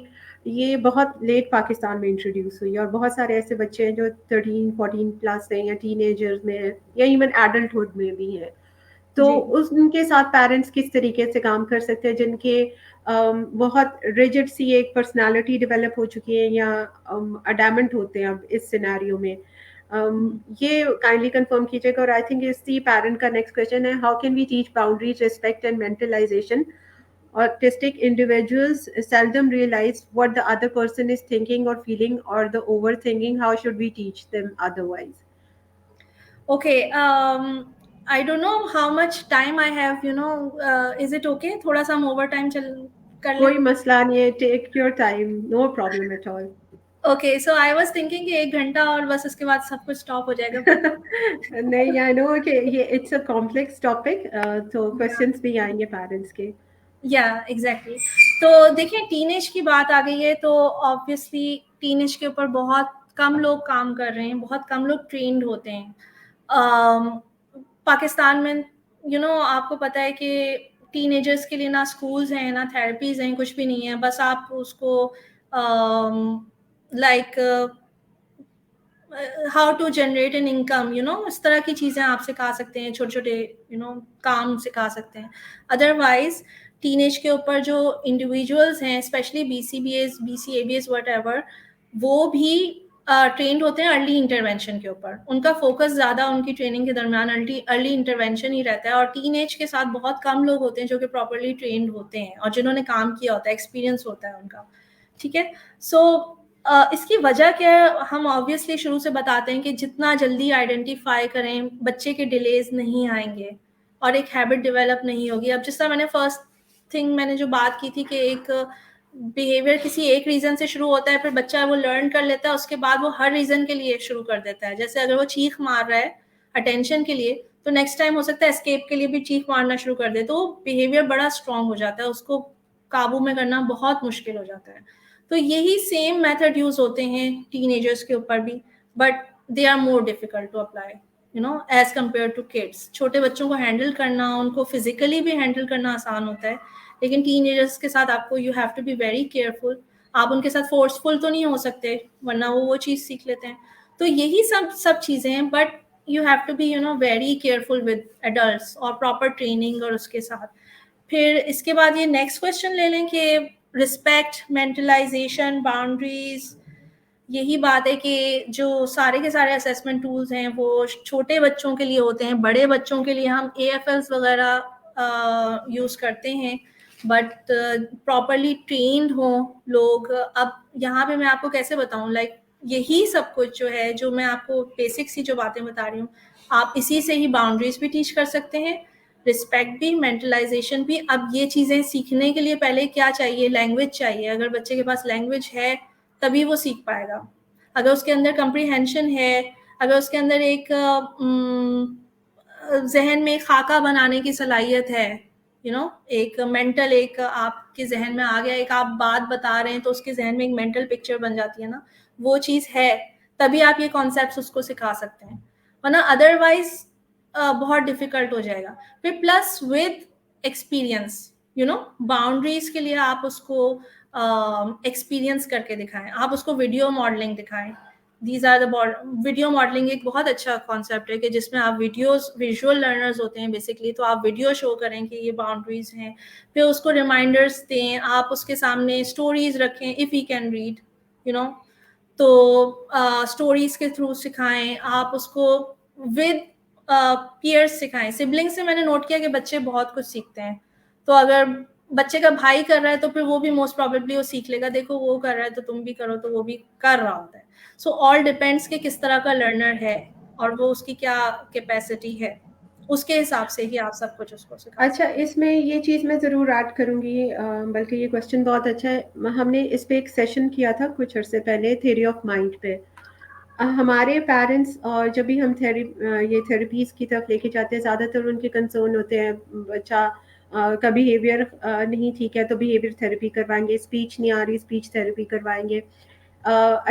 C: ये बहुत लेट पाकिस्तान में इंट्रोड्यूस हुई और बहुत सारे ऐसे बच्चे हैं जो 13-14 प्लस हैं या टीनेजर्स में हैं या इवन एडल्टहुड में भी हैं. तो उनके साथ पेरेंट्स किस तरीके से काम कर सकते हैं जिनके बहुत रिजिड सी एक पर्सनालिटी डेवलप हो चुकी है या अडैमेंट होते हैं अब इस सिनेरियो में. ये काइंडली कंफर्म कीजिएगा. और आई थिंक इसी पेरेंट का नेक्स्ट क्वेश्चन है, how can we teach boundaries, respect and mentalisation? Autistic individuals seldom realize what the other person is thinking or feeling, or the overthinking. How should we teach them otherwise?
B: Okay. I don't know how much time I have, is it okay? थोड़ा सा हम overtime कर लें?
C: कोई मसला नहीं है. Take your time. No problem at all.
B: Okay, so I was thinking कि 1 घंटा और बस उसके बाद सब कुछ स्टॉप हो जाएगा.
C: नहीं, I know कि ये it's a complex topic. तो questions भी आएंगे पेरेंट्स के.
B: एग्जैक्टली. तो देखिए, टीनेज की बात आ गई है तो ऑब्वियसली टीनेज के ऊपर बहुत कम लोग काम कर रहे हैं, बहुत कम लोग ट्रेंड होते हैं. पाकिस्तान में आपको पता है कि टीनेजर्स के लिए ना स्कूल्स हैं ना थेरेपीज हैं, कुछ भी नहीं है. बस आप उसको how to generate an income, इस तरह की चीज़ें आप सिखा सकते हैं, छोटे छोटे काम सिखा सकते हैं. अदरवाइज टीनेज के ऊपर जो इंडिविजुअल्स हैं, स्पेशली BCBAs, BCABs, व्हाटएवर, वो भी ट्रेंड होते हैं अर्ली इंटरवेंशन के ऊपर. उनका फोकस ज़्यादा उनकी ट्रेनिंग के दरमियान अर्ली इंटरवेंशन ही रहता है. और टीनेज के साथ बहुत कम लोग होते हैं जो कि प्रॉपरली ट्रेंड होते हैं और जिन्होंने काम किया होता है, एक्सपीरियंस होता है उनका. ठीक है. सो इसकी वजह क्या है, हम ऑब्वियसली शुरू से बताते हैं कि जितना जल्दी आइडेंटिफाई करें, बच्चे के डिलेज नहीं आएंगे और एक हैबिट डेवलप नहीं होगी. अब जिस तरह मैंने फर्स्ट थिंग मैंने जो बात की थी कि एक बिहेवियर किसी एक रीजन से शुरू होता है, फिर बच्चा वो लर्न कर लेता है, उसके बाद वो हर रीजन के लिए शुरू कर देता है. जैसे अगर वो चीख मार रहा है अटेंशन के लिए, तो नेक्स्ट टाइम हो सकता है एस्केप के लिए भी चीख मारना शुरू कर दे. तो बिहेवियर बड़ा स्ट्रांग हो जाता है, उसको काबू में करना बहुत मुश्किल हो जाता है. तो यही सेम मेथड यूज होते हैं टीनेजर्स के ऊपर भी, but they are more difficult to apply as compare to kids. छोटे बच्चों को हैंडल करना, उनको फिजिकली भी हैंडल करना आसान होता है, लेकिन टीनेजर्स के साथ आपको you have to be very careful. आप उनके साथ फोर्सफुल तो नहीं हो सकते, वरना वो चीज़ सीख लेते हैं. तो यही सब चीज़ें हैं, but you have to be very careful with adults और प्रॉपर ट्रेनिंग. और उसके साथ फिर इसके बाद ये नेक्स्ट क्वेश्चन ले लें कि रिस्पेक्ट, मेंटलाइजेशन, बाउंड्रीज. यही बात है कि जो सारे के सारे असेसमेंट टूल्स हैं वो छोटे बच्चों के लिए होते हैं. बड़े बच्चों के लिए हम AFLs वगैरह यूज़ करते हैं, बट प्रॉपरली ट्रेंड हो लोग. अब यहाँ पे मैं आपको कैसे बताऊँ, यही सब कुछ जो है, जो मैं आपको बेसिक सी जो बातें बता रही हूँ, आप इसी से ही बाउंड्रीज भी टीच कर सकते हैं, रिस्पेक्ट भी, मेंटलाइजेशन भी. अब ये चीज़ें सीखने के लिए पहले क्या चाहिए, लैंग्वेज चाहिए. अगर बच्चे के पास लैंग्वेज है तभी वो सीख पाएगा. अगर उसके अंदर कंप्रीहेंशन है, अगर उसके अंदर एक जहन में खाका बनाने की सलाहियत है, एक मेंटल, एक आपके जहन में आ गया, एक आप बात बता रहे हैं तो उसके जहन में एक मेंटल पिक्चर बन जाती है ना, वो चीज़ है, तभी आप ये कॉन्सेप्ट्स उसको सिखा सकते हैं, वरना अदरवाइज बहुत डिफिकल्ट हो जाएगा। फिर plus with experience, you know, boundaries के लिए आप उसको एक्सपीरियंस करके दिखाएं, आप उसको वीडियो मॉडलिंग दिखाएं। These are the video modelling एक बहुत अच्छा कॉन्सेप्ट है कि जिसमें आप वीडियोस, विजुअल लर्नर्स होते हैं बेसिकली, तो आप वीडियो शो करें कि ये बाउंड्रीज हैं, फिर उसको रिमाइंडर्स दें, आप उसके सामने स्टोरीज रखें if he can read, you know, तो स्टोरीज के थ्रू सिखाएं आप उसको, विद पीयर्स सिखाएं। सिबलिंग से मैंने नोट किया कि बच्चे बहुत कुछ सीखते हैं, तो अगर बच्चे का भाई कर रहा है तो फिर वो भी मोस्ट प्रोबेबली वो सीख लेगा, देखो वो कर रहा है तो तुम भी करो, तो वो भी कर रहा होता है। सो ऑल डिपेंड्स कि किस तरह का लर्नर है और वो उसकी क्या कैपेसिटी है, उसके हिसाब से ही आप सब कुछ उसको सिखा।
C: अच्छा, इसमें ये चीज़ मैं ज़रूर ऐड करूँगी, बल्कि ये क्वेश्चन बहुत अच्छा है। हमने इस पे एक सेशन किया था कुछ अर्से पहले, थ्योरी ऑफ माइंड पे। हमारे पेरेंट्स, और जब भी हम ये थेरेपीज़ की तरफ लेके जाते हैं, ज़्यादातर उनके कंसर्न होते हैं बच्चा का बिहेवियर नहीं ठीक है तो बिहेवियर थेरेपी करवाएंगे, स्पीच नहीं आ रही स्पीच थेरेपी करवाएंगे,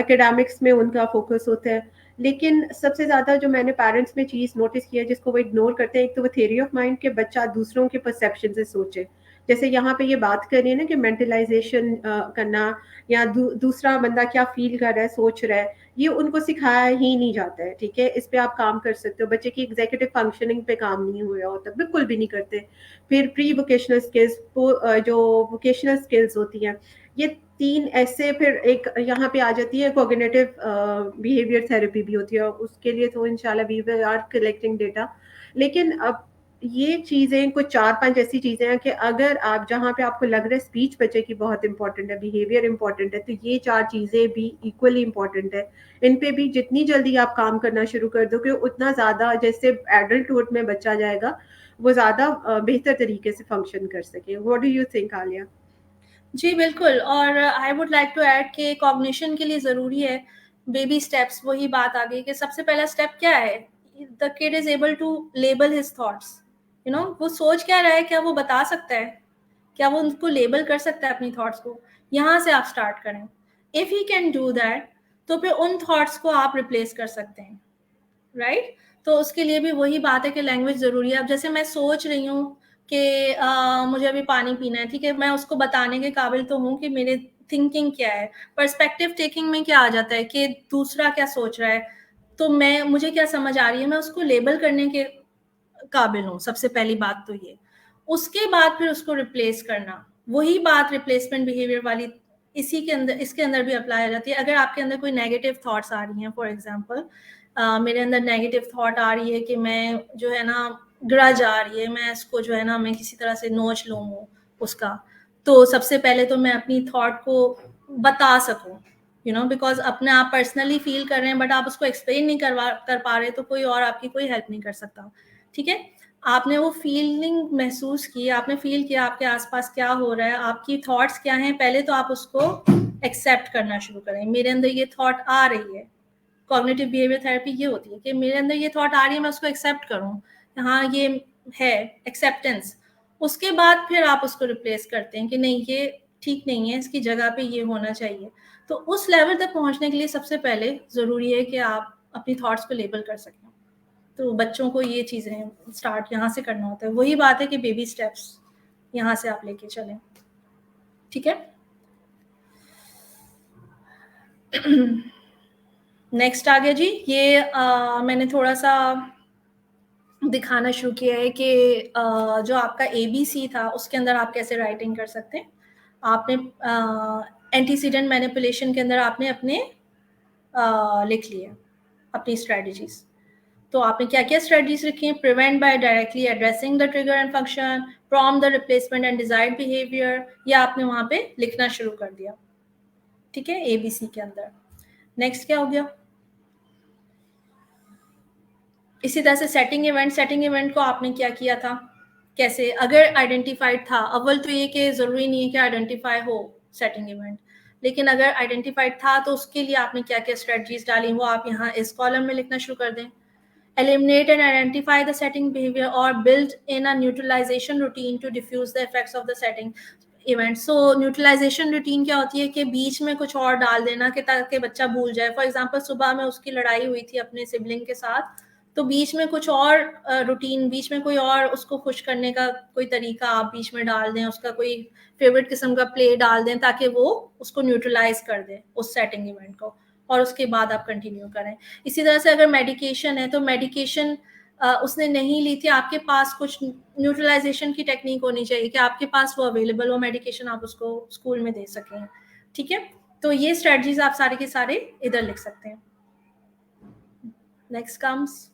C: एकेडमिक्स में उनका फोकस होता है। लेकिन सबसे ज़्यादा जो मैंने पेरेंट्स में चीज़ नोटिस किया है जिसको वो इग्नोर करते हैं, एक तो वो थ्योरी ऑफ माइंड के बच्चा दूसरों के परसेप्शन से सोचे। जैसे यहाँ पे ये बात कर रही है ना कि मेंटलाइजेशन करना, या दूसरा बंदा क्या फील कर रहा है, सोच रहा है, ये उनको सिखाया ही नहीं जाता है। ठीक है, इस पे आप काम कर सकते हो, बच्चे की एग्जीक्यूटिव फंक्शनिंग पे काम नहीं हुआ होता, बिल्कुल भी नहीं करते। फिर प्री वोकेशनल स्किल्स, जो वोकेशनल स्किल्स होती हैं, ये 3 ऐसे, फिर एक यहाँ पे आ जाती है कॉग्निटिव बिहेवियर थेरेपी भी होती है, उसके लिए तो इंशाल्लाह we will are collecting data. लेकिन अब ये चीज़ें कुछ 4-5 ऐसी चीज़ें हैं कि अगर आप, जहाँ पे आपको लग रहा है स्पीच बच्चे की बहुत इंपॉर्टेंट है, बिहेवियर इंपॉर्टेंट है, तो ये 4 चीज़ें भी इक्वली इंपॉर्टेंट है। इन पे भी जितनी जल्दी आप काम करना शुरू कर दोगे, उतना ज़्यादा, जैसे एडल्टहुड में बच्चा जाएगा, वो ज़्यादा बेहतर तरीके से फंक्शन कर सके। What do you think Alia?
B: जी बिल्कुल, और I would like to add कि कॉग्निशन के लिए ज़रूरी है बेबी स्टेप्स। वही बात आ गई कि सबसे पहला स्टेप क्या है, the kid is able to label his thoughts, you know, वो सोच क्या रहा है, क्या वो बता सकता है, क्या वो उनको लेबल कर सकता है अपनी थॉट्स को, यहाँ से आप स्टार्ट करें। If he can do that, तो फिर उन थॉट्स को आप रिप्लेस कर सकते हैं, राइट? तो उसके लिए भी वही बात है कि लैंग्वेज ज़रूरी है। अब जैसे मैं सोच रही हूँ कि मुझे अभी पानी पीना है, ठीक है, मैं उसको बताने के काबिल तो हूँ कि मेरे थिंकिंग क्या है। पर्सपेक्टिव टेकिंग में क्या आ जाता है कि दूसरा क्या सोच रहा है, तो मुझे क्या समझ आ रही है, मैं उसको लेबल करने के काबिल हूँ, सबसे पहली बात तो ये। उसके बाद फिर उसको रिप्लेस करना, वही बात रिप्लेसमेंट बिहेवियर वाली इसी के अंदर, इसके अंदर भी अप्लाई हो जाती है। अगर आपके अंदर कोई नेगेटिव थॉट्स आ रही हैं, फॉर एग्जांपल मेरे अंदर नेगेटिव थॉट आ रही है कि मैं जो है ना, ग्रज आ रही है, मैं इसको जो है ना, मैं किसी तरह से नोच लूँ उसका, तो सबसे पहले तो मैं अपनी थॉट को बता सकूं, यू नो, बिकॉज अपने आप पर्सनली फील कर रहे हैं बट आप उसको एक्सप्लेन नहीं कर पा रहे, तो कोई और आपकी कोई हेल्प नहीं कर सकता। ठीक है, आपने वो फीलिंग महसूस की, आपने फील किया आपके आसपास क्या हो रहा है, आपकी थॉट्स क्या हैं, पहले तो आप उसको एक्सेप्ट करना शुरू करें। मेरे अंदर ये थॉट आ रही है, कॉग्निटिव बिहेवियर थेरेपी ये होती है कि मेरे अंदर ये थॉट आ रही है, मैं उसको एक्सेप्ट करूं, हाँ ये है, एक्सेप्टेंस। उसके बाद फिर आप उसको रिप्लेस करते हैं कि नहीं ये ठीक नहीं है, इसकी जगह पे ये होना चाहिए। तो उस लेवल तक पहुंचने के लिए सबसे पहले ज़रूरी है कि आप अपनी थॉट्स को लेबल कर सकें। तो बच्चों को ये चीज़ें स्टार्ट यहाँ से करना होता है। वही बात है कि बेबी स्टेप्स यहाँ से आप लेके चलें। ठीक है, नेक्स्ट आ गया जी। ये मैंने थोड़ा सा दिखाना शुरू किया है कि जो आपका ABC था उसके अंदर आप कैसे राइटिंग कर सकते हैं। आपने एंटीसीडेंट मैनिपुलेशन के अंदर आपने अपने लिख लिए अपनी स्ट्रेटजीज। तो आपने क्या क्या स्ट्रेटजीज लिखी हैं, prevent by directly addressing the trigger and function, prompt the replacement and desired behaviour, ये आपने वहां पे लिखना शुरू कर दिया। ठीक है, ABC के अंदर। नेक्स्ट क्या हो गया, इसी तरह से सेटिंग इवेंट को आपने क्या किया था, कैसे, अगर आइडेंटिफाइड था, अव्वल तो ये कि जरूरी नहीं है कि आइडेंटिफाई हो सेटिंग इवेंट, लेकिन अगर आइडेंटिफाइड था तो उसके लिए आपने क्या क्या स्ट्रेटजीज डाली, वो आप यहाँ इस कॉलम में लिखना शुरू कर दें। Eliminate and identify the setting behavior or build in a neutralization routine to diffuse the effects of the setting. Event. So neutralisation routine क्या होती है कि बीच में कुछ और डाल देना कि ताकि बच्चा भूल जाए। फॉर एग्जांपल सुबह में उसकी लड़ाई हुई थी अपने सिबलिंग के साथ, तो बीच में कुछ और रूटीन, बीच में कोई और उसको खुश करने का कोई तरीका आप बीच में डाल दें, उसका कोई फेवरेट किस्म का प्ले डाल दें ताकि वो उसको न्यूट्रलाइज कर दे उस सेटिंग इवेंट को, और उसके बाद आप कंटिन्यू करें। इसी तरह से अगर मेडिकेशन है तो मेडिकेशन उसने नहीं ली थी, आपके पास कुछ न्यूट्रलाइजेशन की टेक्निक होनी चाहिए कि आपके पास वो अवेलेबल हो मेडिकेशन, आप उसको स्कूल में दे सकें। ठीक है, तो ये स्ट्रेटजीज आप सारे के सारे इधर लिख सकते हैं। नेक्स्ट कम्स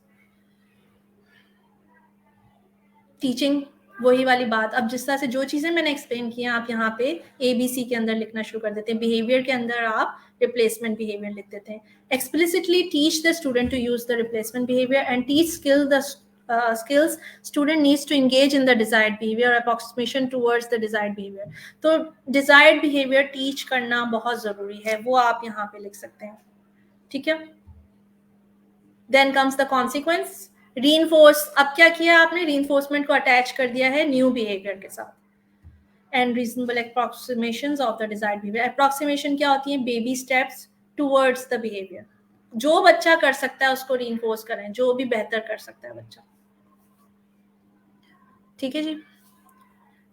B: टीचिंग, वही वाली बात। अब जिस तरह से जो चीजें मैंने एक्सप्लेन की हैं आप यहाँ पे ABC के अंदर लिखना शुरू कर देते हैं। बिहेवियर के अंदर आप रिप्लेसमेंट बिहेवियर लिख देते हैं। Explicitly teach the student to use the replacement behaviour and teach skills student needs to engage in the desired behavior or approximation towards the desired behavior। तो desired behavior teach करना बहुत जरूरी है, वो आप यहाँ पे लिख सकते हैं। ठीक है, then comes the consequence reinforce। अब क्या किया आपने, reinforcement को अटैच कर दिया है न्यू बिहेवियर के साथ। and reasonable approximations of the desired behavior। approximation क्या होती है, baby steps towards the behavior। जो बच्चा कर सकता है उसको reinforce करें, जो भी बेहतर कर सकता है बच्चा। ठीक है जी।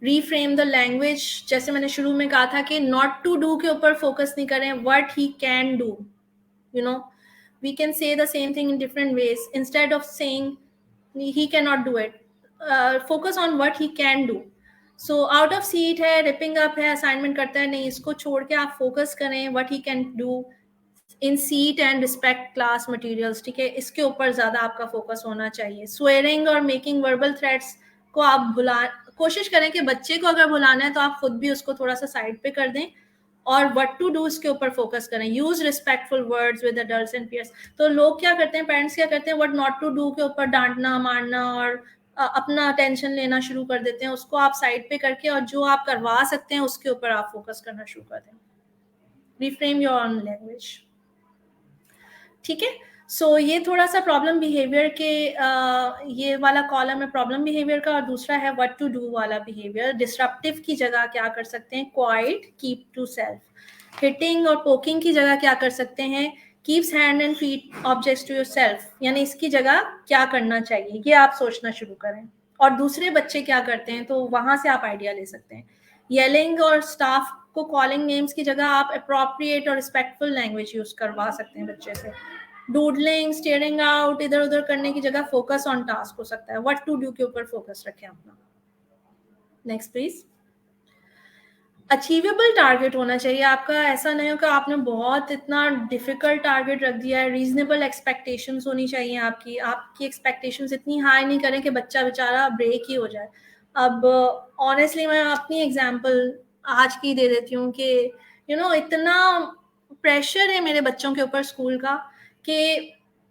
B: reframe the language, जैसे मैंने शुरू में कहा था कि not to do के ऊपर फोकस नहीं करें, what he can do, you know we can say the same thing in different ways instead of saying he cannot do it। focus on what he can do। so out of seat है, ripping up है, assignment करता है नहीं, इसको छोड़ के आप focus करें what he can do in seat and respect class materials। ठीक है, इसके ऊपर ज्यादा आपका फोकस होना चाहिए। swearing और making verbal threats को आप कोशिश करें कि बच्चे को अगर बुलाना है तो आप खुद भी उसको थोड़ा सा साइड पे कर दें और व्हाट टू डू इसके ऊपर फोकस करें। Use respectful words with adults and peers. तो लोग क्या करते हैं, पेरेंट्स क्या करते हैं, व्हाट नॉट टू डू के ऊपर डांटना मारना और अपना अटेंशन लेना शुरू कर देते हैं। उसको आप साइड पे करके और जो आप करवा सकते हैं उसके ऊपर आप फोकस करना शुरू कर दें। Reframe your own language. ठीक है, सो ये थोड़ा सा प्रॉब्लम बिहेवियर के ये वाला कॉलम है प्रॉब्लम बिहेवियर का, और दूसरा है व्हाट टू डू वाला बिहेवियर। डिस्ट्रप्टिव की जगह क्या कर सकते हैं, quiet, keep to self. Hitting और पोकिंग की जगह क्या कर सकते हैं, keeps hand and feet objects to yourself, यानी इसकी जगह क्या करना चाहिए ये आप सोचना शुरू करें, और दूसरे बच्चे क्या करते हैं तो वहां से आप आइडिया ले सकते हैं। येलिंग और स्टाफ को कॉलिंग नेम्स की जगह आप अप्रोप्रिएट और रिस्पेक्टफुल लैंग्वेज यूज करवा सकते हैं बच्चे से। डूडलिंग, स्टेयरिंग आउट, इधर उधर करने की जगह फोकस ऑन टास्क हो सकता है। व्हाट टू डू के ऊपर फोकस रखें अपना। Next please. अचीवेबल टारगेट होना चाहिए आपका, ऐसा नहीं हो कि आपने बहुत इतना डिफिकल्ट टारगेट रख दिया है। रीजनेबल एक्सपेक्टेशंस होनी चाहिए आपकी। आपकी एक्सपेक्टेशंस इतनी हाई नहीं करें कि बच्चा बेचारा ब्रेक ही हो जाए। अब ऑनेस्टली मैं अपनी एग्जांपल आज की दे देती हूँ कि इतना प्रेशर है मेरे बच्चों के ऊपर स्कूल का कि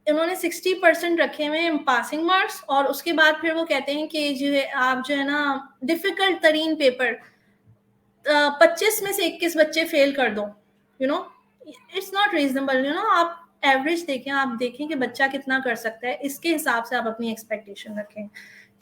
B: उन्होंने 60% रखे हुए हैं पासिंग मार्क्स, और उसके बाद फिर वो कहते हैं कि जो है आप जो है ना डिफिकल्ट तरीन पेपर 25 में से 21 बच्चे फेल कर दो। It's not reasonable. आप एवरेज देखें, आप देखें कि बच्चा कितना कर सकता है, इसके हिसाब से आप अपनी एक्सपेक्टेशन रखें।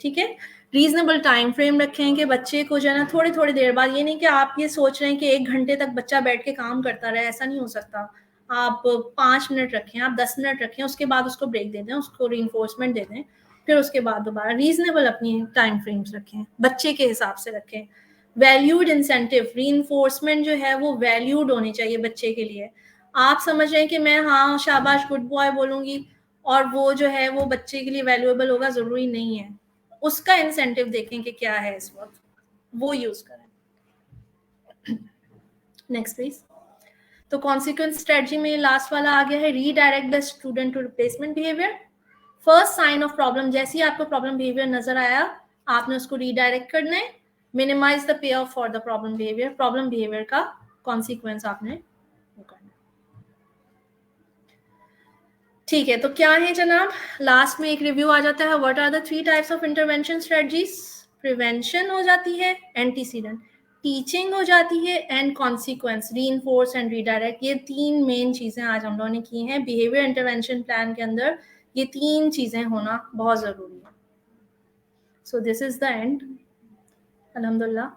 B: ठीक है, रीजनेबल टाइम फ्रेम रखें कि बच्चे को जो है ना थोड़ी थोड़ी देर बाद, ये नहीं कि आप ये सोच रहे हैं कि 1 घंटे तक बच्चा बैठ के काम करता रहे, ऐसा नहीं हो सकता। आप 5 मिनट रखें, आप 10 मिनट रखें, उसके बाद उसको ब्रेक दे दें, उसको रीइंफोर्समेंट दे दें, फिर उसके बाद दोबारा रीजनेबल अपनी टाइम फ्रेम्स रखें, बच्चे के हिसाब से रखें। वैल्यूड इंसेंटिव, रीइंफोर्समेंट जो है वो वैल्यूड होनी चाहिए बच्चे के लिए। आप समझ रहे हैं कि मैं हाँ शाबाश गुड बॉय बोलूंगी और वो जो है वो बच्चे के लिए वैल्यूएबल होगा, जरूरी नहीं है। उसका इंसेंटिव देखें कि क्या है इस वक्त, वो यूज करें। Next please. तो कॉन्सिक्वेंस स्ट्रेटजी में लास्ट वाला आ गया है, redirect the student to replacement behaviour. First sign of problem, जैसे ही आपको प्रॉब्लम बिहेवियर नजर आया आपने उसको रीडायरेक्ट करना है। Minimise the pay off for the problem behaviour, problem behaviour का कॉन्सिक्वेंस आपने करना। ठीक है, तो क्या है जनाब, लास्ट में एक रिव्यू आ जाता है। What are the 3 types of intervention strategies. Prevention हो जाती है, एंटीसीडेंट, टीचिंग हो जाती है, and consequence, reinforce and redirect. ये 3 मेन चीजें आज हम लोगों ने की हैं। बिहेवियर इंटरवेंशन प्लान के अंदर ये 3 चीजें होना बहुत जरूरी है। So this is the end. अल्हम्दुलिल्लाह।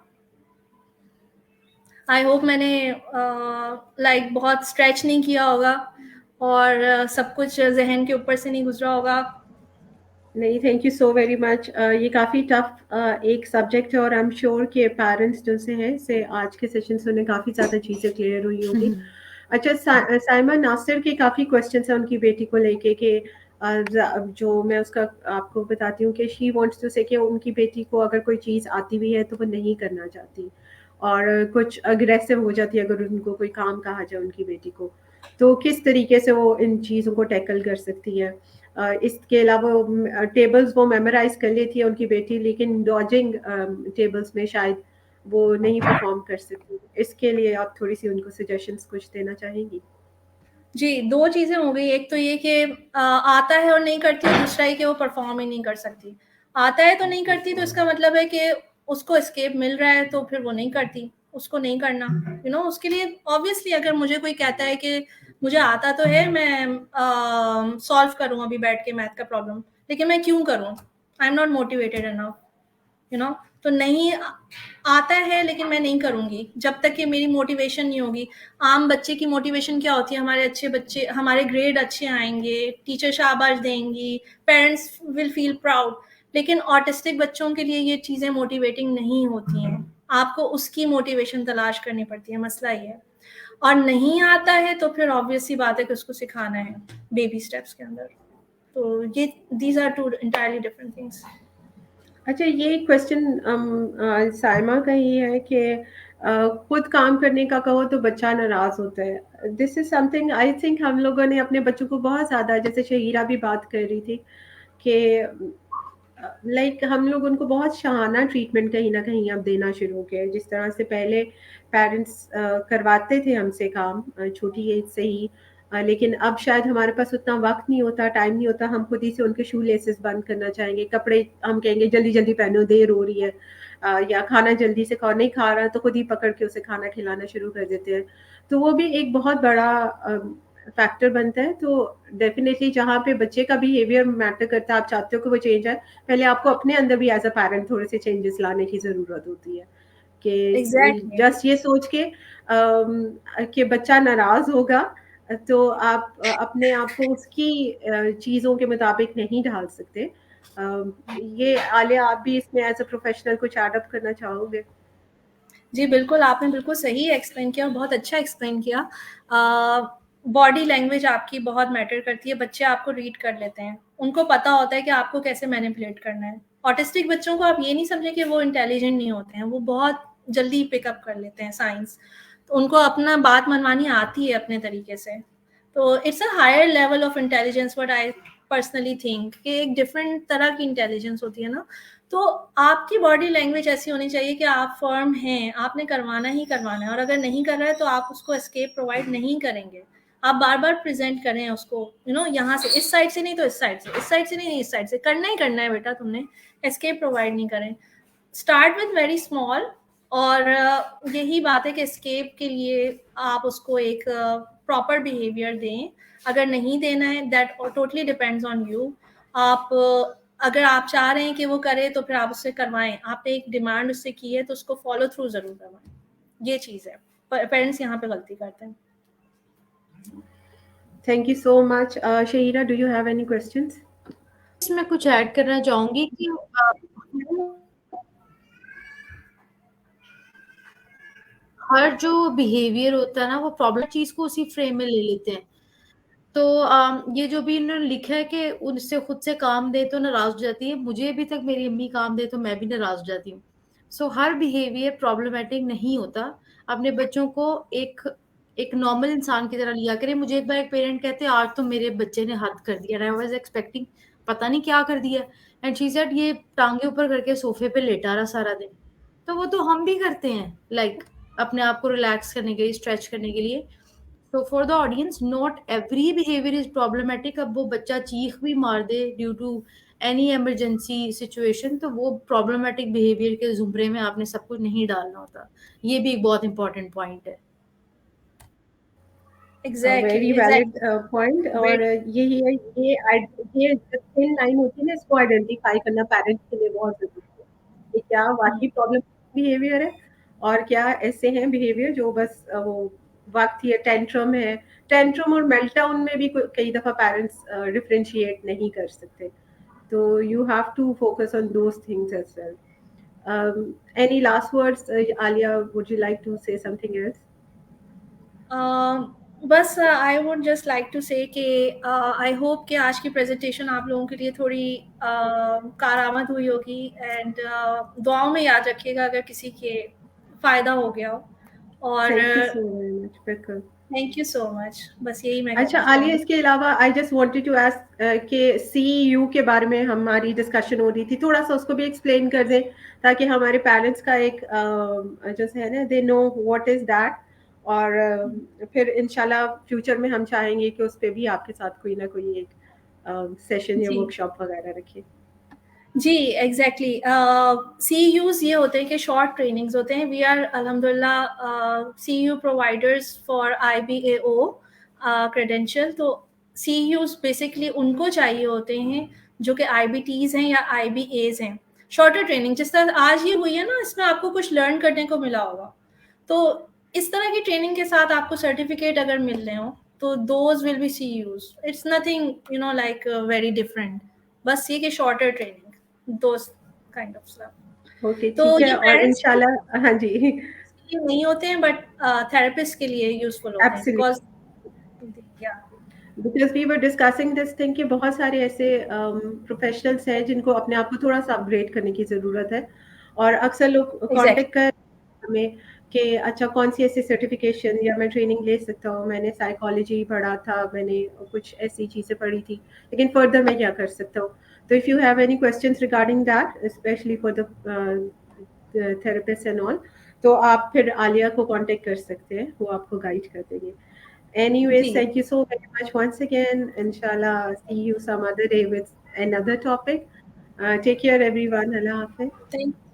B: आई होप मैंने लाइक बहुत स्ट्रेच नहीं किया होगा और सब कुछ जहन के ऊपर से नहीं गुजरा होगा।
C: नहीं, thank you so very much. ये काफ़ी टफ एक सब्जेक्ट है और आई एम श्योर कि पेरेंट्स जो से हैं से आज के सेशन से उन्हें काफ़ी ज़्यादा चीज़ें क्लियर हुई होंगी। अच्छा, साइमा नासिर के काफ़ी क्वेश्चंस हैं उनकी बेटी को लेके कि जो मैं उसका आपको बताती हूँ कि शी वांट्स टू से कि उनकी बेटी को अगर कोई चीज़ आती भी है तो वो नहीं करना चाहती और कुछ अग्रेसिव हो जाती है अगर उनको कोई काम कहा जाए उनकी बेटी को, तो किस तरीके से वो इन चीज़ों को टैकल कर सकती है। इसके अलावा टेबल्स वो मेमोराइज कर लेती है उनकी बेटी, लेकिन डॉजिंग टेबल्स में शायद वो नहीं परफॉर्म कर सकती। इसके लिए आप थोड़ी सी उनको सजेशंस कुछ देना चाहेंगी?
B: जी, 2 चीज़ें हो गई। एक तो ये कि आता है और नहीं करती, और दूसरा ये कि वो परफ़ॉर्म ही नहीं कर सकती। आता है तो नहीं करती, तो इसका मतलब है कि उसको एस्केप मिल रहा है, तो फिर वो नहीं करती, उसको नहीं करना। उसके लिए ऑब्वियसली अगर मुझे कोई कहता है कि मुझे आता तो है, मैं सॉल्व करूँ अभी बैठ के मैथ का प्रॉब्लम, लेकिन मैं क्यों करूँ? I am not motivated enough. तो नहीं आता है लेकिन मैं नहीं करूंगी जब तक कि मेरी मोटिवेशन नहीं होगी। आम बच्चे की मोटिवेशन क्या होती है? हमारे अच्छे बच्चे, हमारे ग्रेड अच्छे आएंगे, टीचर शाबाश देंगी, पेरेंट्स विल फील प्राउड। लेकिन ऑटिस्टिक बच्चों के लिए ये चीज़ें मोटिवेटिंग नहीं होती हैं। आपको उसकी मोटिवेशन तलाश करनी पड़ती है, मसला ये है। और नहीं आता है तो फिर ऑब्वियस सी बात है कि उसको सिखाना है बेबी स्टेप्स के अंदर। तो ये these are two entirely different things.
C: अच्छा, ये क्वेश्चन साइमा का ये है कि खुद काम करने का कहो तो बच्चा नाराज होता है। This is something I think हम लोगों ने अपने बच्चों को बहुत ज़्यादा, जैसे शहीरा भी बात कर रही थी कि लाइक हम लोग उनको बहुत शाहाना ट्रीटमेंट कहीं ना कहीं अब देना शुरू हो गया है। जिस तरह से पहले पेरेंट्स करवाते थे हमसे काम छोटी एज से ही, लेकिन अब शायद हमारे पास उतना वक्त नहीं होता, टाइम नहीं होता, हम खुद ही से उनके शू लेसेस बंद करना चाहेंगे, कपड़े हम कहेंगे जल्दी जल्दी पहनो, देर हो रही है, या खाना जल्दी से खाओ, नहीं खा रहा तो खुद ही पकड़ के उसे खाना खिलाना शुरू कर देते हैं। तो वो भी एक बहुत बड़ा फैक्टर बनता है। तो डेफिनेटली जहाँ पे बच्चे का बिहेवियर मैटर करता है, आप चाहते हो कि वो चेंज आए, पहले आपको अपने अंदर भी एज अ पेरेंट थोड़े से चेंजेस लाने की ज़रूरत होती है कि
B: एग्जैक्टली।
C: जस्ट ये सोच के कि बच्चा नाराज़ होगा तो आप अपने आप को उसकी चीज़ों के मुताबिक नहीं ढाल सकते। ये आलिया, आप भी इसमें एज अ प्रोफेशनल कुछ एड अप करना चाहोगे?
B: जी बिल्कुल, आपने बिल्कुल सही एक्सप्लेन किया और बहुत अच्छा एक्सप्लेन किया। बॉडी लैंग्वेज आपकी बहुत मैटर करती है। बच्चे आपको रीड कर लेते हैं, उनको पता होता है कि आपको कैसे मैनिपुलेट करना है। ऑटिस्टिक बच्चों को आप ये नहीं समझे कि वो इंटेलिजेंट नहीं होते हैं, वो बहुत जल्दी पिकअप कर लेते हैं साइंस। तो उनको अपना बात मनवानी आती है अपने तरीके से। तो it's a higher level of intelligence what I personally think कि एक डिफरेंट तरह की इंटेलिजेंस होती है ना। तो आपकी बॉडी लैंग्वेज ऐसी होनी चाहिए कि आप फर्म हैं, आपने करवाना ही करवाना है, और अगर नहीं कर रहा है तो आप उसको एस्केप प्रोवाइड नहीं करेंगे। आप बार बार प्रेजेंट करें उसको, यहाँ से इस साइड से नहीं तो इस साइड से, इस साइड से नहीं इस साइड से, करना ही करना है बेटा तुमने, एस्केप प्रोवाइड नहीं करें। Start with very small. और यही बात है कि एस्केप के लिए आप उसको एक प्रॉपर बिहेवियर दें। अगर नहीं देना है, that totally depends on you. आप अगर आप चाह रहे हैं कि वो करे तो फिर आप उससे करवाएं। आपने एक डिमांड उससे की है तो उसको फॉलो थ्रू जरूर करवाएं। ये चीज़ है, पेरेंट्स यहाँ पे गलती करते हैं।
C: Thank you so much. Shahira, do you have any questions?
A: इसमें कुछ ऐड करना चाहूंगी कि हर जो बिहेवियर होता है ना, वो प्रॉब्लम चीज को उसी फ्रेम में ले लेते हैं। तो ये जो भी इन्होंने लिखा है कि उनसे खुद से काम दे तो नाराज हो जाती है, मुझे अभी तक मेरी अम्मी काम दे तो मैं भी नाराज हो जाती हूँ। सो हर बिहेवियर प्रॉब्लमेटिक नहीं होता। अपने बच्चों को एक एक नॉर्मल इंसान की तरह लिया करें। मुझे एक बार एक पेरेंट कहते हैं आज तो मेरे बच्चे ने हद कर दिया, आई वाज एक्सपेक्टिंग पता नहीं क्या कर दिया, एंड शी सेड ये टांगे ऊपर करके सोफे पे लेटा रहा सारा दिन। तो वो तो हम भी करते हैं, लाइक अपने आप को रिलैक्स करने के लिए, स्ट्रेच करने के लिए। तो for the audience, not every behaviour is problematic. अब वो बच्चा चीख भी मार दे due to any emergency situation, तो वो प्रॉब्लमेटिक बिहेवियर के जुमरे में आपने सब कुछ नहीं डालना होता। ये भी एक बहुत इंपॉर्टेंट पॉइंट है।
C: Very valid point. और यही है, ये थिन लाइन होती है ना, इसको आइडेंटिफाई करना पेरेंट्स के लिए बहुत जरूरी है कि क्या वाकई प्रॉब्लम बिहेवियर है और क्या ऐसे हैं बिहेवियर जो बस वो वक्त या टेंट्रम है, टेंट्रम और मेल्टडाउन में भी कई दफा पेरेंट्स डिफरेंशिएट नहीं कर सकते, तो you have to focus on those things as well. Any last words, Alia? Would you like to say something else?
B: बस I would just like to say कि आई होप कि आज की प्रेजेंटेशन आप लोगों के लिए थोड़ी कारआमद हुई होगी, एंड दुआओं में याद रखिएगा अगर किसी के फ़ायदा हो गया हो. और
C: Thank you so very much. बिल्कुल.
B: Thank you so much. बस यही मैं
C: अच्छा आलिया, इसके अलावा I just wanted to ask कि CEU के बारे में हमारी डिस्कशन हो रही थी, थोड़ा सा उसको भी एक्सप्लेन कर दें ताकि हमारे पेरेंट्स का एक जैसे है ना, they know what is that. और फिर इंशाल्लाह फ्यूचर में हम चाहेंगे कि उस पर भी आपके साथ कोई ना कोई एक सेशन या
B: जी.
C: वर्कशॉप वगैरह रखें.
B: जी एग्जैक्टली. CEUs ये होते हैं कि शॉर्ट ट्रेनिंग्स होते हैं. वी आर अल्हम्दुलिल्लाह CEU providers for IBAO credential. तो CEUs बेसिकली उनको चाहिए होते हैं जो कि IBTs हैं या IBAs हैं. शॉर्टर ट्रेनिंग जिस तरह आज ये हुई है ना, इसमें आपको कुछ लर्न करने को मिला होगा. तो इस तरह की ट्रेनिंग के साथ आपको सर्टिफिकेट अगर मिल रहे हो तो those will be CEUs. It's nothing like very different. बस ये कि shorter training, those kind of stuff.
C: Okay,
B: तो
C: ठीक है.
B: ये
C: और
B: parents
C: इंशाल्लाह, हाँ जी,
B: के लिए नहीं होते हैं, बट थेरेपिस्ट के लिए यूजफुल होते हैं.
C: Absolutely.
B: Because
C: because we were discussing this thing कि बहुत सारे ऐसे प्रोफेशनल्स हैं जिनको अपने आप को थोड़ा सा अपग्रेड करने की ज़रूरत है, और अक्सर लोग कांटेक्ट कर हमें कि अच्छा कौन सी ऐसी सर्टिफिकेशन या मैं ट्रेनिंग ले सकता हूँ, मैंने साइकोलॉजी पढ़ा था, मैंने कुछ ऐसी चीज़ें पढ़ी थी, लेकिन फर्दर मैं क्या कर सकता हूँ. तो if you have any questions regarding that, specially for the therapist and all, तो आप फिर आलिया को कांटेक्ट कर सकते हैं, वो आपको गाइड कर देंगे. Anyways,
B: ji.
C: thank you so very much once again. Inshallah, see you some other day with another topic. Take care, everyone. Allah Hafiz.
B: Thank